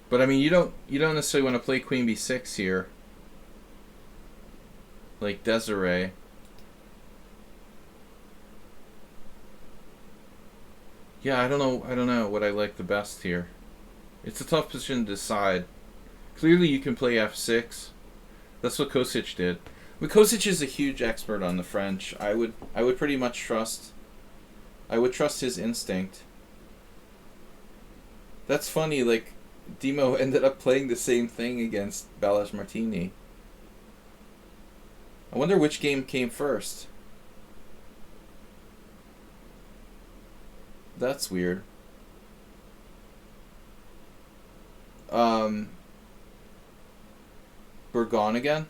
But I mean, you don't necessarily want to play queen b6 here, like Desiree. Yeah, I don't know what I like the best here. It's a tough position to decide. Clearly, you can play f6. That's what Kosic did. But Kosic is a huge expert on the French. I would pretty much trust. I would trust his instinct. That's funny. Like, Dimo ended up playing the same thing against Balázs Martini. I wonder which game came first. That's weird. We're gone again?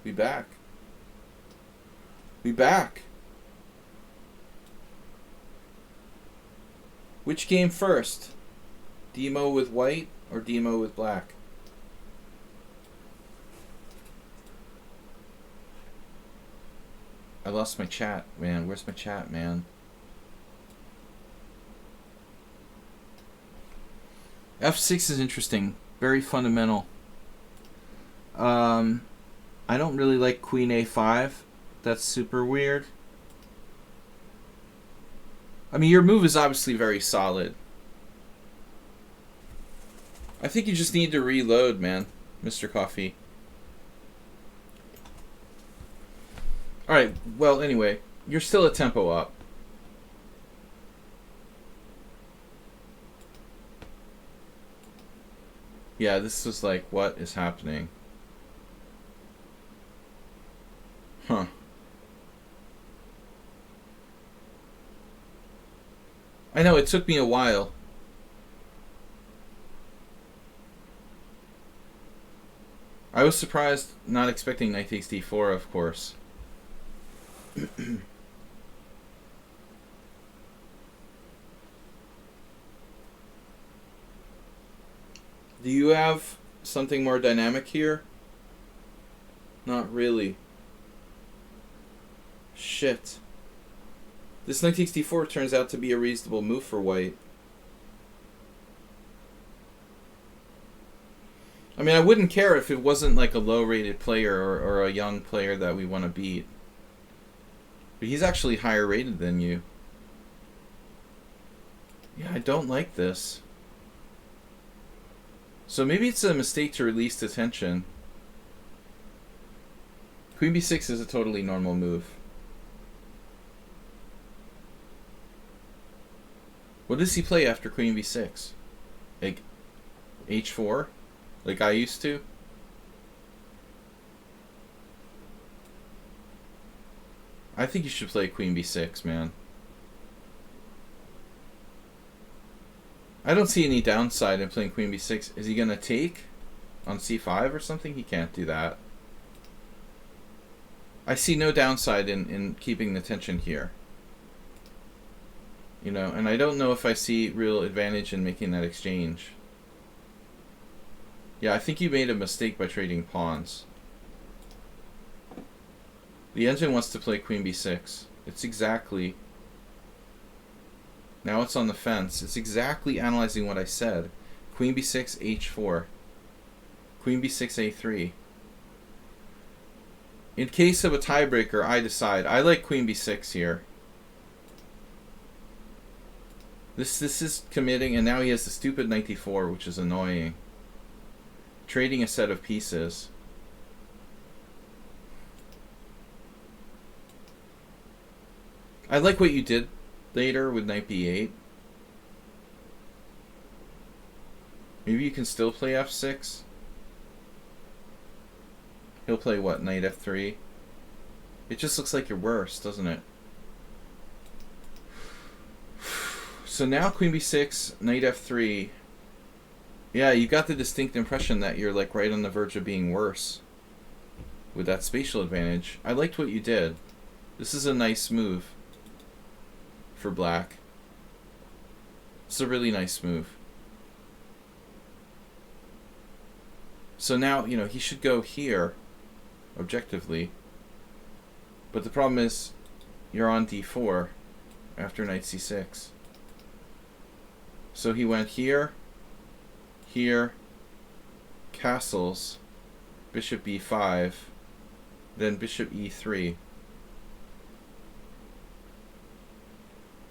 We back. We back. Which game first? Demo with white or Demo with black? I lost my chat, man. Where's my chat, man? F6 is interesting. Very fundamental. I don't really like Queen A5. That's super weird. I mean, your move is obviously very solid. I think you just need to reload, man, Mr. Coffee. Alright, well, anyway, you're still a tempo up. Yeah, this was like, what is happening? Huh. I know, it took me a while. I was surprised, not expecting knight takes d4, of course. Do you have something more dynamic here? Not really. Shit. This knight takes d4 turns out to be a reasonable move for white. I mean, I wouldn't care if it wasn't like a low-rated player or a young player that we want to beat. But he's actually higher rated than you. Yeah, I don't like this. So maybe it's a mistake to release the tension. Queen b6 is a totally normal move. What does he play after queen b6? Like h4? Like I used to? I think you should play queen b6, man. I don't see any downside in playing queen b6. Is he going to take on c5 or something? He can't do that. I see no downside in keeping the tension here. You know, and I don't know if I see real advantage in making that exchange. Yeah, I think you made a mistake by trading pawns. The engine wants to play queen b6. It's exactly... Now it's on the fence. It's exactly analyzing what I said. Queen b6, h4. Queen b6, a3. In case of a tiebreaker, I decide. I like queen b6 here. This is committing, and now he has the stupid knight d4, which is annoying. Trading a set of pieces. I like what you did later with knight b8. Maybe you can still play f6. He'll play what? Knight f3. It just looks like you're worse, doesn't it? So now queen b6, knight f3. Yeah, you got the distinct impression that you're like right on the verge of being worse with that spatial advantage. I liked what you did. This is a nice move for black. It's a really nice move. So now, you know, he should go here, objectively. But the problem is, you're on d4 after knight c6. So he went here, here, castles, bishop b5, then bishop e3.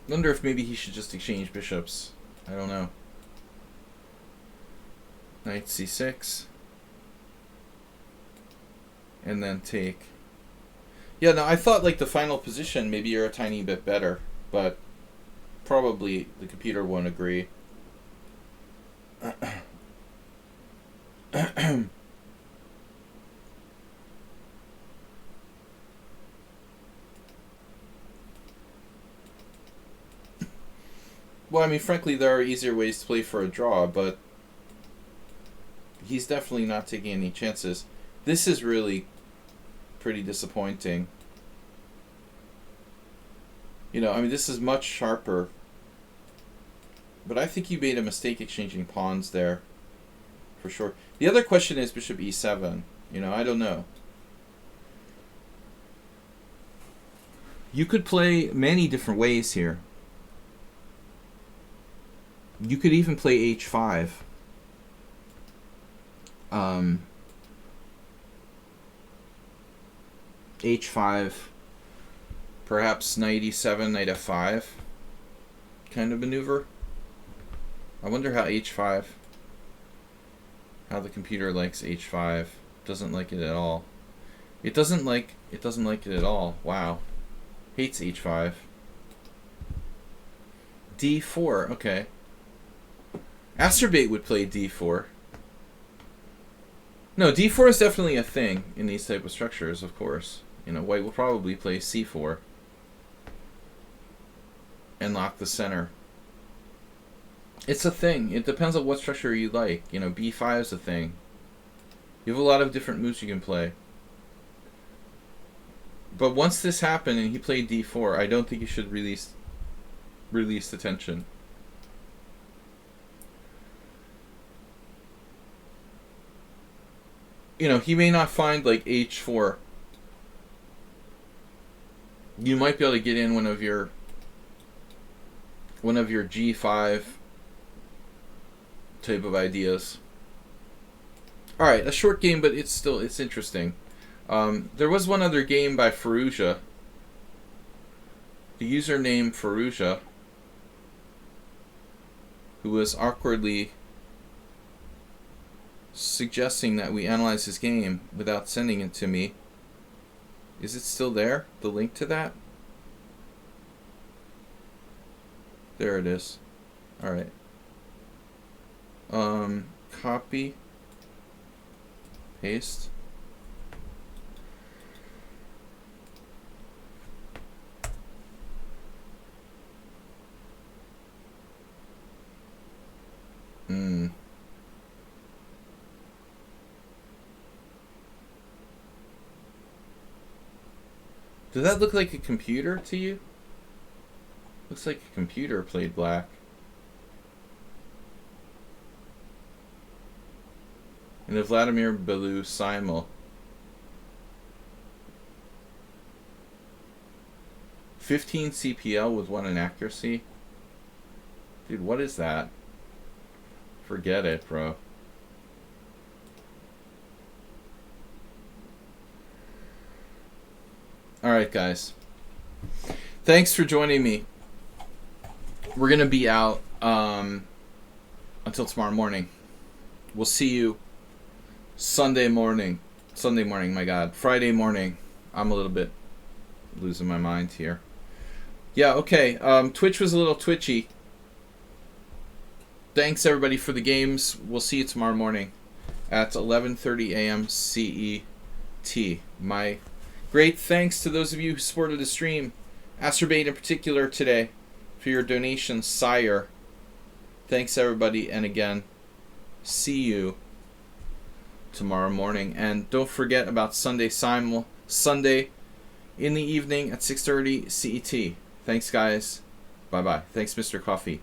Wonder if maybe he should just exchange bishops. I don't know. Knight c6. And then take. Yeah, no, I thought like the final position, maybe you're a tiny bit better, but probably the computer won't agree. Well, I mean, frankly, there are easier ways to play for a draw, but he's definitely not taking any chances. This is really pretty disappointing. You know, I mean, this is much sharper. But I think you made a mistake exchanging pawns there, for sure. The other question is bishop e7. You know, I don't know. You could play many different ways here. You could even play h5. H5, perhaps knight e7, knight f5 kind of maneuver. I wonder how h5, how the computer likes h5. Doesn't like it at all. It doesn't like it at all. Wow. Hates h5. d4, okay. Asterbait would play d4. No, d4 is definitely a thing in these type of structures, of course. You know, white will probably play c4 and lock the center. It's a thing. It depends on what structure you like. You know, b5 is a thing. You have a lot of different moves you can play. But once this happened and he played d4, I don't think you should release the tension. You know, he may not find like h4. You might be able to get in one of your g5 type of ideas. All right, a short game, but it's interesting. There was one other game by Faruja. The username Faruja, who was awkwardly suggesting that we analyze his game without sending it to me. Is it still there? The link to that? There it is. Alright. Copy. Paste. Does that look like a computer to you? Looks like a computer played black. And the Vladimir Belou Simul. 15 CPL with 1 inaccuracy. Dude, what is that? Forget it, bro. Alright, guys. Thanks for joining me. We're going to be out until tomorrow morning. We'll see you Sunday morning. Sunday morning, my God. Friday morning. I'm a little bit losing my mind here. Yeah, okay. Twitch was a little twitchy. Thanks, everybody, for the games. We'll see you tomorrow morning at 11:30 a.m. CET. My great thanks to those of you who supported the stream. Astrobate in particular today for your donation, sire. Thanks, everybody. And again, see you tomorrow morning. And don't forget about Sunday Simul. Sunday in the evening at 6:30 CET. Thanks, guys. Bye-bye. Thanks, Mr. Coffee.